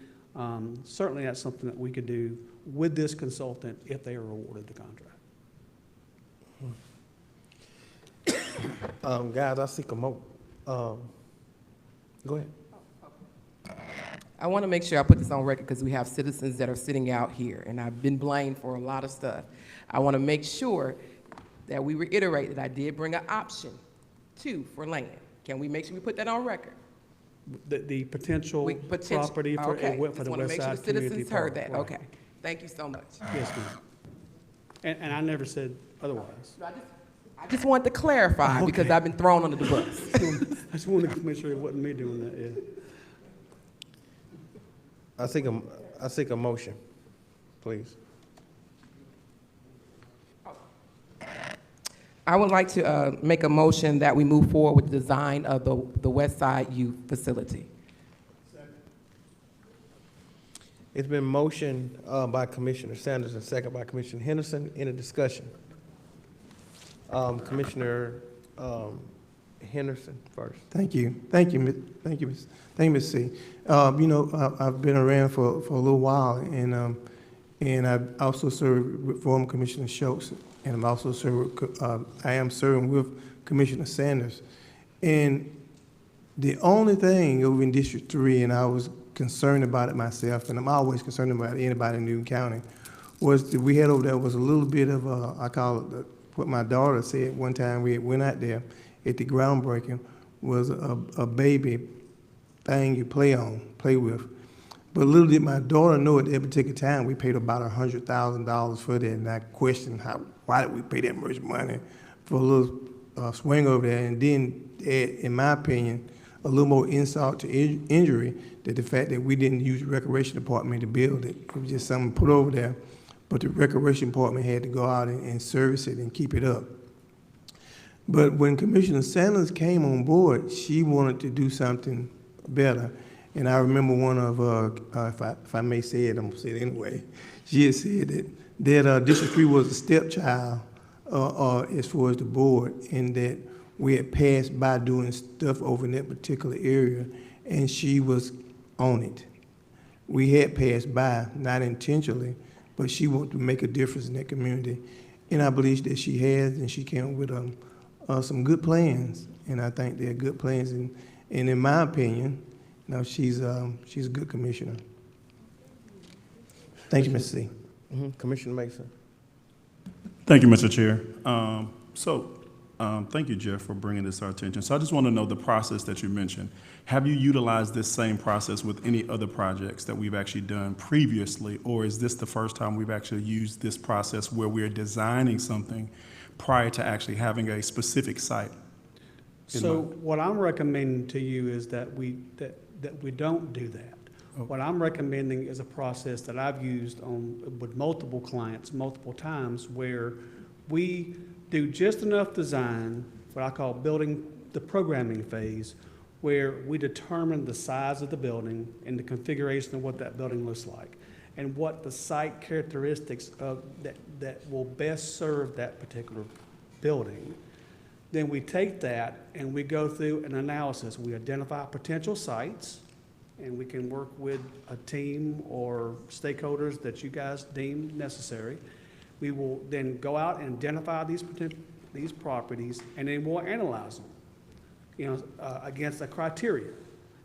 certainly that's something that we could do with this consultant if they are awarded the contract.
Guys, I seek a go ahead.
I want to make sure I put this on record because we have citizens that are sitting out here, and I've been blamed for a lot of stuff. I want to make sure that we reiterate that I did bring an option 2 for land. Can we make sure we put that on record?
The potential property for,
okay.
for the West Side Community
Citizens
Park.
heard that,
Right.
okay. Thank you so much.
Yes, ma'am. And I never said otherwise.
I just wanted to clarify because I've been thrown under the bus.
I just wanted to make sure it wasn't me doing that, yeah.
I seek a motion, please.
I would like to make a motion that we move forward with the design of the West Side Youth Facility.
It's been motioned by Commissioner Sanders and second by Commissioner Henderson. Any discussion? Commissioner Henderson first.
Thank you, Ms. C. You know, I've been around for a little while, and I've also served with former Commissioner Schultz, and I'm also I am serving with Commissioner Sanders. And the only thing over in District 3, and I was concerned about it myself, and I'm always concerned about anybody in Newton County, was that we had over there was a little bit of I call it what my daughter said one time we went out there at the groundbreaking, was a baby thing you play with. But little did my daughter know at that particular time we paid about $100,000 for that, and I questioned why did we pay that much money for a little swing over there, and then in my opinion, a little more insult to injury, that the fact that we didn't use the recreation department to build it. It was just something put over there, but the recreation department had to go out and service it and keep it up. But when Commissioner Sanders came on board, she wanted to do something better. And I remember one of, if I may say it, I'm gonna say it anyway, she had said that District 3 was a stepchild as far as the board, and that we had passed by doing stuff over in that particular area, and she was on it. We had passed by, not intentionally, but she wanted to make a difference in that community. And I believe that she has, and she came with some good plans, and I think they're good plans. And in my opinion, you know, she's a good commissioner. Thank you, Mr. C.
Commissioner Mason.
Thank you, Mr. Chair. Thank you, Jeff, for bringing this to our attention. So I just want to know the process that you mentioned. Have you utilized this same process with any other projects that we've actually done previously, or is this the first time we've actually used this process where we're designing something prior to actually having a specific site?
So what I'm recommending to you is that we don't do that. What I'm recommending is a process that I've used with multiple clients multiple times, where we do just enough design, what I call building the programming phase, where we determine the size of the building and the configuration of what that building looks like, and what the site characteristics of that will best serve that particular building. Then we take that and we go through an analysis. We identify potential sites, and we can work with a team or stakeholders that you guys deem necessary. We will then go out and identify these properties, and then we'll analyze them, you know, against a criteria.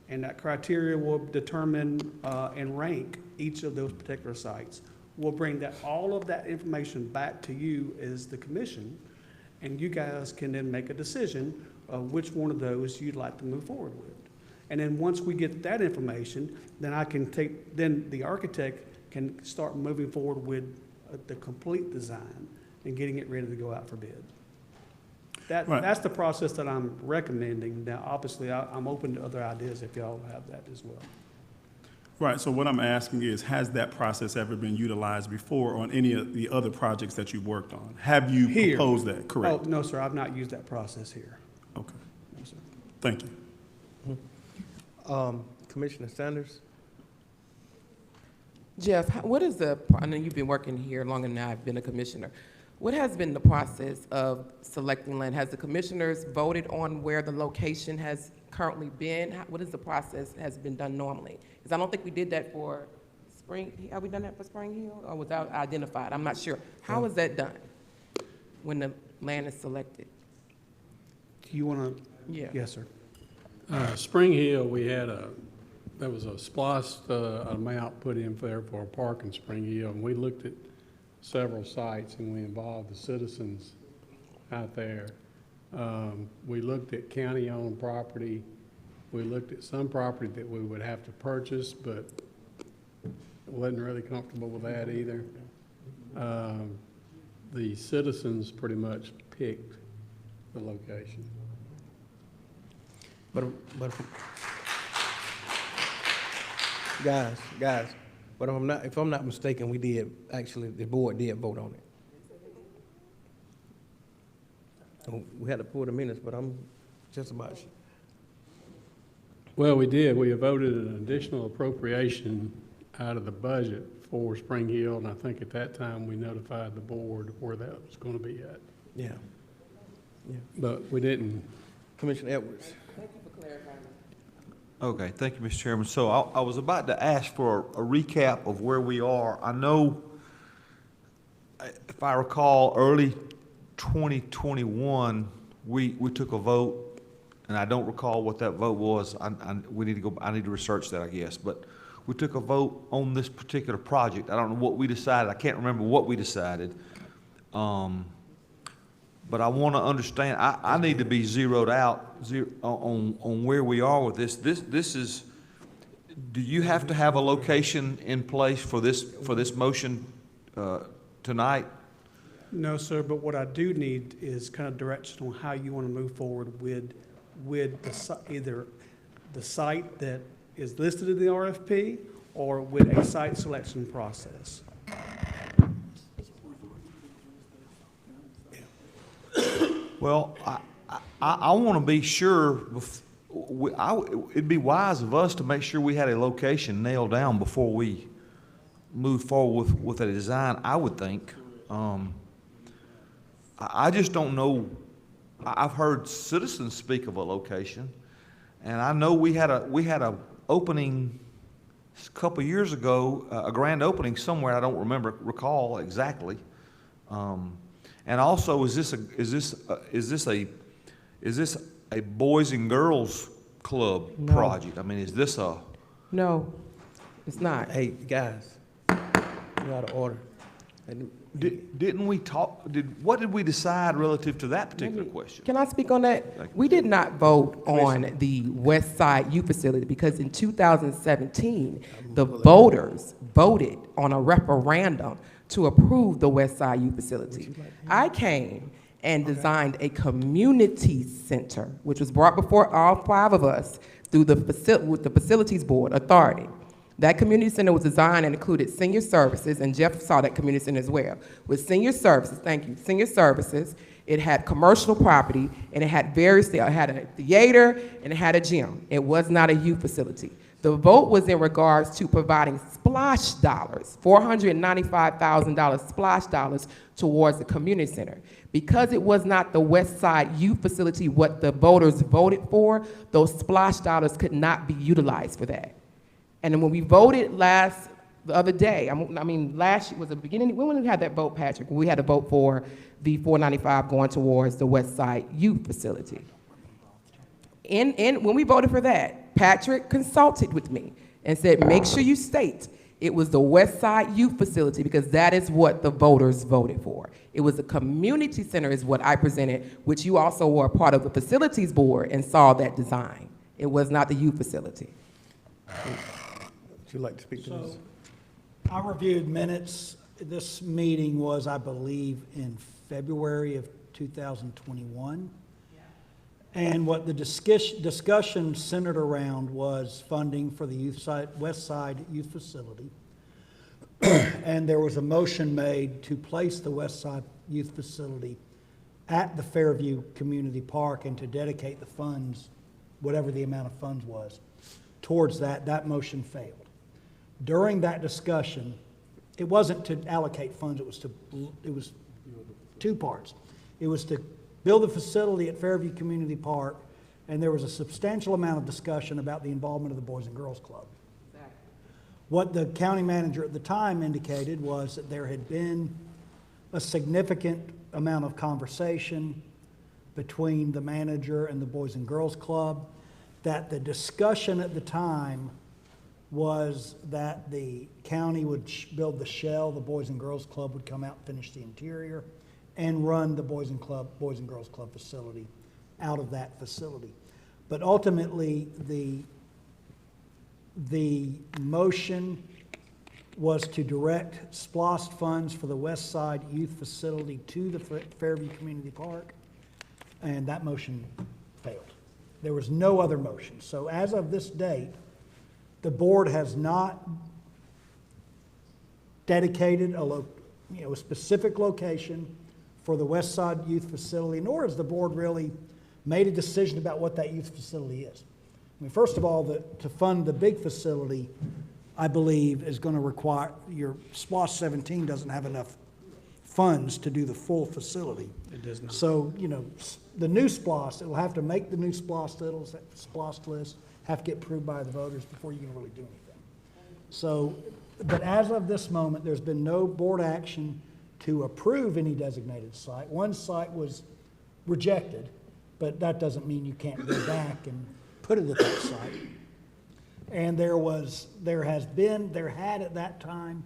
And that criteria will determine and rank each of those particular sites. We'll bring all of that information back to you as the commission, and you guys can then make a decision of which one of those you'd like to move forward with. And then once we get that information, then then the architect can start moving forward with the complete design and getting it ready to go out for bid.
Right.
That's the process that I'm recommending. Now, obviously, I'm open to other ideas if y'all have that as well.
Right, so what I'm asking is, has that process ever been utilized before on any of the other projects that you've worked on? Have you
Here.
proposed that, correct?
Oh, no, sir, I've not used that process here.
Okay,
No, sir.
thank you.
Commissioner Sanders?
Jeff, what is I know you've been working here longer than I've been a commissioner. What has been the process of selecting land? Has the commissioners voted on where the location has currently been? What is the process has been done normally? Because I don't think we did that for have we done that for Spring Hill, or without identified? I'm not sure. How is that done when the land is selected?
Do you want to?
Yeah.
Yes, sir.
Spring Hill, there was a splost amount put in there for a park in Spring Hill, and we looked at several sites, and we involved the citizens out there. We looked at county-owned property. We looked at some property that we would have to purchase, but wasn't really comfortable with that either. The citizens pretty much picked the location.
But guys, but if I'm not mistaken, the board did vote on it. We had to pull the minutes, but I'm just about sure.
Well, we did. We voted an additional appropriation out of the budget for Spring Hill, and I think at that time we notified the board where that was going to be at.
Yeah.
But we didn't.
Commissioner Edwards?
Thank you for clarifying.
Okay, thank you, Mr. Chairman. So I was about to ask for a recap of where we are. I know, if I recall, early 2021, we took a vote, and I don't recall what that vote was. I need to research that, I guess. But we took a vote on this particular project. I don't know what we decided. I can't remember what we decided. But I want to understand, I need to be zeroed out on where we are with this. This is, do you have to have a location in place for this motion tonight?
No, sir, but what I do need is kind of direction on how you want to move forward with either the site that is listed in the RFP or with a site selection process.
Well, I want to be sure, it'd be wise of us to make sure we had a location nailed down before we move forward with a design, I would think. I just don't know. I've heard citizens speak of a location, and I know we had a opening a couple years ago, a grand opening somewhere. I don't recall exactly. And also, is this a boys and girls club project? I mean, is this a?
No, it's not.
Hey, guys, you're out of order.
Didn't we talk, what did we decide relative to that particular question?
Can I speak on that? We did not vote on the West Side Youth Facility because in 2017, the voters voted on a referendum to approve the West Side Youth Facility. I came and designed a community center, which was brought before all 5 of us through with the Facilities Board Authority. That community center was designed and included senior services, and Jeff saw that community center as well. With senior services, thank you, senior services, it had commercial property, and it had it had a theater, and it had a gym. It was not a youth facility. The vote was in regards to providing splash dollars, $495,000 splash dollars towards the community center. Because it was not the West Side Youth Facility what the voters voted for, those splash dollars could not be utilized for that. And then when we voted the other day, last year was the beginning, when we had that vote, Patrick? We had a vote for the $495 going towards the West Side Youth Facility. When we voted for that, Patrick consulted with me and said, make sure you state it was the West Side Youth Facility because that is what the voters voted for. It was a community center is what I presented, which you also were a part of the Facilities Board and saw that design. It was not the youth facility.
Would you like to speak to this?
I reviewed minutes. This meeting was, I believe, in February of 2021. And what the discussion centered around was funding for the West Side Youth Facility. And there was a motion made to place the West Side Youth Facility at the Fairview Community Park and to dedicate the funds, whatever the amount of funds was, towards that. That motion failed. During that discussion, it wasn't to allocate funds, it was two parts. It was to build the facility at Fairview Community Park, and there was a substantial amount of discussion about the involvement of the Boys and Girls Club. What the county manager at the time indicated was that there had been a significant amount of conversation between the manager and the Boys and Girls Club, that the discussion at the time was that the county would build the shell, the Boys and Girls Club would come out and finish the interior, and run the Boys and Girls Club facility out of that facility. But ultimately, the motion was to direct SPLOST funds for the West Side Youth Facility to the Fairview Community Park, and that motion failed. There was no other motion. So as of this date, the board has not dedicated a specific location for the West Side Youth Facility, nor has the board really made a decision about what that youth facility is. I mean, first of all, to fund the big facility, I believe, is going to require, your SPLOST 17 doesn't have enough funds to do the full facility.
It does not.
So, the new SPLOST, it will have to make the new SPLOST list, have to get approved by the voters before you can really do anything. So, but as of this moment, there's been no board action to approve any designated site. One site was rejected, but that doesn't mean you can't go back and put it at that site. And there had at that time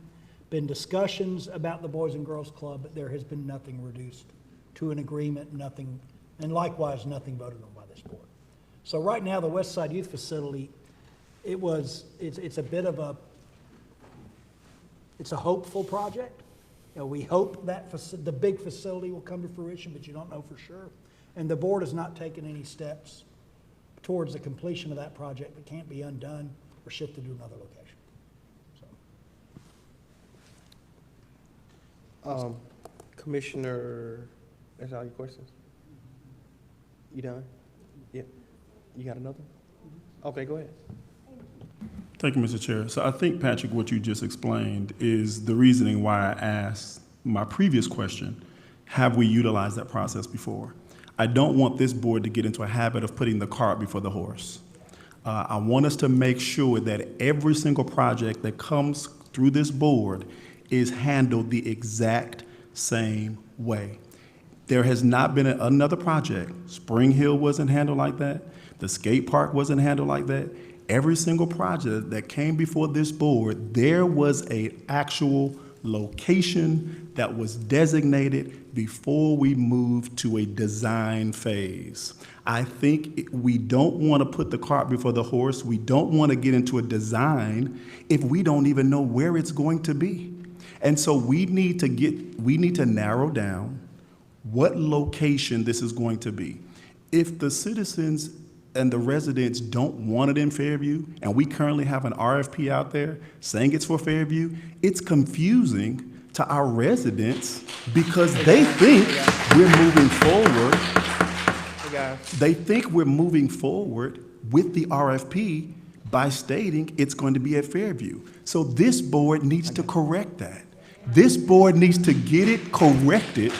been discussions about the Boys and Girls Club, but there has been nothing reduced to an agreement, nothing, and likewise nothing voted on by this board. So right now, the West Side Youth Facility, it's a bit of it's a hopeful project. We hope that the big facility will come to fruition, but you don't know for sure. And the board has not taken any steps towards the completion of that project that can't be undone or shifted to another location. So.
Commissioner, that's all your questions? You done? Yeah. You got another? Okay, go ahead.
Thank you, Mr. Chair. So I think, Patrick, what you just explained is the reasoning why I asked my previous question, have we utilized that process before? I don't want this board to get into a habit of putting the cart before the horse. I want us to make sure that every single project that comes through this board is handled the exact same way. There has not been another project. Spring Hill wasn't handled like that. The skate park wasn't handled like that. Every single project that came before this board, there was an actual location that was designated before we moved to a design phase. I think we don't want to put the cart before the horse. We don't want to get into a design if we don't even know where it's going to be. And so we need to narrow down what location this is going to be. If the citizens and the residents don't want it in Fairview, and we currently have an RFP out there saying it's for Fairview, it's confusing to our residents because they think we're moving forward. They think we're moving forward with the RFP by stating it's going to be at Fairview. So this board needs to correct that. This board needs to get it corrected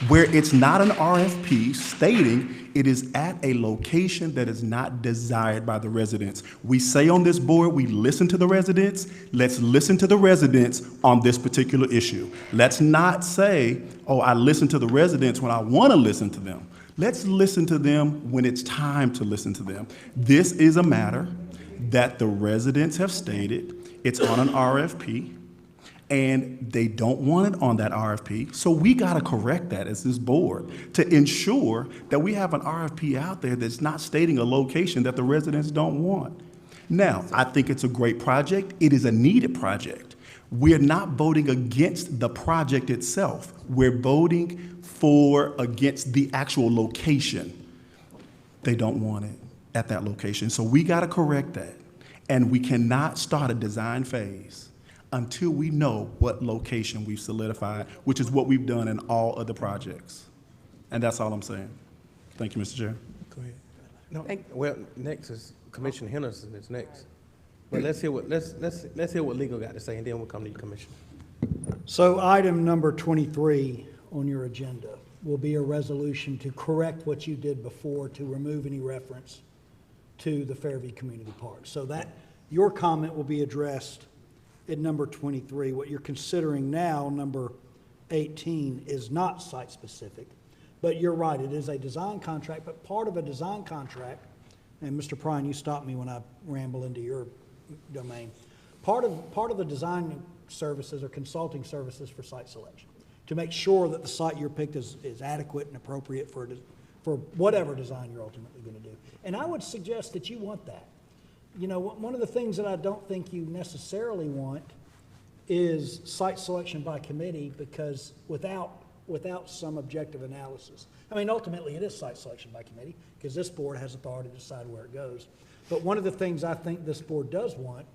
where it's not an RFP stating it is at a location that is not desired by the residents. We say on this board, we listen to the residents. Let's listen to the residents on this particular issue. Let's not say, oh, I listen to the residents when I want to listen to them. Let's listen to them when it's time to listen to them. This is a matter that the residents have stated. It's on an RFP. And they don't want it on that RFP. So we got to correct that as this board to ensure that we have an RFP out there that's not stating a location that the residents don't want. Now, I think it's a great project. It is a needed project. We're not voting against the project itself. We're voting against the actual location. They don't want it at that location. So we got to correct that. And we cannot start a design phase until we know what location we've solidified, which is what we've done in all other projects. And that's all I'm saying. Thank you, Mr. Chair.
Go ahead. No, well, next is Commissioner Henderson is next. But let's hear what legal got to say, and then we'll come to you, Commissioner.
So item number 23 on your agenda will be a resolution to correct what you did before, to remove any reference to the Fairview Community Park. So that, your comment will be addressed at number 23. What you're considering now, number 18, is not site-specific. But you're right, it is a design contract, but part of a design contract, and Mr. Prine, you stop me when I ramble into your domain. Part of the design services or consulting services for site selection, to make sure that the site you're picked is adequate and appropriate for whatever design you're ultimately going to do. And I would suggest that you want that. You know, one of the things that I don't think you necessarily want is site selection by committee, because without some objective analysis. I mean, ultimately, it is site selection by committee, because this board has authority to decide where it goes. But one of the things I think this board does want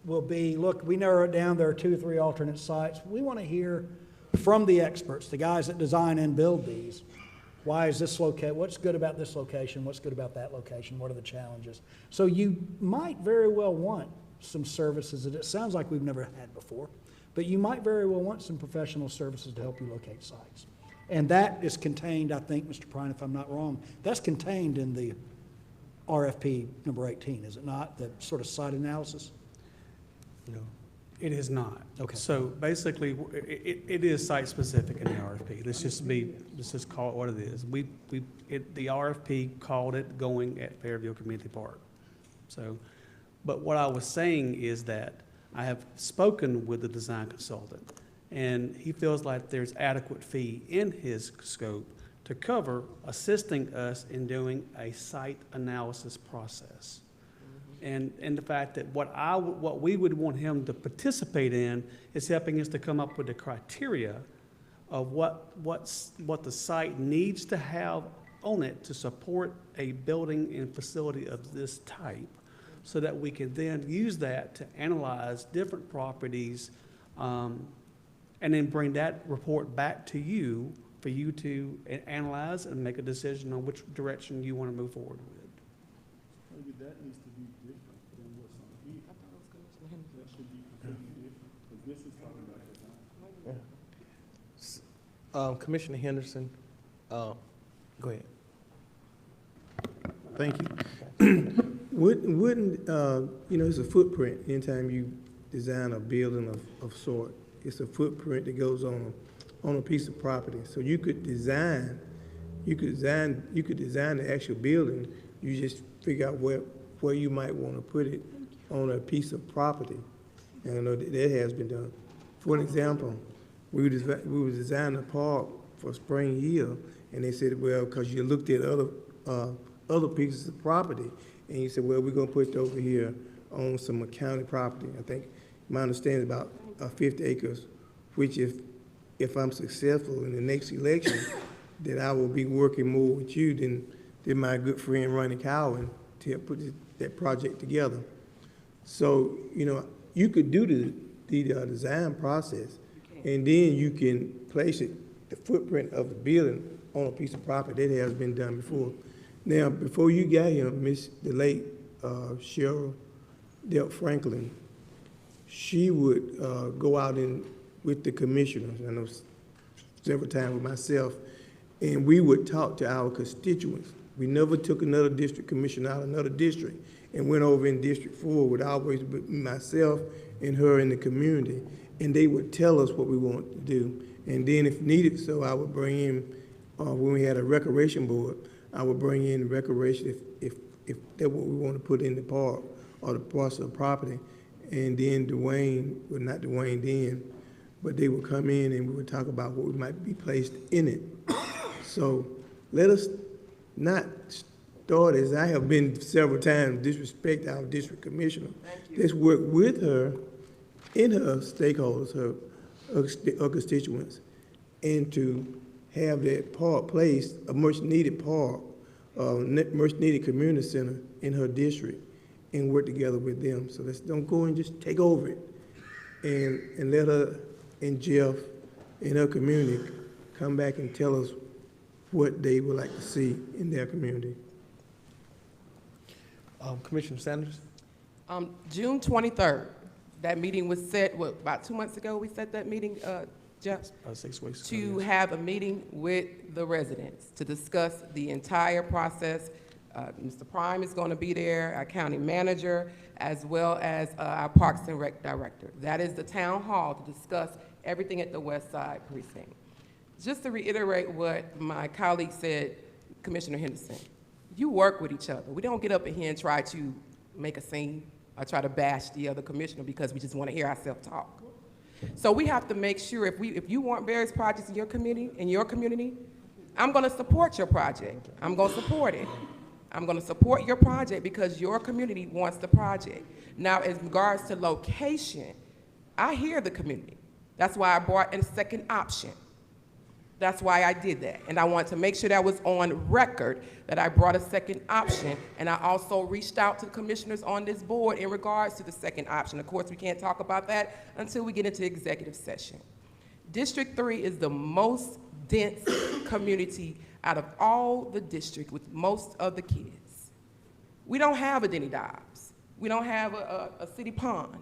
will be, look, we narrow it down, there are 2 or 3 alternate sites. We want to hear from the experts, the guys that design and build these. Why is this location? What's good about this location? What's good about that location? What are the challenges? So you might very well want some services that it sounds like we've never had before, but you might very well want some professional services to help you locate sites. And that is contained, I think, Mr. Prine, if I'm not wrong, that's contained in the RFP number 18, is it not? The sort of site analysis?
No.
It is not.
Okay.
So basically, it is site-specific in the RFP. Let's just call it what it is. The RFP called it going at Fairview Community Park. So, but what I was saying is that I have spoken with the design consultant, and he feels like there's adequate fee in his scope to cover assisting us in doing a site analysis process. And the fact that what we would want him to participate in is helping us to come up with the criteria of what the site needs to have on it to support a building and facility of this type, so that we can then use that to analyze different properties, and then bring that report back to you for you to analyze and make a decision on which direction you want to move forward with.
Maybe that needs to be different than what's on here. That should be completely different, because this is talking about design.
Commissioner Henderson, go ahead.
Thank you. Wouldn't it's a footprint anytime you design a building of sort. It's a footprint that goes on a piece of property. So you could design the actual building. You just figure out where you might want to put it on a piece of property. And I know that has been done. For an example, we were designing a park for Spring Hill, and they said, well, because you looked at other pieces of property, and you said, well, we're going to put it over here on some county property. I think my understanding is about 50 acres, which if I'm successful in the next election, then I will be working more with you than my good friend Ronnie Cowan to help put that project together. So, you could do the design process, and then you can place the footprint of the building on a piece of property. That has been done before. Now, before you got here, the late Cheryl Delt Franklin, she would go out with the commissioners, I know several times with myself, and we would talk to our constituents. We never took another district commissioner out of another district and went over in District 4 with always with myself and her in the community, and they would tell us what we wanted to do. And then if needed, so I would bring in, when we had a recreation board, I would bring in the recreation if that's what we want to put in the park or the parcel of property. And then not Dwayne then, but they would come in and we would talk about what might be placed in it. So let us not start, as I have been several times, disrespect our district commissioner. Let's work with her in her stakeholders, her constituents, and to have that park placed, a much-needed park, much-needed community center in her district, and work together with them. So let's don't go and just take over it, and let her and Jeff and her community come back and tell us what they would like to see in their community.
Commissioner Sanders?
June 23rd, that meeting was set, what, about 2 months ago we set that meeting, Jeff?
6 weeks ago.
To have a meeting with the residents to discuss the entire process. Mr. Prime is going to be there, our county manager, as well as our Parks and Rec director. That is the town hall to discuss everything at the West Side precinct. Just to reiterate what my colleague said, Commissioner Henderson, you work with each other. We don't get up in here and try to make a scene or try to bash the other commissioner because we just want to hear ourselves talk. So we have to make sure if you want various projects in your community, I'm going to support your project. I'm going to support it. I'm going to support your project because your community wants the project. Now, as regards to location, I hear the community. That's why I brought in a second option. That's why I did that. And I want to make sure that was on record that I brought a second option. And I also reached out to the commissioners on this board in regards to the second option. Of course, we can't talk about that until we get into executive session. District 3 is the most dense community out of all the districts with most of the kids. We don't have a Denny Dobbs. We don't have a city pond.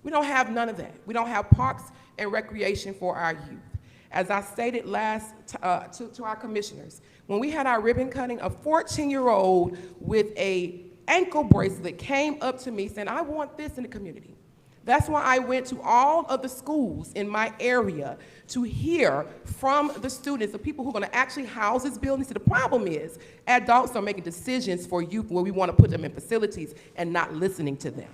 We don't have none of that. We don't have parks and recreation for our youth. As I stated last to our commissioners, when we had our ribbon cutting, a 14-year-old with a ankle bracelet came up to me saying, I want this in the community. That's why I went to all of the schools in my area to hear from the students, the people who are going to actually house this building. So the problem is adults are making decisions for youth where we want to put them in facilities and not listening to them.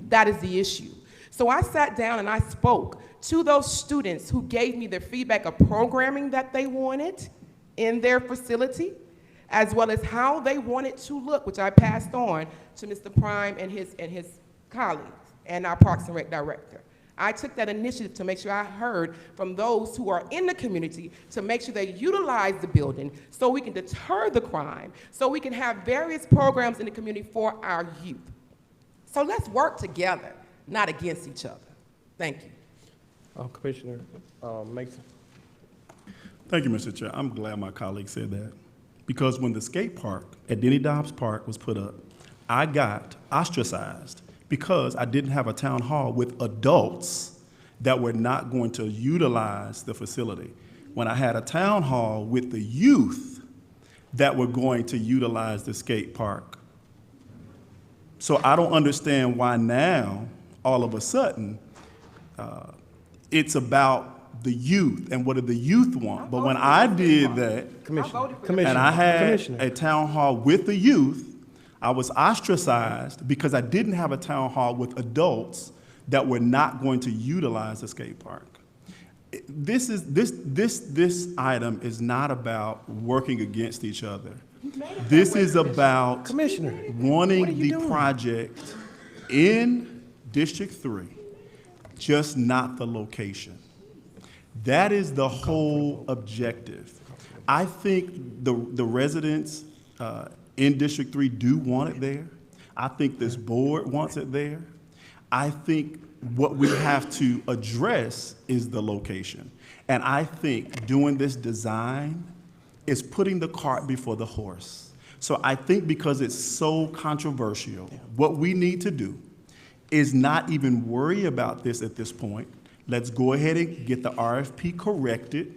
That is the issue. So I sat down and I spoke to those students who gave me their feedback of programming that they wanted in their facility, as well as how they wanted to look, which I passed on to Mr. Prime and his colleagues and our Parks and Rec director. I took that initiative to make sure I heard from those who are in the community to make sure they utilize the building so we can deter the crime, so we can have various programs in the community for our youth. So let's work together, not against each other. Thank you.
Commissioner Mason.
Thank you, Mr. Chair. I'm glad my colleague said that. Because when the skate park at Denny Dobbs Park was put up, I got ostracized because I didn't have a town hall with adults that were not going to utilize the facility. When I had a town hall with the youth that were going to utilize the skate park. So I don't understand why now, all of a sudden, it's about the youth and what do the youth want. But when I did that, and I had a town hall with the youth, I was ostracized because I didn't have a town hall with adults that were not going to utilize the skate park. This item is not about working against each other. This is about wanting the project in District 3, just not the location. That is the whole objective. I think the residents in District 3 do want it there. I think this board wants it there. I think what we have to address is the location. And I think doing this design is putting the cart before the horse. So I think because it's so controversial, what we need to do is not even worry about this at this point. Let's go ahead and get the RFP corrected.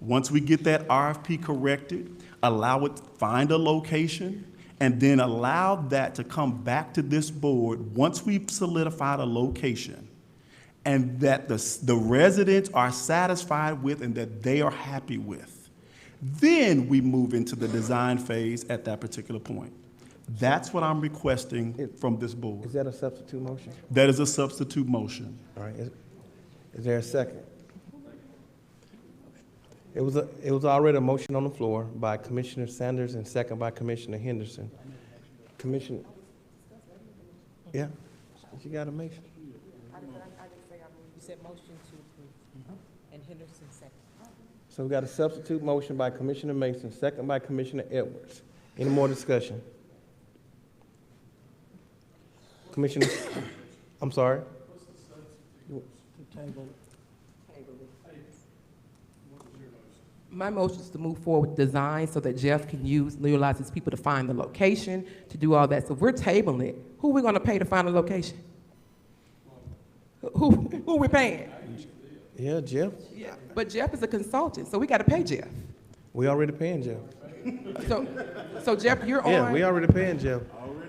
Once we get that RFP corrected, allow it, find a location, and then allow that to come back to this board once we've solidified a location and that the residents are satisfied with and that they are happy with. Then we move into the design phase at that particular point. That's what I'm requesting from this board.
Is that a substitute motion?
That is a substitute motion.
All right. Is there a second? It was already a motion on the floor by Commissioner Sanders and second by Commissioner Henderson. Commissioner, yeah, you got a motion.
said motion to approve, and Henderson second.
So we got a substitute motion by Commissioner Mason, second by Commissioner Edwards. Any more discussion? Commissioner, I'm sorry?
My motion is to move forward with design so that Jeff can utilize his people to find the location, to do all that. So if we're tabling it, who are we gonna pay to find the location? Who are we paying?
Yeah, Jeff.
Yeah, but Jeff is a consultant, so we gotta pay Jeff.
We already paying Jeff.
So Jeff, you're on.
Yeah, we already paying Jeff.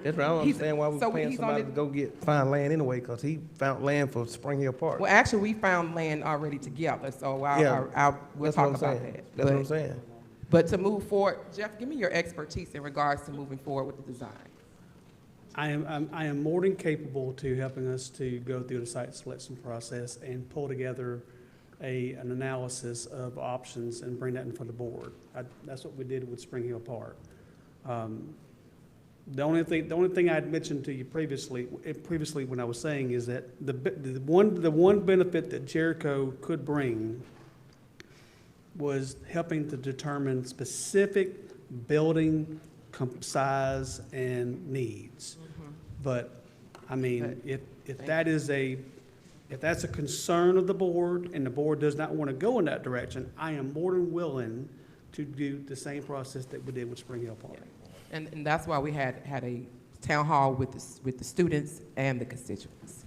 That's right. I don't
He's-
understand why we're
so
paying
he's on
somebody
it-
to go find land anyway, because he found land for Spring Hill Park.
Well, actually, we found land already together, so we'll
That's
talk
what
about
I'm
that.
saying. That's what I'm saying.
But to move forward, Jeff, give me your expertise in regards to moving forward with the design.
I am more than capable to helping us to go through the site selection process and pull together an analysis of options and bring that in front of the board. That's what we did with Spring Hill Park. The only thing I had mentioned to you previously when I was saying is that the one benefit that Jericho could bring was helping to determine specific building size and needs. But, I mean, if that's a concern of the board and the board does not want to go in that direction, I am more than willing to do the same process that we did with Spring Hill Park.
And that's why we had a town hall with the students and the constituents.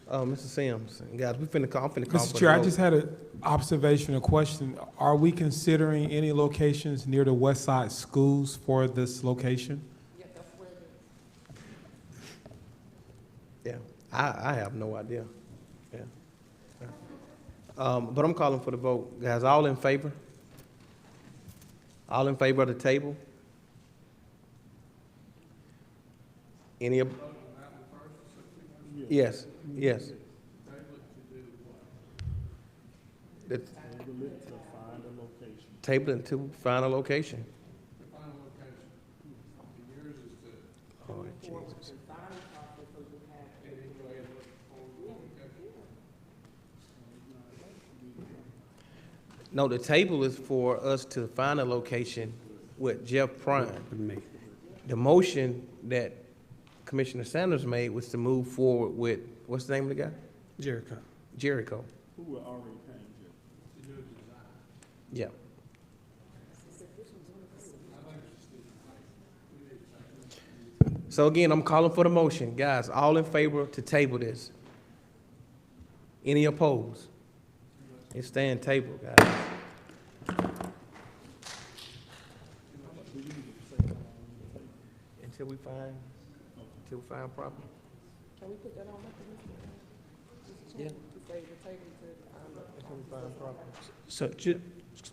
Mr. Sims, guys, I'm finna call for
Mr.
the
Chair, I
vote.
just had an observation, a question. Are we considering any locations near the West Side schools for this location?
Yeah, I have no idea. Yeah. But I'm calling for the vote. Guys, all in favor? All in favor of the table? Any? Yes, yes. Table it to find a location. Oh, Jesus. No, the table is for us to find a location with Jeff Prime. The motion that Commissioner Sanders made was to move forward with, what's the name of the guy?
Jericho.
Jericho.
Who were already paying Jeff?
Yeah. So again, I'm calling for the motion. Guys, all in favor to table this? Any opposed? It's staying tabled, guys. Until we find property.
Can we put that on?
Yeah.
So,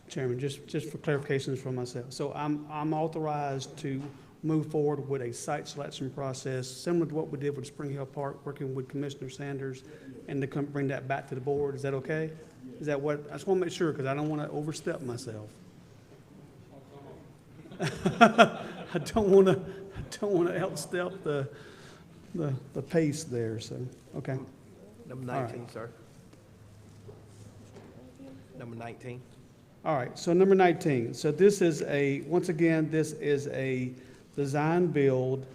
Chairman, just for clarifications for myself, so I'm authorized to move forward with a site selection process similar to what we did with Spring Hill Park, working with Commissioner Sanders, and to come bring that back to the board. Is that okay? Is that what, I just want to make sure, because I don't want to overstep myself. I don't want to outstep the pace there, so, okay.
Number
All right.
19, sir. Number 19.
All right, so number 19. So this is once again, this is a design build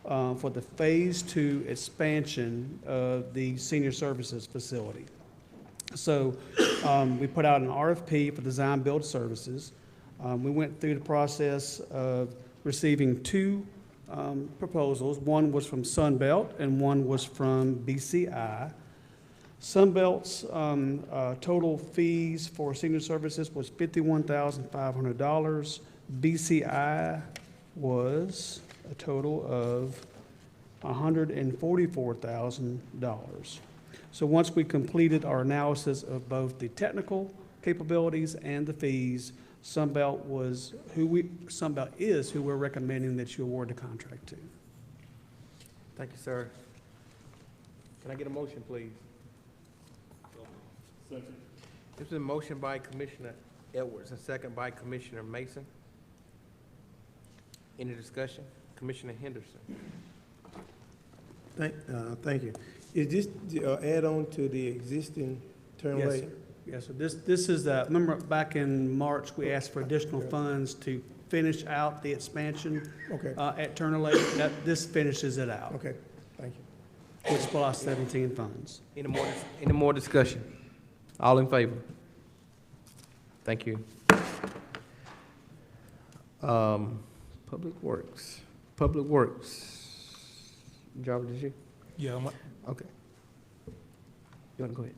for the Phase 2 expansion of the senior services facility. So we put out an RFP for design build services. We went through the process of receiving two proposals. One was from Sunbelt and one was from BCI. Sunbelt's total fees for senior services was $51,500. BCI was a total of $144,000. So once we completed our analysis of both the technical capabilities and the fees, Sunbelt is who we're recommending that you award the contract to.
Thank you, sir. Can I get a motion, please?
Second.
This is a motion by Commissioner Edwards and second by Commissioner Mason. Any discussion? Commissioner Henderson.
Thank you. Is this add-on to the existing turn
Yes,
lane?
sir. Yes, sir. This is, remember back in March, we asked for additional funds to finish out the expansion
Okay.
at Turner Lake. This finishes it out.
Okay, thank you.
With SPOS 17 funds.
Any more discussion? All in favor? Thank you. Public Works. Jarvis, did you?
Yeah,
Okay. You want to go ahead?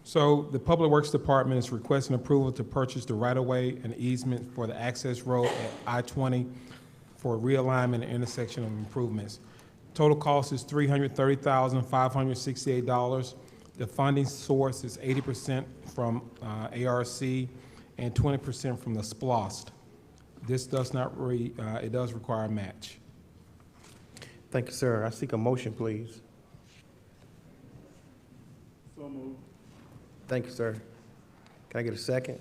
so the Public Works Department is requesting approval to purchase the right-of-way and easement for the access road at I-20 for realignment and intersection of improvements. Total cost is $330,568. The funding source is 80% from ARC and 20% from the SPOS. This does not it does require a match.
Thank you, sir. I seek a motion, please.
So moved.
Thank you, sir. Can I get a second?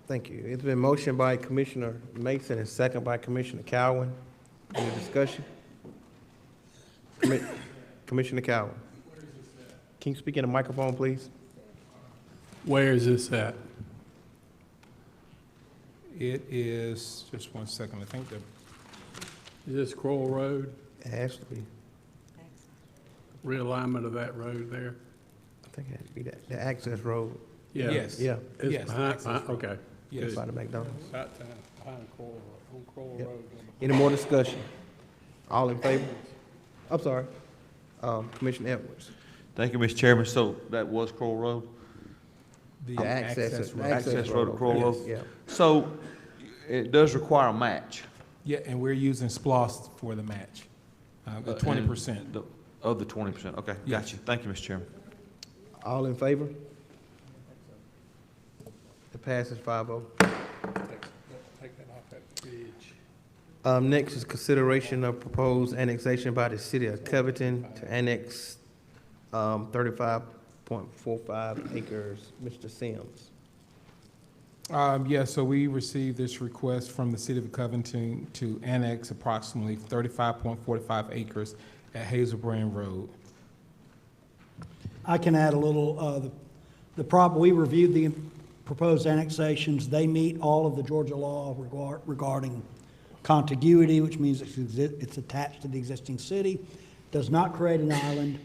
Thank you. It's been motioned by Commissioner Mason and second by Commissioner Cowan. Any discussion? Commissioner Cowan. Can you speak in the microphone, please?
Where is this at?
It is, just one second, I think the,
Is this Kroll Road?
It has to be.
Realignment of that road there?
I think it had to be the access road.
Yeah.
yes.
Yeah.
It's
Yes,
behind,
access road.
okay.
Yes.
By the McDonald's.
Behind Kroll, on Kroll
Yep.
Road.
Any more discussion? All in favor? I'm sorry. Commissioner Edwards.
Thank you, Mr. Chairman. So that was Kroll Road?
The access road.
Access road to Kroll Road?
Yeah.
So it does require a match?
Yeah, and we're using SPOS for the match, the 20%.
Of the 20%, okay,
Yes.
got you. Thank you, Mr. Chairman.
All in favor? It passes 5-0.
Take that off that bridge.
Next is consideration of proposed annexation by the city of Covington to annex 35.45 acres. Mr. Sims.
Yeah, so we received this request from the city of Covington to annex approximately 35.45 acres at Hazelbrand Road.
I can add a little, we reviewed the proposed annexations. They meet all of the Georgia law regarding contiguity, which means it's attached to the existing city, does not create an island.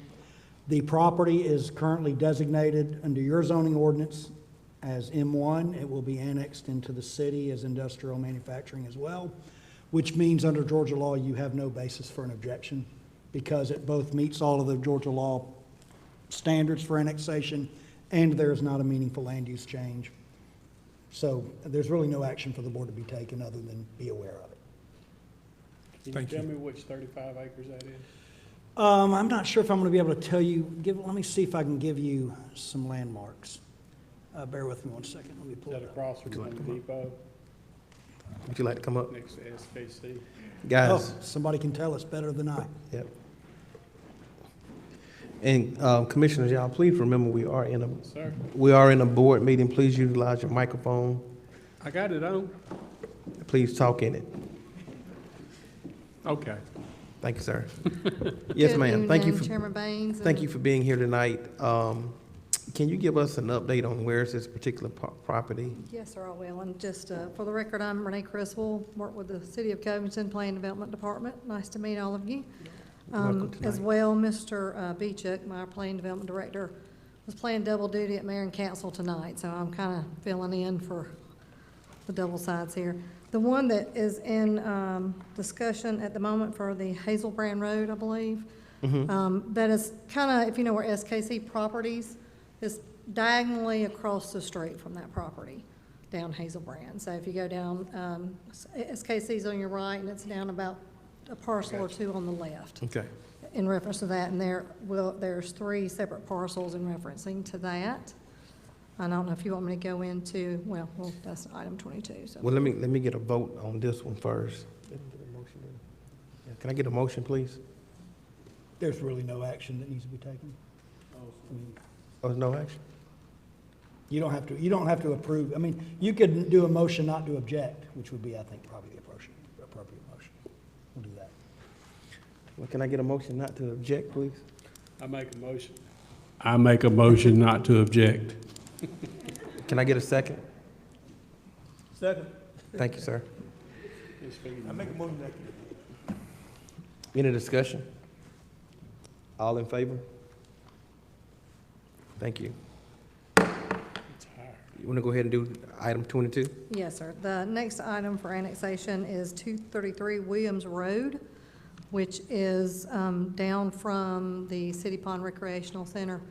The property is currently designated under your zoning ordinance as M1. It will be annexed into the city as industrial manufacturing as well, which means under Georgia law, you have no basis for an objection because it both meets all of the Georgia law standards for annexation and there is not a meaningful land use change. So there's really no action for the board to be taken other than be aware of it.
Can
Thank
you
you.
tell me which 35 acres that is?
I'm not sure if I'm going to be able to tell you. Let me see if I can give you some landmarks. Bear with me one second. Let me
Is
pull
that
it up.
across from Home Depot,
Would you like to come up?
next to SKC?
Guys,
Oh, somebody can tell us better than I.
yep. And commissioners, y'all, please remember we are in
Sir,
a board meeting. Please utilize your microphone.
I got it on.
Please talk in it.
Okay.
Thank you, sir. Yes, ma'am. Thank you for,
Chairman Baines.
thank you for being here tonight. Can you give us an update on where's this particular property?
Yes, sir, I will. And just for the record, I'm Renee Criswell, work with the City of Covington Plan Development Department. Nice to meet all of you.
Welcome
As
tonight.
well, Mr. Beechuk, my Plan Development Director, was playing double duty at Mayor and Council tonight, so I'm kind of filling in for the double sides here. The one that is in discussion at the moment for the Hazelbrand Road, I believe, that is kind of, if you know where SKC Properties is, diagonally across the street from that property, down Hazelbrand. So if you go down, SKC's on your right, and it's down about a parcel or two on the left.
Okay.
In reference to that, and there's 3 separate parcels in referencing to that. I don't know if you want me to go into, well, that's item 22, so.
Well, let me get a vote on this one first. Can I get a motion, please?
There's really no action that needs to be taken. I mean,
Oh, no action?
you don't have to approve. I mean, you could do a motion not to object, which would be, I think, probably the appropriate motion. We'll do that.
Well, can I get a motion not to object, please?
I make a motion. I make a motion not to object.
Can I get a second?
Second.
Thank you, sir.
I make a motion that.
Any discussion? All in favor? Thank you. You want to go ahead and do item 22?
Yes, sir. The next item for annexation is 233 Williams Road, which is down from the City Pond Recreational Center,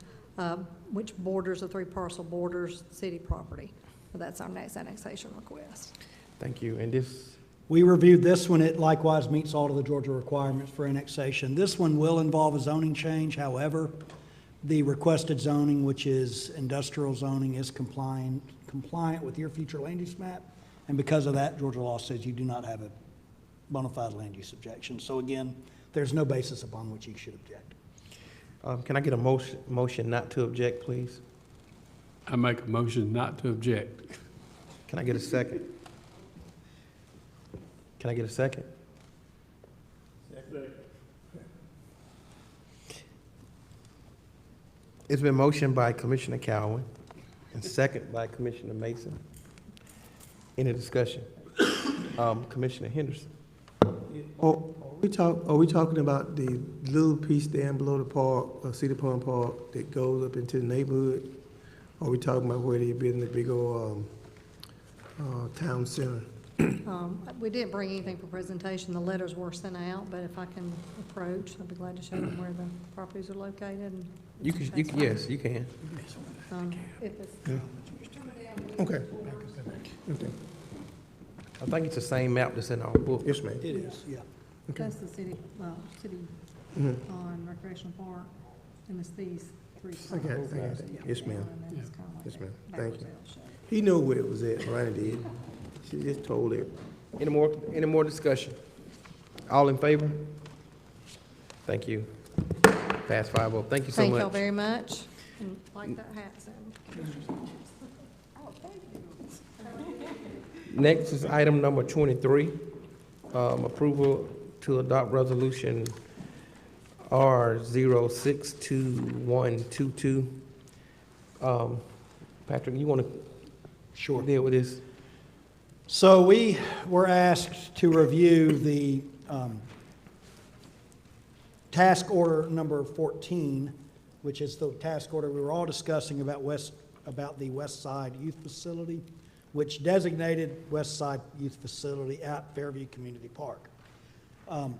which borders the 3-parcel borders city property. So that's our next annexation request.
Thank you. And this,
We reviewed this one. It likewise meets all of the Georgia requirements for annexation. This one will involve a zoning change. However, the requested zoning, which is industrial zoning, is compliant with your future land use map. And because of that, Georgia law says you do not have a bona fide land use objection. So again, there's no basis upon which you should object.
can I get a motion not to object, please?
I make a motion not to object.
Can I get a second? Can I get a second? It's been motioned by Commissioner Cowan and second by Commissioner Mason. Any discussion? Commissioner Henderson.
Are we talking about the little piece down below the park, Cedar Pond Park, that goes up into the neighborhood? Or are we talking about where they building the big old town center?
We didn't bring anything for presentation. The letters were sent out, but if I can approach, I'd be glad to show them where the properties are located. And
Yes, you can.
if it's
Okay.
I think it's the same map that's in our book.
Yes, ma'am.
It is, yeah.
That's the city on recreational park, and it's these 3.
I got it. Yes, ma'am.
And
Yes, ma'am.
backwards
Thank you.
L shape.
He knew where it was at, Ronnie did. She just told him.
Any more discussion? All in favor? Thank you. Pass 5-0. Thank you so much.
Thank y'all very much. And like that hat, Sam.
Next is item number 23, approval to adopt resolution R062122. Patrick, you want to deal with this?
So we were asked to review the task order number 14, which is the task order we were all discussing about the West Side Youth Facility, which designated West Side Youth Facility at Fairview Community Park. I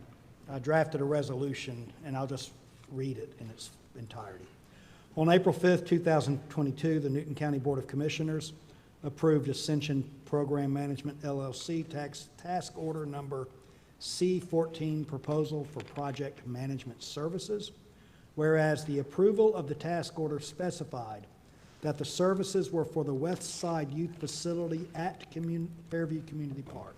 drafted a resolution, and I'll just read it in its entirety. On April 5th, 2022, the Newton County Board of Commissioners approved Ascension Program Management LLC task order number C14, proposal for project management services, whereas the approval of the task order specified that the services were for the West Side Youth Facility at Fairview Community Park.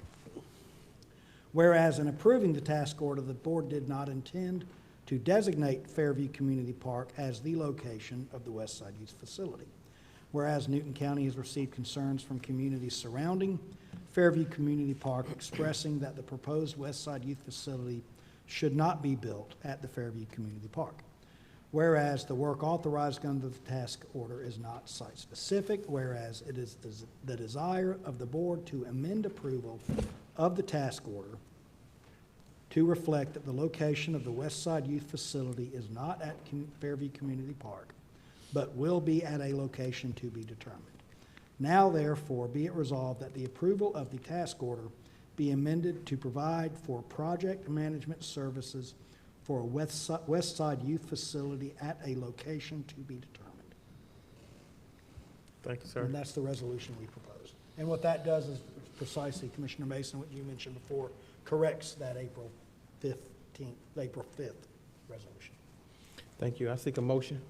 Whereas in approving the task order, the board did not intend to designate Fairview Community Park as the location of the West Side Youth Facility. Whereas Newton County has received concerns from communities surrounding Fairview Community Park expressing that the proposed West Side Youth Facility should not be built at the Fairview Community Park. Whereas the work authorized under the task order is not site-specific, whereas it is the desire of the board to amend approval of the task order to reflect that the location of the West Side Youth Facility is not at Fairview Community Park, but will be at a location to be determined. Now therefore be it resolved that the approval of the task order be amended to provide for project management services for a West Side Youth Facility at a location to be determined.
Thank you, sir.
And that's the resolution we proposed. And what that does is precisely, Commissioner Mason, what you mentioned before, corrects that April 5th resolution.
Thank you. I seek a motion.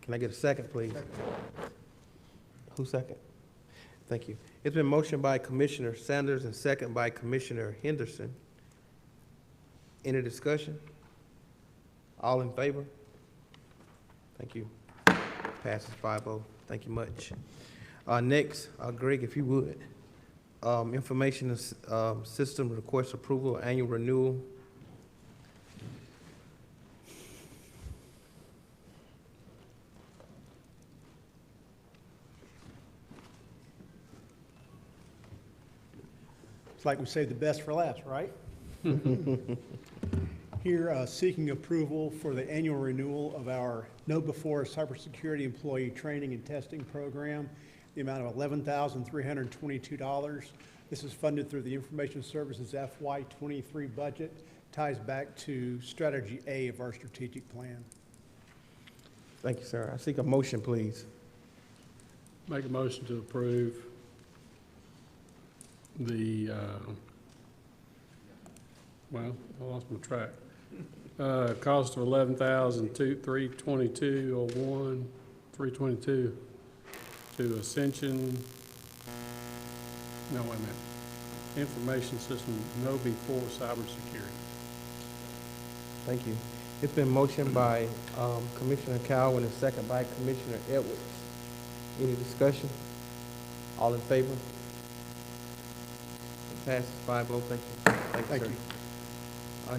Can I get a second, please? Who second? Thank you. It's been motioned by Commissioner Sanders and second by Commissioner Henderson. Any discussion? All in favor? Thank you. Passes 5-0. Thank you much. Next, Greg, if you would. Information System request approval, annual renewal.
It's like we saved the best for last, right? Here, seeking approval for the annual renewal of our know-before cybersecurity employee training and testing program, the amount of $11,322. This is funded through the Information Services FY23 budget, ties back to Strategy A of our strategic plan.
Thank you, sir. I seek a motion, please.
Make a motion to approve the, well, I lost my track. Cost of $11,322.01, to Ascension, no, wait a minute, Information System, no before cybersecurity.
Thank you. It's been motioned by Commissioner Cowan and second by Commissioner Edwards. Any discussion? All in favor? It passes 5-0. Thank you.
Thank
sir.
you.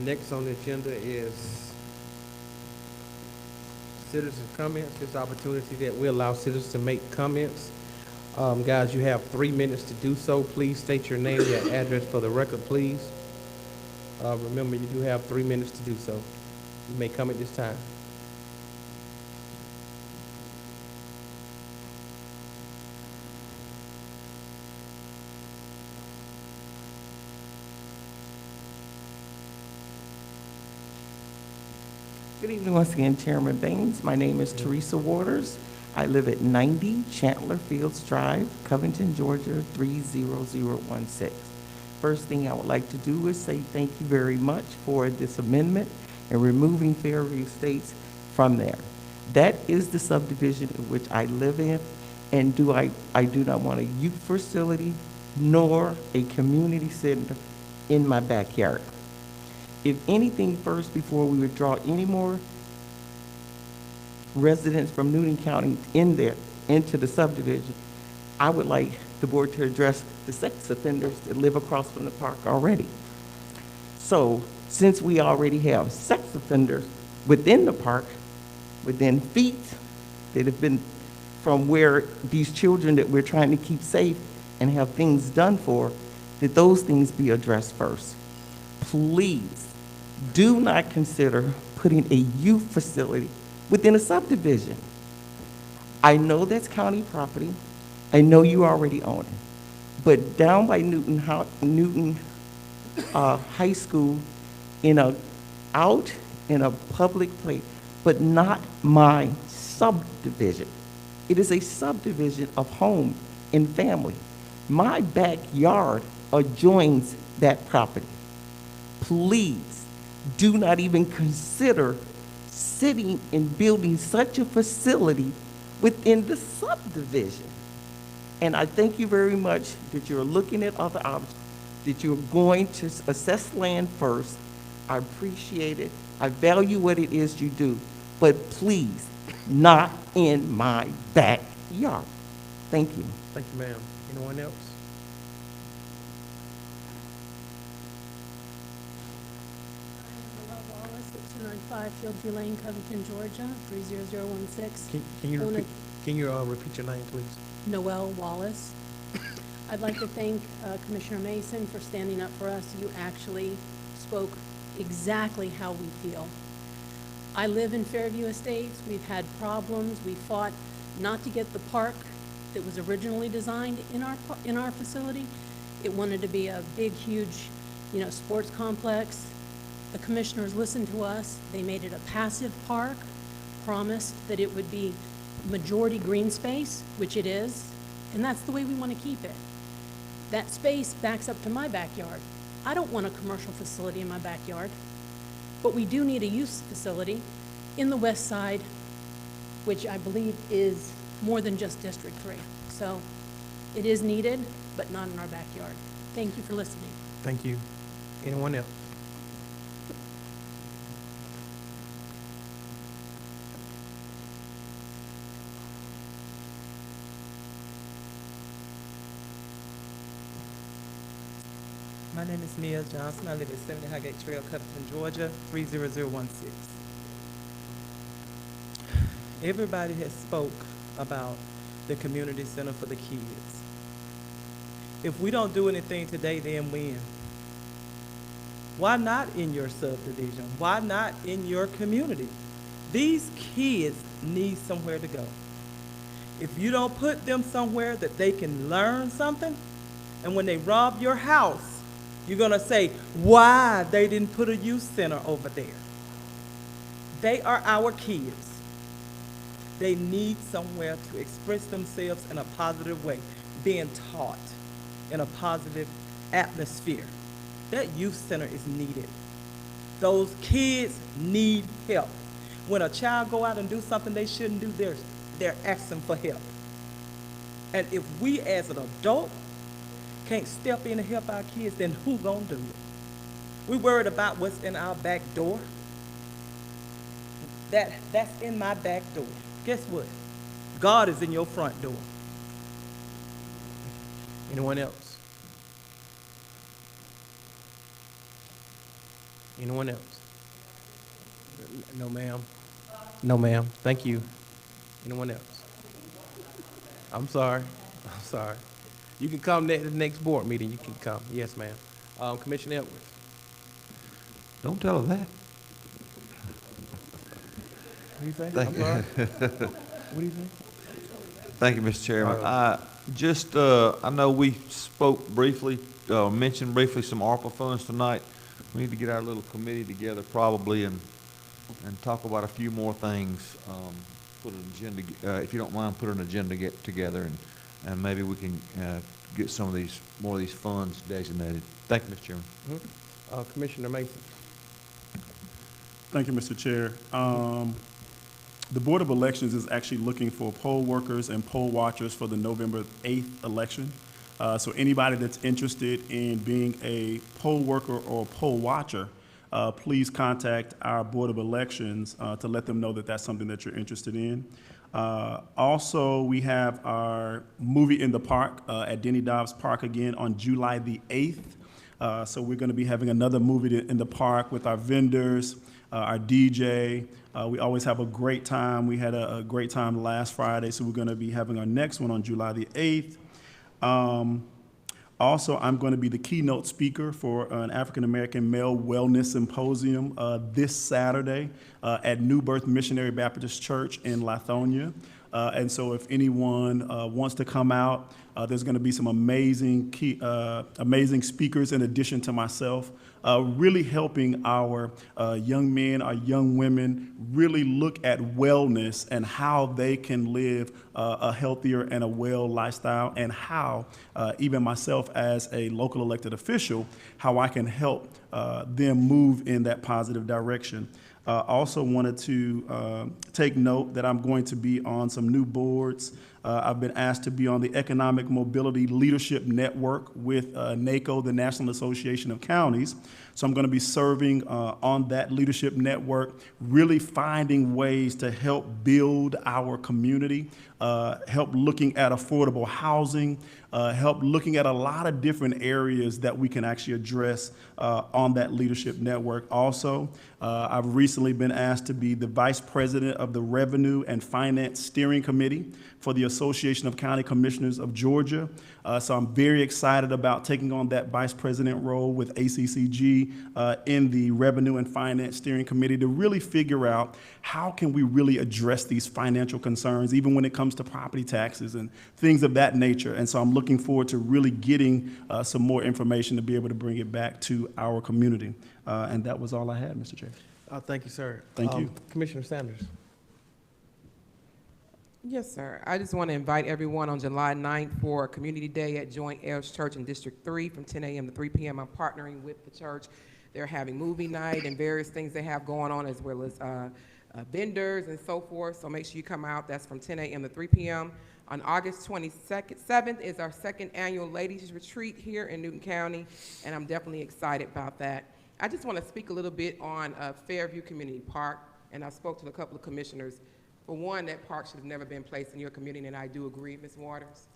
Next on the agenda is citizen comments. This opportunity that we allow citizens to make comments. Guys, you have 3 minutes to do so. Please state your name, your address for the record, please. Remember, you do have 3 minutes to do so. You may come at this time.
Good evening once again, Chairman Baines. My name is Teresa Waters. I live at 90 Chandler Fields Drive, Covington, Georgia, 30016. First thing I would like to do is say thank you very much for this amendment and removing Fairview Estates from there. That is the subdivision in which I live in, and I do not want a youth facility nor a community center in my backyard. If anything, first, before we withdraw any more residents from Newton County into the subdivision, I would like the board to address the sex offenders that live across from the park already. So, since we already have sex offenders within the park, within feet that have been from where these children that we're trying to keep safe and have things done for, that those things be addressed first. Please do not consider putting a youth facility within a subdivision. I know that's county property. I know you already own it. But down by Newton High School, out in a public place, but not my subdivision. It is a subdivision of home and family. My backyard adjoins that property. Please do not even consider sitting and building such a facility within the subdivision. And I thank you very much that you're looking at other options, that you're going to assess land first. I appreciate it. I value what it is you do, but please, not in my backyard. Thank you.
Thank you, ma'am. Anyone else?
Wallace at 295 Fieldview Lane, Covington, Georgia, 30016.
Can you repeat your name, please?
Noel Wallace. I'd like to thank Commissioner Mason for standing up for us. You actually spoke exactly how we feel. I live in Fairview Estates. We've had problems. We fought not to get the park that was originally designed in our facility. It wanted to be a big, huge, sports complex. The commissioners listened to us. They made it a passive park, promised that it would be majority green space, which it is, and that's the way we want to keep it. That space backs up to my backyard. I don't want a commercial facility in my backyard, but we do need a use facility in the west side, which I believe is more than just District 3. So it is needed, but not in our backyard. Thank you for listening.
Thank you. Anyone else?
My name is Mia Johnson. I live at 70 Highgate Trail, Covington, Georgia, 30016. Everybody has spoke about the community center for the kids. If we don't do anything today, then when? Why not in your subdivision? Why not in your community? These kids need somewhere to go. If you don't put them somewhere that they can learn something, and when they rob your house, you're gonna say, why they didn't put a youth center over there? They are our kids. They need somewhere to express themselves in a positive way, being taught in a positive atmosphere. That youth center is needed. Those kids need help. When a child go out and do something they shouldn't do, they're asking for help. And if we as an adult can't step in and help our kids, then who gonna do it? We worried about what's in our back door. That's in my back door. Guess what? God is in your front door.
Anyone else? Anyone else? No, ma'am. No, ma'am. Thank you. Anyone else? I'm sorry. I'm sorry. You can come to the next board meeting. You can come. Yes, ma'am. Commissioner Edwards.
Don't tell her that.
What do you think?
Thank
I'm
you.
sorry. What do you think?
Thank you, Mr. Chairman. I know we spoke briefly, mentioned briefly some ARPA funds tonight. We need to get our little committee together probably and talk about a few more things. Put an agenda, if you don't mind, put an agenda together and maybe we can get some of more of these funds designated. Thank you, Mr. Chairman.
Mm-hmm. Commissioner Mason.
Thank you, Mr. Chair. The Board of Elections is actually looking for poll workers and poll watchers for the November 8th election. So anybody that's interested in being a poll worker or poll watcher, please contact our Board of Elections to let them know that that's something that you're interested in. Also, we have our movie in the park at Denny Dobbs Park again on July the 8th. So we're going to be having another movie in the park with our vendors, our DJ. We always have a great time. We had a great time last Friday, so we're going to be having our next one on July the 8th. Also, I'm going to be the keynote speaker for an African-American male wellness symposium this Saturday at New Birth Missionary Baptist Church in Lithonia. And so if anyone wants to come out, there's going to be some amazing speakers in addition to myself, really helping our young men, our young women, really look at wellness and how they can live a healthier and a well lifestyle, and how even myself as a local elected official, how I can help them move in that positive direction. Also wanted to take note that I'm going to be on some new boards. I've been asked to be on the Economic Mobility Leadership Network with NACO, the National Association of Counties. So I'm going to be serving on that leadership network, really finding ways to help build our community, help looking at affordable housing, help looking at a lot of different areas that we can actually address on that leadership network. Also, I've recently been asked to be the Vice President of the Revenue and Finance Steering Committee for the Association of County Commissioners of Georgia. So I'm very excited about taking on that Vice President role with ACCG in the Revenue and Finance Steering Committee to really figure out how can we really address these financial concerns, even when it comes to property taxes and things of that nature. And so I'm looking forward to really getting some more information to be able to bring it back to our community. And that was all I had, Mr. Chair.
Thank you, sir.
Thank you.
Commissioner Sanders.
Yes, sir. I just want to invite everyone on July 9th for a Community Day at Joint Heirs Church in District 3 from 10 a.m. to 3 p.m. I'm partnering with the church. They're having movie night and various things they have going on, as well as vendors and so forth. So make sure you come out. That's from 10 a.m. to 3 p.m. On August 27th is our second annual Ladies Retreat here in Newton County, and I'm definitely excited about that. I just want to speak a little bit on Fairview Community Park, and I spoke to a couple of commissioners. For one, that park should have never been placed in your community, and I do agree, Ms. Waters.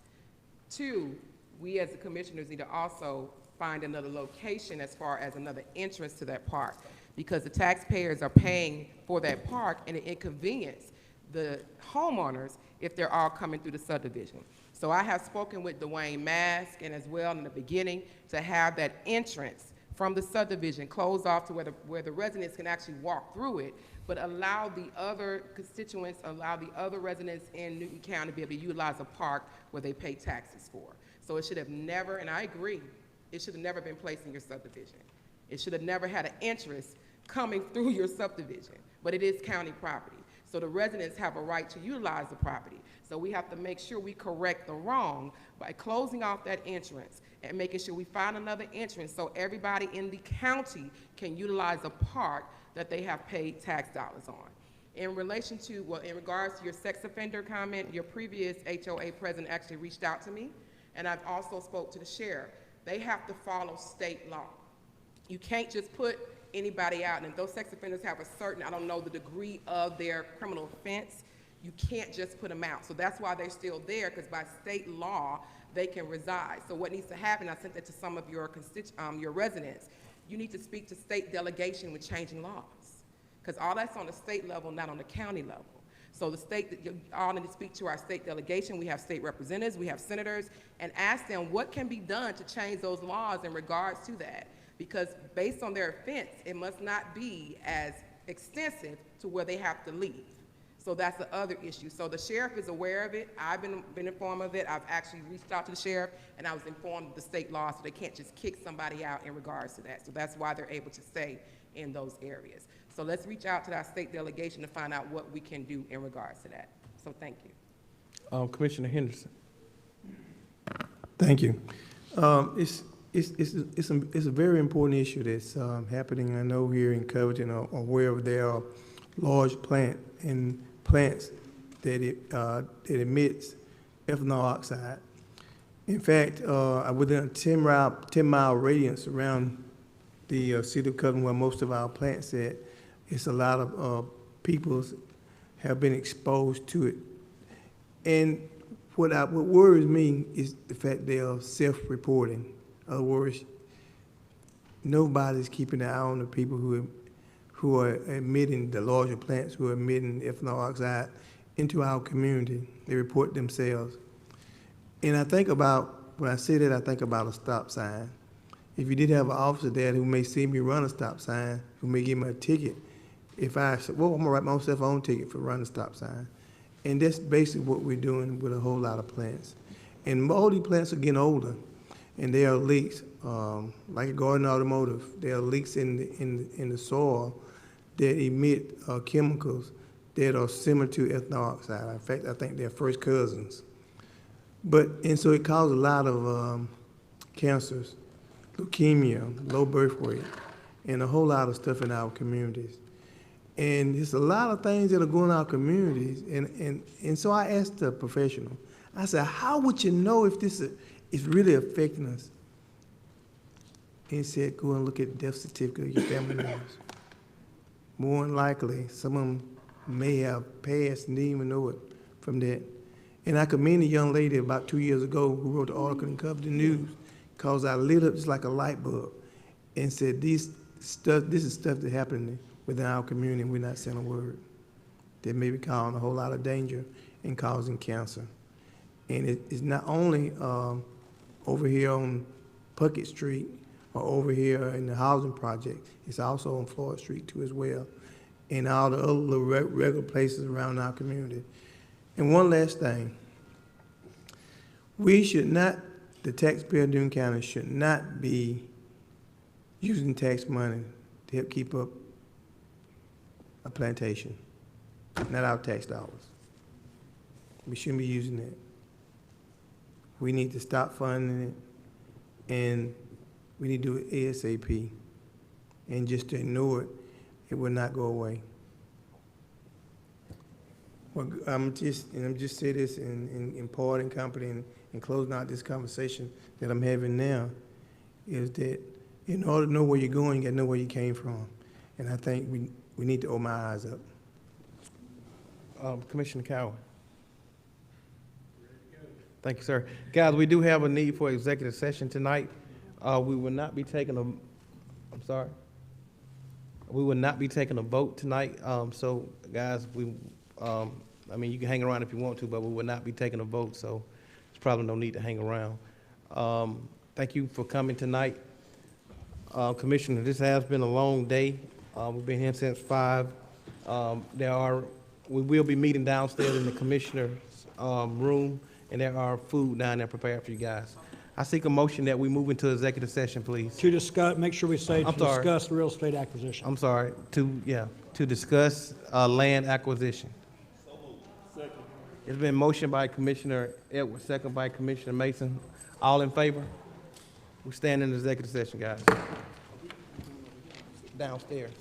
Two, we as the commissioners need to also find another location as far as another entrance to that park, because the taxpayers are paying for that park and it inconvenience the homeowners if they're all coming through the subdivision. So I have spoken with Dwayne Mask and as well in the beginning to have that entrance from the subdivision closed off to where the residents can actually walk through it, but allow the other constituents, allow the other residents in Newton County to be able to utilize a park where they pay taxes for. So it should have never, and I agree, it should have never been placed in your subdivision. It should have never had an entrance coming through your subdivision, but it is county property. So the residents have a right to utilize the property. So we have to make sure we correct the wrong by closing off that entrance and making sure we find another entrance so everybody in the county can utilize a park that they have paid tax dollars on. In relation to, well, in regards to your sex offender comment, your previous HOA president actually reached out to me, and I've also spoke to the sheriff. They have to follow state law. You can't just put anybody out, and if those sex offenders have a certain, I don't know the degree of their criminal offense, you can't just put them out. So that's why they're still there, because by state law, they can reside. So what needs to happen, I sent that to some of your residents, you need to speak to state delegation with changing laws, because all that's on the state level, not on the county level. So the state, you all need to speak to our state delegation. We have state representatives, we have senators, and ask them what can be done to change those laws in regards to that. Because based on their offense, it must not be as extensive to where they have to leave. So that's the other issue. So the sheriff is aware of it. I've been informed of it. I've actually reached out to the sheriff, and I was informed of the state law, so they can't just kick somebody out in regards to that. So that's why they're able to stay in those areas. So let's reach out to our state delegation to find out what we can do in regards to that. So thank you.
Commissioner Henderson.
Thank you. It's a very important issue that's happening. I know here in Covington or wherever there are large plants that emits ethanol oxide. In fact, within a 10-mile radius around the city of Covington, where most of our plants at, it's a lot of people have been exposed to it. And what worries me is the fact they are self-reporting. In other words, nobody's keeping an eye on the people who are emitting, the larger plants who are emitting ethanol oxide into our community. They report themselves. And I think about, when I say that, I think about a stop sign. If you did have an officer there who may see me run a stop sign, who may give me a ticket, if I said, well, I'm gonna write myself my own ticket for running a stop sign. And that's basically what we're doing with a whole lot of plants. And all these plants are getting older, and there are leaks, like a Garden Automotive. There are leaks in the soil that emit chemicals that are similar to ethanol oxide. In fact, I think they're first cousins. And so it causes a lot of cancers, leukemia, low birth weight, and a whole lot of stuff in our communities. And there's a lot of things that are going on in our communities. And so I asked the professional, I said, how would you know if this is really affecting us? And he said, go and look at the death certificate of your family members. More than likely, some of them may have passed and didn't even know it from that. And I commend a young lady about 2 years ago who wrote the article in Covington News, because I lit up just like a light bulb and said, this is stuff that's happening within our community, and we're not saying a word. That may be causing a whole lot of danger and causing cancer. And it's not only over here on Puckett Street or over here in the housing project, it's also on Floyd Street too as well, and all the other little regular places around our community. And one last thing, we should not, the taxpayer of Newton County should not be using tax money to help keep up a plantation, not our tax dollars. We shouldn't be using that. We need to stop funding it, and we need to do it ASAP. And just to ignore it, it will not go away. Well, I'm just say this in part and company and closing out this conversation that I'm having now, is that in order to know where you're going, you got to know where you came from. And I think we need to open our eyes up.
Commissioner Cowan. Thank you, sir. Guys, we do have a need for executive session tonight. We will not be taking I'm sorry. We will not be taking a vote tonight, so guys, I mean, you can hang around if you want to, but we will not be taking a vote, so there's probably no need to hang around. Thank you for coming tonight. Commissioner, this has been a long day. We've been here since 5. We will be meeting downstairs in the commissioner's room, and there are food down there prepared for you guys. I seek a motion that we move into executive session, please.
To discuss, make sure we say to
I'm sorry.
discuss real estate acquisition.
I'm sorry, to discuss land acquisition. It's been motioned by Commissioner Edwards, second by Commissioner Mason. All in favor? We stand in executive session, guys. Downstairs.